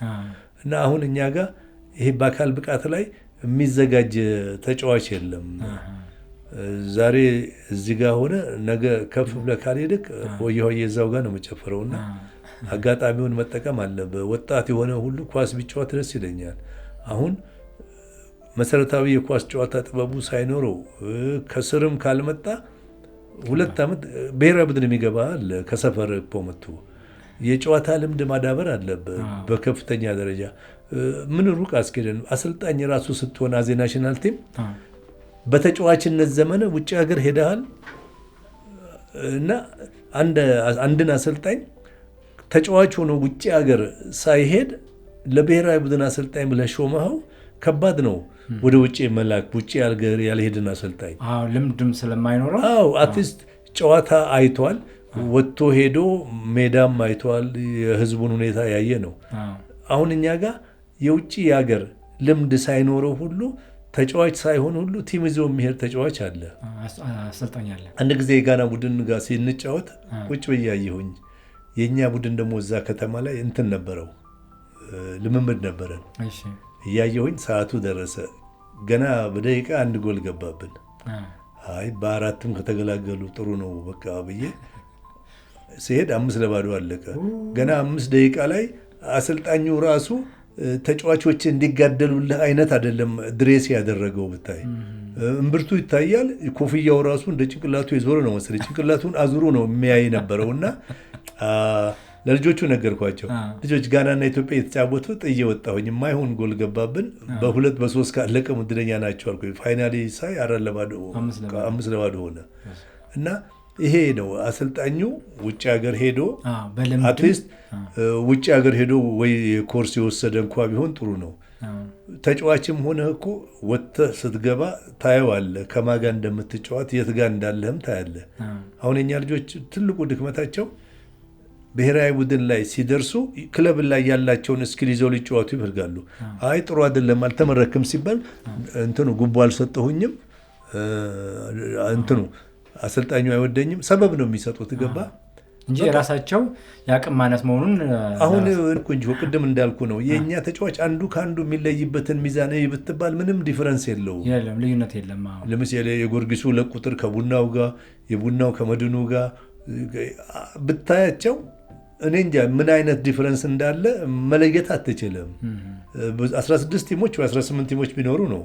እና አሁን እኛ ጋር ይሄ በአካል ብቃት ላይ የሚዘጋጅ ተጫዋች የለም። ዛሬ እዚህ ጋር ሆነ ነገ ከፍ ብለህ ካልሄድክ ሆየ እዛው ጋር ነው የምጨፍረውና አጋጣሚውን መጠቀም አለብህ። ወጣት የሆነ ሁሉ ኳስ ቢጫወት ደስ ይለኛል። አሁን መሰረታዊ የኳስ ጨዋታ ጥበቡ ሳይኖረው ከስርም ካልመጣ 2 ዓመት ብሔራዊ ቡድን የሚገባ አለ። ከሰፈር እኮ መጥቶ የጨዋታ ልምድ ማዳበር አለበት በከፍተኛ ደረጃ። ምን ሩቅ አስኬደን አሰልጣኝ ራሱ ስትሆን አዜ ናሽናል ቲም በተጫዋችነት ዘመን ውጭ ሀገር ሄደሃል እና አንድን አሰልጣኝ ተጫዋች ሆኖ ውጭ ሀገር ሳይሄድ ለብሔራዊ ቡድን አሰልጣኝ ብለህ ሾመኸው ከባድ ነው። ወደ ውጭ መላክ ውጭ ሀገር ያልሄድን አሰልጣኝ ልምድም ስለማይኖረው አትሊስት ጨዋታ አይቷል፣ ወጥቶ ሄዶ ሜዳም አይቷል፣ የህዝቡን ሁኔታ ያየ ነው። አሁን እኛ ጋር የውጭ ሀገር ልምድ ሳይኖረው ሁሉ ተጫዋች ሳይሆን ሁሉ ቲም ይዞ የሚሄድ ተጫዋች አለ፣ አሰልጣኝ አለ። አንድ ጊዜ የጋና ቡድን ጋር ሲንጫወት ቁጭ ብዬ አየሁኝ። የእኛ ቡድን ደግሞ እዛ ከተማ ላይ እንትን ነበረው ልምምድ ነበረን። እያየሁኝ ሰዓቱ ደረሰ። ገና በደቂቃ 1 ጎል ገባብን። አይ በ4ም ከተገላገሉ ጥሩ ነው በቃ ብዬ ሲሄድ 5-0 አለቀ። ገና 5 ደቂቃ ላይ አሰልጣኙ ራሱ ተጫዋቾች እንዲጋደሉልህ አይነት አይደለም ድሬስ ያደረገው። ብታይ እምብርቱ ይታያል። ኮፍያው ራሱ እንደ ጭንቅላቱ የዞረ ነው መሰለኝ። ጭንቅላቱን አዙሮ ነው የሚያይ ነበረውና ለልጆቹ ነገርኳቸው። ልጆች ጋናና ኢትዮጵያ የተጫወቱ ጥዬ ወጣሁኝ። የማይሆን ጎል ገባብን። በ2-3 ካለቀ ምድለኛ ናቸው አልኩ። ፋይናሊ ሳይ 4-0 ሆነ እና ይሄ ነው አሰልጣኙ ውጭ ሀገር ሄዶ አትሊስት ውጭ ሀገር ሄዶ ወይ ኮርስ የወሰደ እንኳ ቢሆን ጥሩ ነው። ተጫዋችም ሆነ እኮ ወጥተህ ስትገባ ታየዋለህ፣ ከማጋ እንደምትጫወት የት ጋር እንዳለህም ታያለህ። አሁን የኛ ልጆች ትልቁ ድክመታቸው ብሔራዊ ቡድን ላይ ሲደርሱ ክለብ ላይ ያላቸውን እስኪል ይዘው ሊጫወቱ ይፈልጋሉ። አይ ጥሩ አይደለም አልተመረክም ሲባል እንትኑ ጉቦ አልሰጠሁኝም እንትኑ አሰልጣኙ አይወደኝም ሰበብ ነው የሚሰጡት። ገባ እንጂ የራሳቸው የአቅም ማነስ መሆኑን አሁን እንጂ ቅድም እንዳልኩ ነው። የእኛ ተጫዋች አንዱ ከአንዱ የሚለይበትን ሚዛን ብትባል ምንም ዲፈረንስ የለውም፣ ልዩነት የለም። ለምሳሌ የጎርጊሱ ለቁጥር ከቡናው ጋር የቡናው ከመድኑ ጋር ብታያቸው እኔ እንጃ ምን አይነት ዲፈረንስ እንዳለ መለየት አትችልም። 16 ቲሞች ወይ 18 ቲሞች ቢኖሩ ነው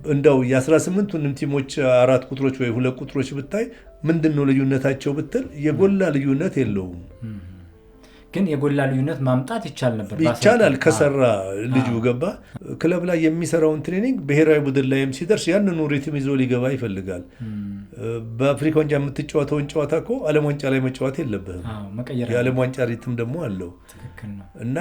እንደው የ18ቱንም ቲሞች 4 ቁጥሮች ወይ 2 ቁጥሮች ብታይ ምንድነው ልዩነታቸው ብትል የጎላ ልዩነት የለውም። ግን የጎላ ልዩነት ማምጣት ይቻል ነበር። ይቻላል ከሰራ ልጁ ገባ ክለብ ላይ የሚሰራውን ትሬኒንግ ብሔራዊ ቡድን ላይም ሲደርስ ያንኑ ሪትም ይዞ ሊገባ ይፈልጋል። በአፍሪካ ዋንጫ የምትጫወተውን ጨዋታ እኮ ዓለም ዋንጫ ላይ መጫወት የለብህም። የዓለም ዋንጫ ሪትም ደግሞ አለው እና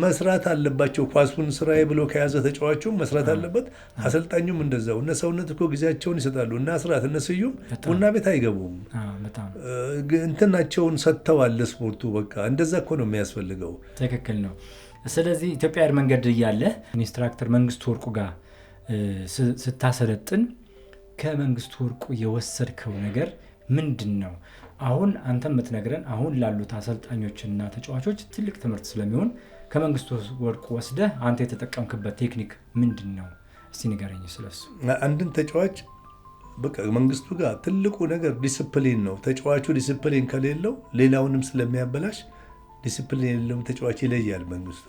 መስራት አለባቸው። ኳሱን ስራዬ ብሎ ከያዘ ተጫዋቹም መስራት አለበት፣ አሰልጣኙም እንደዛው። እነ ሰውነት እኮ ጊዜያቸውን ይሰጣሉ እና አስራት እነ ስዩም ቡና ቤት አይገቡም። እንትናቸውን ሰጥተዋል ለስፖርቱ። በቃ እንደዛ እኮ ነው የሚያስፈልገው። ትክክል ነው። ስለዚህ ኢትዮጵያ አየር መንገድ እያለ ኢንስትራክተር መንግስቱ ወርቁ ጋር ስታሰለጥን ከመንግስቱ ወርቁ የወሰድከው ነገር ምንድን ነው? አሁን አንተ የምትነግረን አሁን ላሉት አሰልጣኞችና ተጫዋቾች ትልቅ ትምህርት ስለሚሆን ከመንግስቱ ወርቁ ወስደህ አንተ የተጠቀምክበት ቴክኒክ ምንድን ነው? እስቲ ንገረኝ ስለሱ። አንድን ተጫዋች በቃ መንግስቱ ጋር ትልቁ ነገር ዲስፕሊን ነው። ተጫዋቹ ዲስፕሊን ከሌለው ሌላውንም ስለሚያበላሽ ዲስፕሊን የሌለውም ተጫዋች ይለያል። መንግስቱ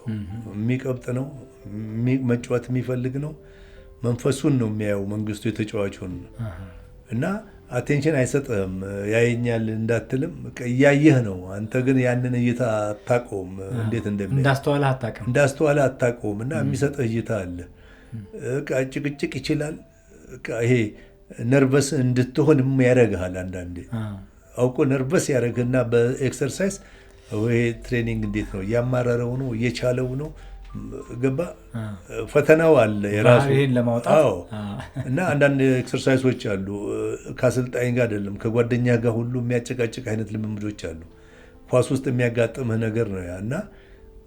የሚቀብጥ ነው፣ መጫወት የሚፈልግ ነው። መንፈሱን ነው የሚያየው መንግስቱ የተጫዋቹን እና አቴንሽን አይሰጥህም። ያየኛል እንዳትልም እያየህ ነው። አንተ ግን ያንን እይታ አታውቀውም። እንዴት እንዳስተዋለ አታውቀውም እና የሚሰጥህ እይታ አለ። ጭቅጭቅ ይችላል። ይሄ ነርቨስ እንድትሆን ያደርግሃል። አንዳንዴ አውቆ ነርቨስ ያደርግህና በኤክሰርሳይዝ ይሄ ትሬኒንግ እንዴት ነው እያማረረው ነው እየቻለው ነው ገባ ፈተናው አለ የራሱ እና አንዳንድ ኤክሰርሳይሶች አሉ። ከአሰልጣኝ ጋር አይደለም ከጓደኛ ጋር ሁሉ የሚያጨቃጭቅ አይነት ልምምዶች አሉ። ኳስ ውስጥ የሚያጋጥምህ ነገር ነው ያ እና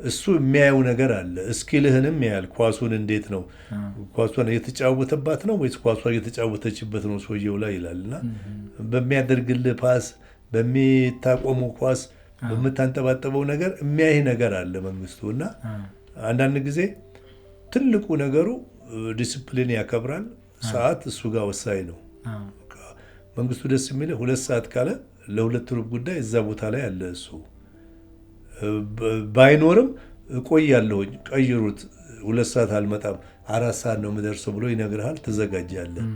እሱ የሚያየው ነገር አለ። እስኪልህንም ያያል። ኳሱን እንዴት ነው ኳሷን እየተጫወተባት ነው ወይስ ኳሷ እየተጫወተችበት ነው ሰውየው ላይ ይላል እና በሚያደርግልህ ፓስ፣ በሚታቆመው ኳስ፣ በምታንጠባጠበው ነገር የሚያይህ ነገር አለ መንግስቱ እና አንዳንድ ጊዜ ትልቁ ነገሩ ዲስፕሊን ያከብራል። ሰዓት እሱ ጋር ወሳኝ ነው። መንግስቱ ደስ የሚል 2 ሰዓት ካለ ለ2 ሩብ ጉዳይ እዛ ቦታ ላይ አለ። እሱ ባይኖርም እቆያለሁኝ ቀይሩት 2 ሰዓት አልመጣም 4 ሰዓት ነው የምደርሰው ብሎ ይነግርሃል። ትዘጋጃለህ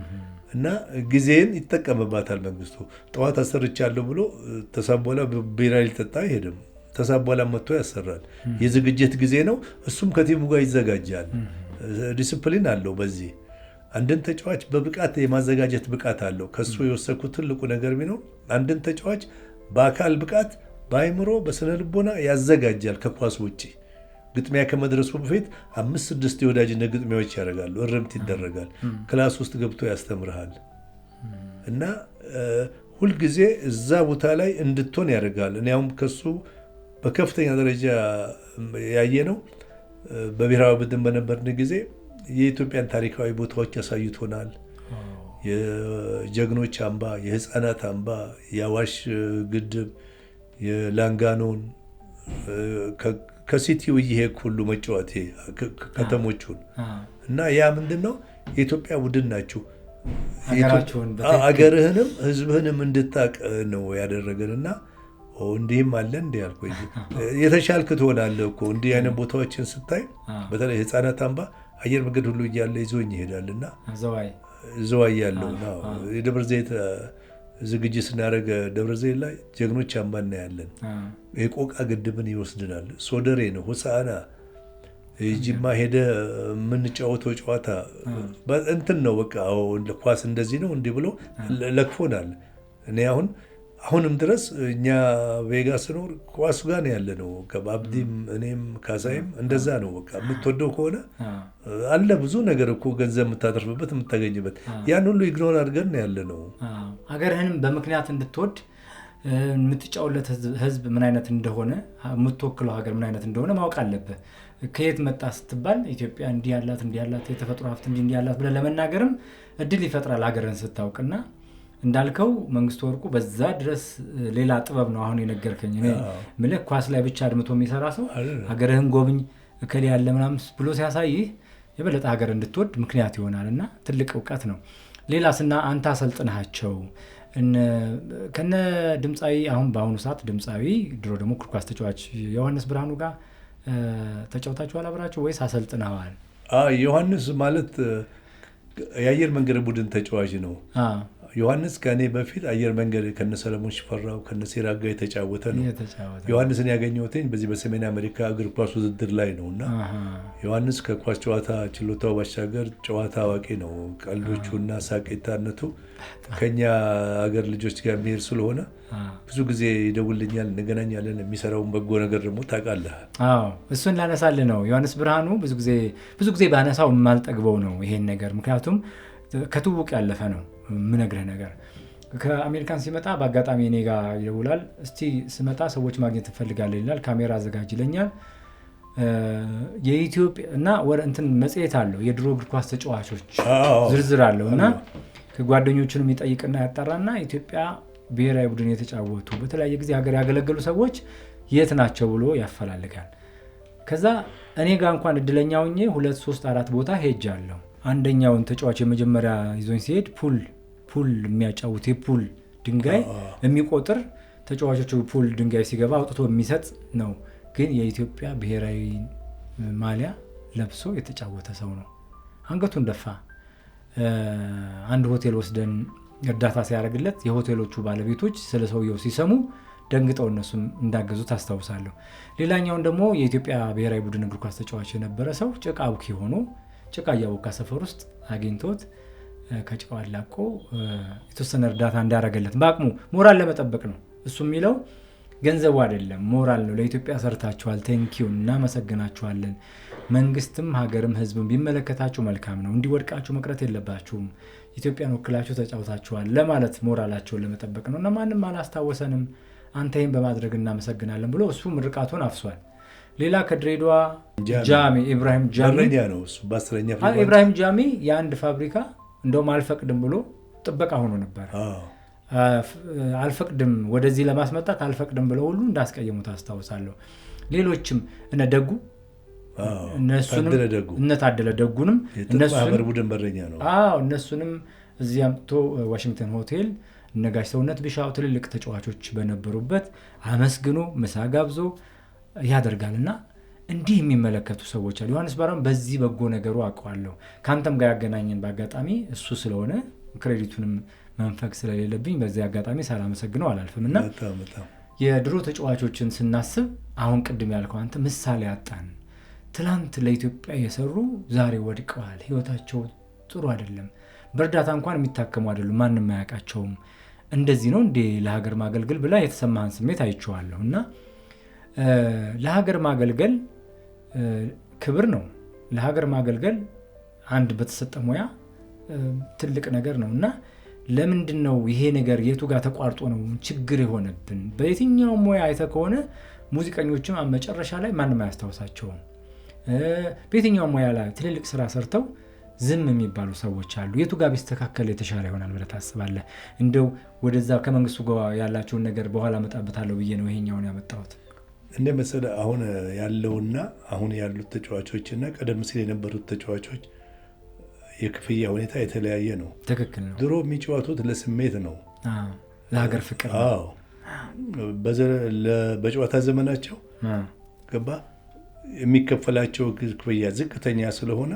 እና ጊዜን ይጠቀምባታል መንግስቱ። ጠዋት አሰርቻለሁ ብሎ ተሳቦላ ቢራ ሊጠጣ አይሄድም። ተሳቧላ መጥቶ ያሰራል። የዝግጅት ጊዜ ነው። እሱም ከቲሙ ጋር ይዘጋጃል። ዲስፕሊን አለው። በዚህ አንድን ተጫዋች በብቃት የማዘጋጀት ብቃት አለው። ከሱ የወሰድኩት ትልቁ ነገር ቢኖር አንድን ተጫዋች በአካል ብቃት፣ በአይምሮ፣ በስነ ልቦና ያዘጋጃል። ከኳስ ውጭ ግጥሚያ ከመድረሱ በፊት 5-6 የወዳጅነት ግጥሚያዎች ያደርጋሉ። እርምት ይደረጋል። ክላስ ውስጥ ገብቶ ያስተምርሃል እና ሁልጊዜ እዛ ቦታ ላይ እንድትሆን ያደርጋል። እኔ አሁን ከሱ በከፍተኛ ደረጃ ያየ ነው። በብሔራዊ ቡድን በነበርን ጊዜ የኢትዮጵያን ታሪካዊ ቦታዎች ያሳይቶናል። የጀግኖች አምባ፣ የህፃናት አምባ፣ የአዋሽ ግድብ፣ የላንጋኖን ከሲቲው እየሄድክ ሁሉ መጫወት ከተሞቹን እና ያ ምንድን ነው የኢትዮጵያ ቡድን ናችሁ። አገርህንም ህዝብህንም እንድታቅ ነው ያደረገንና እንዲህም አለ እንዲ ያልኩኝ የተሻልክ ትሆናለህ እኮ እንዲህ አይነት ቦታዎችን ስታይ። በተለይ ህፃናት አምባ አየር መንገድ ሁሉ እያለ ይዞኝ ይሄዳልና ዘዋይ ያለው የደብረ ዘይት ዝግጅት ስናደርግ ደብረ ዘይት ላይ ጀግኖች አምባ እናያለን። የቆቃ ግድብን ይወስድናል። ሶደሬ ነው ሆሳዕና ጅማ ሄደ የምንጫወተው ጨዋታ እንትን ነው በቃ ኳስ እንደዚህ ነው እንዲህ ብሎ ለክፎናል። እኔ አሁንም ድረስ እኛ ቬጋስ ስኖር ኳሱ ጋር ነው ያለ ነው። ከአብዲም እኔም ካሳይም እንደዛ ነው። በቃ የምትወደው ከሆነ አለ ብዙ ነገር እኮ ገንዘብ የምታተርፍበት የምታገኝበት፣ ያን ሁሉ ኢግኖር አድርገን ነው ያለ ነው። ሀገርህንም በምክንያት እንድትወድ የምትጫወለት ህዝብ ምን አይነት እንደሆነ፣ የምትወክለው ሀገር ምን አይነት እንደሆነ ማወቅ አለብህ። ከየት መጣ ስትባል ኢትዮጵያ እንዲህ ያላት የተፈጥሮ ሀብት እንዲህ ያላት ብለህ ለመናገርም እድል ይፈጥራል ሀገርን ስታውቅና እንዳልከው መንግስቱ ወርቁ በዛ ድረስ ሌላ ጥበብ ነው አሁን የነገርከኝ። እኔ ምልህ ኳስ ላይ ብቻ አድምቶ የሚሰራ ሰው ሀገርህን ጎብኝ እከሌ ያለ ምናምን ብሎ ሲያሳይህ የበለጠ ሀገር እንድትወድ ምክንያት ይሆናል እና ትልቅ እውቀት ነው። ሌላ ስና አንተ አሰልጥናቸው ከነ ድምፃዊ አሁን በአሁኑ ሰዓት ድምፃዊ ድሮ ደግሞ እግር ኳስ ተጫዋች ዮሐንስ ብርሃኑ ጋር ተጫውታችኋል አብራችሁ ወይስ አሰልጥነዋል? ዮሐንስ ማለት የአየር መንገድ ቡድን ተጫዋች ነው። ዮሐንስ ከእኔ በፊት አየር መንገድ ከነ ሰለሞን ሽፈራው ከነ ሲራጋ የተጫወተ ነው። ዮሐንስን ያገኘሁትኝ በዚህ በሰሜን አሜሪካ እግር ኳስ ውድድር ላይ ነው እና ዮሐንስ ከኳስ ጨዋታ ችሎታው ባሻገር ጨዋታ አዋቂ ነው። ቀልዶቹና ሳቂታነቱ ከኛ አገር ልጆች ጋር የሚሄድ ስለሆነ ብዙ ጊዜ ይደውልኛል፣ እንገናኛለን። የሚሰራውን በጎ ነገር ደግሞ ታውቃለህ። እሱን ላነሳልህ ነው። ዮሐንስ ብርሃኑ ብዙ ጊዜ ባነሳው የማልጠግበው ነው ይሄን ነገር፣ ምክንያቱም ከትውውቅ ያለፈ ነው የምነግርህ ነገር። ከአሜሪካን ሲመጣ በአጋጣሚ እኔ ጋር ይደውላል። እስቲ ስመጣ ሰዎች ማግኘት ትፈልጋለህ ይላል። ካሜራ አዘጋጅ ይለኛል። የኢትዮጵያ እና እንትን መጽሔት አለው የድሮ እግር ኳስ ተጫዋቾች ዝርዝር አለው እና ከጓደኞቹንም ይጠይቅና ያጣራና ኢትዮጵያ ብሔራዊ ቡድን የተጫወቱ በተለያየ ጊዜ ሀገር ያገለገሉ ሰዎች የት ናቸው ብሎ ያፈላልጋል። ከዛ እኔ ጋር እንኳን እድለኛ ሆኜ 2 3 4 ቦታ ሄጃለሁ። አንደኛውን ተጫዋች የመጀመሪያ ይዞኝ ሲሄድ ፑል የሚያጫውት የፑል ድንጋይ የሚቆጥር ተጫዋቾቹ ፑል ድንጋይ ሲገባ አውጥቶ የሚሰጥ ነው። ግን የኢትዮጵያ ብሔራዊ ማሊያ ለብሶ የተጫወተ ሰው ነው። አንገቱን ደፋ። አንድ ሆቴል ወስደን እርዳታ ሲያደርግለት የሆቴሎቹ ባለቤቶች ስለ ሰውየው ሲሰሙ ደንግጠው እነሱም እንዳገዙት አስታውሳለሁ። ሌላኛውን ደግሞ የኢትዮጵያ ብሔራዊ ቡድን እግር ኳስ ተጫዋች የነበረ ሰው ጭቃ አቡኪ ሆኖ ጭቃ እያቦካ ሰፈር ውስጥ አግኝቶት ከጭቃው አላቆ የተወሰነ እርዳታ እንዳደረገለት በአቅሙ ሞራል ለመጠበቅ ነው። እሱ የሚለው ገንዘቡ አይደለም ሞራል ነው። ለኢትዮጵያ ሰርታችኋል፣ ቴንኪው፣ እናመሰግናችኋለን። መንግስትም ሀገርም ህዝብም ቢመለከታችሁ መልካም ነው። እንዲወድቃችሁ መቅረት የለባችሁም። ኢትዮጵያን ወክላችሁ ተጫውታችኋል ለማለት ሞራላቸውን ለመጠበቅ ነው እና ማንም አላስታወሰንም፣ አንተ ይህን በማድረግ እናመሰግናለን ብሎ እሱ ምርቃቱን አፍሷል። ሌላ ከድሬዳዋ ጃሚ ኢብራሂም ጃሚ ነው። እሱ በአስረኛ ኢብራሂም ጃሚ የአንድ ፋብሪካ እንደውም አልፈቅድም ብሎ ጥበቃ ሆኖ ነበር። አልፈቅድም ወደዚህ ለማስመጣት አልፈቅድም ብለው ሁሉ እንዳስቀየሙት አስታውሳለሁ። ሌሎችም እነ ደጉ እነ ታደለ ደጉንም እነሱንም እዚህ አምጥቶ ዋሽንግተን ሆቴል ነጋሽ ሰውነት ቢሻው ትልልቅ ተጫዋቾች በነበሩበት አመስግኖ ምሳ ጋብዞ ያደርጋል እና እንዲህ የሚመለከቱ ሰዎች አሉ። ዮሐንስ ብርሃኑ በዚህ በጎ ነገሩ አውቀዋለሁ። ከአንተም ጋር ያገናኘን በአጋጣሚ እሱ ስለሆነ ክሬዲቱንም መንፈግ ስለሌለብኝ በዚህ አጋጣሚ ሳላመሰግነው አላልፍም እና የድሮ ተጫዋቾችን ስናስብ አሁን ቅድም ያልከው አንተ ምሳሌ አጣን። ትላንት ለኢትዮጵያ የሰሩ ዛሬ ወድቀዋል። ህይወታቸው ጥሩ አይደለም። በእርዳታ እንኳን የሚታከሙ አይደሉም። ማንም አያውቃቸውም። እንደዚህ ነው እንዴ ለሀገር ማገልገል ብላ የተሰማህን ስሜት አይቼዋለሁ እና ለሀገር ማገልገል ክብር ነው። ለሀገር ማገልገል አንድ በተሰጠ ሙያ ትልቅ ነገር ነው እና ለምንድን ነው ይሄ ነገር የቱ ጋር ተቋርጦ ነው ችግር የሆነብን? በየትኛው ሙያ አይተህ ከሆነ ሙዚቀኞችም መጨረሻ ላይ ማንም አያስታውሳቸውም። በየትኛው ሙያ ላይ ትልልቅ ስራ ሰርተው ዝም የሚባሉ ሰዎች አሉ። የቱ ጋር ቢስተካከል የተሻለ ይሆናል ብለህ ታስባለህ? እንደው ወደዛ ከመንግስቱ ጋር ያላቸውን ነገር በኋላ መጣበታለሁ ብዬ ነው ይሄኛውን ያመጣሁት። እንደ መሰለህ አሁን ያለውና አሁን ያሉት ተጫዋቾችና ቀደም ሲል የነበሩት ተጫዋቾች የክፍያ ሁኔታ የተለያየ ነው። ትክክል ነው። ድሮ የሚጫወቱት ለስሜት ነው፣ ለሀገር ፍቅር ነው። በጨዋታ ዘመናቸው ገባ የሚከፈላቸው ክፍያ ዝቅተኛ ስለሆነ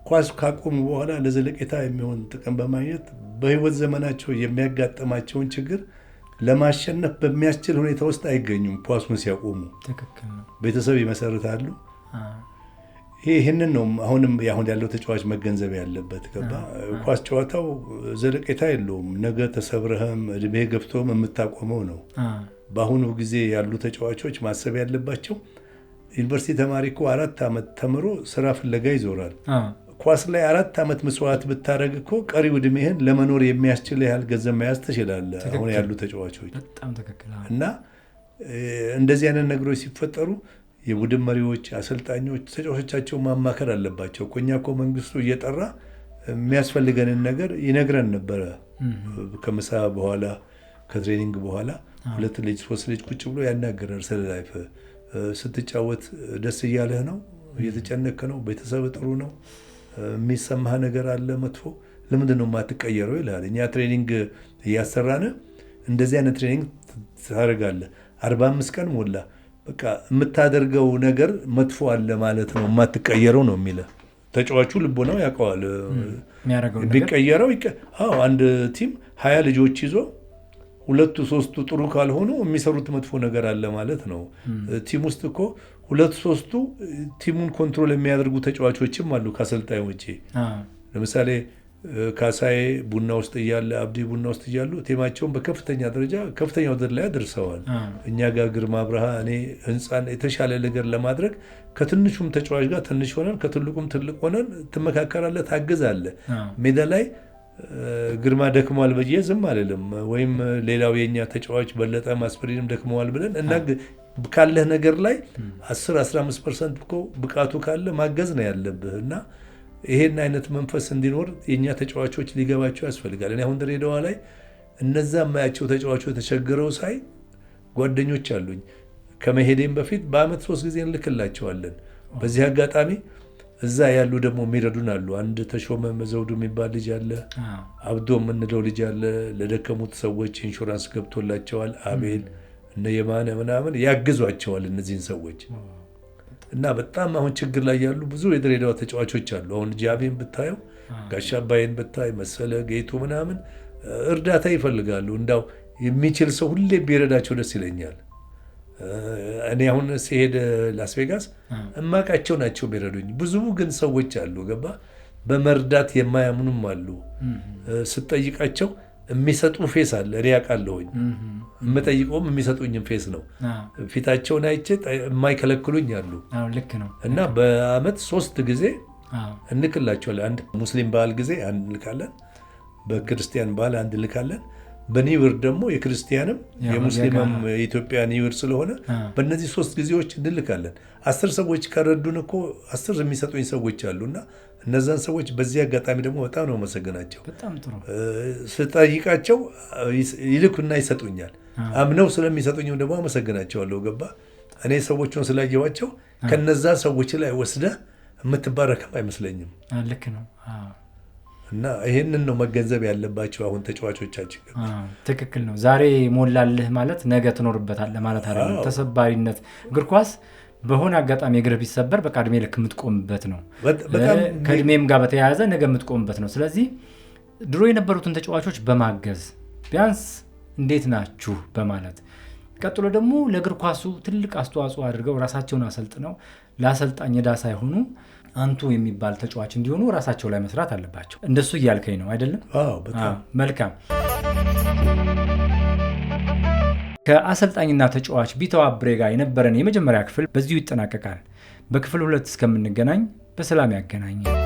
ኳስ ካቆሙ በኋላ ለዘለቄታ የሚሆን ጥቅም በማግኘት በህይወት ዘመናቸው የሚያጋጥማቸውን ችግር ለማሸነፍ በሚያስችል ሁኔታ ውስጥ አይገኙም። ኳሱን ሲያቆሙ ቤተሰብ ይመሰርታሉ። ይህንን ነው አሁንም ያለው ተጫዋች መገንዘብ ያለበት። ገባ ኳስ ጨዋታው ዘለቄታ የለውም። ነገ ተሰብረህም እድሜ ገብቶም የምታቆመው ነው። በአሁኑ ጊዜ ያሉ ተጫዋቾች ማሰብ ያለባቸው ዩኒቨርሲቲ ተማሪ እኮ 4 ዓመት ተምሮ ስራ ፍለጋ ይዞራል። ኳስ ላይ 4 ዓመት መስዋዕት ብታደረግ እኮ ቀሪው እድሜህን ለመኖር የሚያስችል ያህል ገንዘብ መያዝ ትችላለህ። አሁን ያሉ ተጫዋቾች እና እንደዚህ አይነት ነገሮች ሲፈጠሩ የቡድን መሪዎች፣ አሰልጣኞች ተጫዋቾቻቸው ማማከር አለባቸው። እኛ እኮ መንግስቱ እየጠራ የሚያስፈልገንን ነገር ይነግረን ነበረ። ከምሳ በኋላ ከትሬኒንግ በኋላ 2 ልጅ 3 ልጅ ቁጭ ብሎ ያናገራል። ስለ ላይፍ ስትጫወት ደስ እያለህ ነው? እየተጨነክ ነው? ቤተሰብ ጥሩ ነው? የሚሰማህ ነገር አለ መጥፎ? ለምንድን ነው የማትቀየረው ይላል። እኛ ትሬኒንግ እያሰራን እንደዚህ አይነት ትሬኒንግ ታደርጋለህ። 45 ቀን ሞላ በቃ የምታደርገው ነገር መጥፎ አለ ማለት ነው የማትቀየረው ነው የሚለ ተጫዋቹ ልቦናው ያውቀዋል። ቢቀየረው አንድ ቲም 20 ልጆች ይዞ 2-3 ጥሩ ካልሆኑ የሚሰሩት መጥፎ ነገር አለ ማለት ነው። ቲም ውስጥ እኮ 2-3 ቲሙን ኮንትሮል የሚያደርጉ ተጫዋቾችም አሉ ከአሰልጣኝ ውጪ። ለምሳሌ ካሳዬ ቡና ውስጥ እያለ አብዲ ቡና ውስጥ እያሉ ቲማቸውን በከፍተኛ ደረጃ ከፍተኛ ውድድር ላይ አድርሰዋል። እኛ ጋር ግርማ ብርሃ እኔ ህንፃን የተሻለ ነገር ለማድረግ ከትንሹም ተጫዋች ጋር ትንሽ ሆነን ከትልቁም ትልቅ ሆነን ትመካከራለህ፣ ታግዛለህ። ሜዳ ላይ ግርማ ደክሟል ብዬ ዝም አልልም፣ ወይም ሌላው የኛ ተጫዋች በለጠ ማስፈሪንም ደክመዋል ብለን እና ካለህ ነገር ላይ 10-15% እኮ ብቃቱ ካለ ማገዝ ነው ያለብህ እና ይሄን አይነት መንፈስ እንዲኖር የኛ ተጫዋቾች ሊገባቸው ያስፈልጋል። እኔ አሁን ድሬዳዋ ላይ እነዛ የማያቸው ተጫዋቾች ተቸግረው ሳይ ጓደኞች አሉኝ ከመሄዴም በፊት በአመት 3 ጊዜ እንልክላቸዋለን። በዚህ አጋጣሚ እዛ ያሉ ደግሞ የሚረዱን አሉ። አንድ ተሾመ መዘውዱ የሚባል ልጅ አለ፣ አብዶ የምንለው ልጅ አለ። ለደከሙት ሰዎች ኢንሹራንስ ገብቶላቸዋል። አቤል እነ የማነ ምናምን ያግዟቸዋል እነዚህን ሰዎች እና በጣም አሁን ችግር ላይ ያሉ ብዙ የድሬዳዋ ተጫዋቾች አሉ። አሁን ጃቤን ብታየው፣ ጋሻ አባይን ብታይ፣ መሰለ ጌቱ ምናምን እርዳታ ይፈልጋሉ። እንዳው የሚችል ሰው ሁሌ ቢረዳቸው ደስ ይለኛል። እኔ አሁን ሲሄድ ላስ ቬጋስ እማቃቸው ናቸው የሚረዱኝ። ብዙ ግን ሰዎች አሉ ገባ በመርዳት የማያምኑም አሉ። ስጠይቃቸው የሚሰጡ ፌስ አለ። እኔ አውቃለሁኝ። የምጠይቀውም የሚሰጡኝም ፌስ ነው። ፊታቸውን አይቼ የማይከለክሉኝ አሉ። ልክ ነው። እና በአመት 3 ጊዜ እንልክላቸዋለን። አንድ ሙስሊም በዓል ጊዜ አንድ እንልካለን፣ በክርስቲያን በዓል አንድ እንልካለን። በኒውር ደግሞ የክርስቲያንም የሙስሊምም የኢትዮጵያ ኒውር ስለሆነ በእነዚህ 3 ጊዜዎች እንልካለን። 10 ሰዎች ከረዱን እኮ 10 የሚሰጡኝ ሰዎች አሉና እነዛን ሰዎች በዚህ አጋጣሚ ደግሞ በጣም ነው መሰገናቸው። ስጠይቃቸው ይልኩና ይሰጡኛል። አምነው ስለሚሰጡኝም ደግሞ አመሰግናቸዋለሁ። ገባ እኔ ሰዎቹን ስላየዋቸው ከነዛ ሰዎች ላይ ወስደህ የምትባረክም አይመስለኝም። ልክ ነው። እና ይሄንን ነው መገንዘብ ያለባቸው አሁን ተጫዋቾቻችን። ትክክል ነው። ዛሬ ሞላልህ ማለት ነገ ትኖርበታለህ ማለት አይደለም። ተሰባሪነት እግር ኳስ በሆነ አጋጣሚ እግር ቢሰበር በቃ እድሜ ልክ የምትቆምበት ነው። ከእድሜም ጋር በተያያዘ ነገ የምትቆምበት ነው። ስለዚህ ድሮ የነበሩትን ተጫዋቾች በማገዝ ቢያንስ እንዴት ናችሁ በማለት ቀጥሎ ደግሞ ለእግር ኳሱ ትልቅ አስተዋጽኦ አድርገው ራሳቸውን አሰልጥነው ለአሰልጣኝ ዕዳ ሳይሆኑ አንቱ የሚባል ተጫዋች እንዲሆኑ ራሳቸው ላይ መስራት አለባቸው። እንደሱ እያልከኝ ነው አይደለም? በጣም መልካም። ከአሰልጣኝና ተጫዋች ቢተው አብሬ ጋር የነበረን የመጀመሪያ ክፍል በዚሁ ይጠናቀቃል። በክፍል 2 እስከምንገናኝ በሰላም ያገናኘን።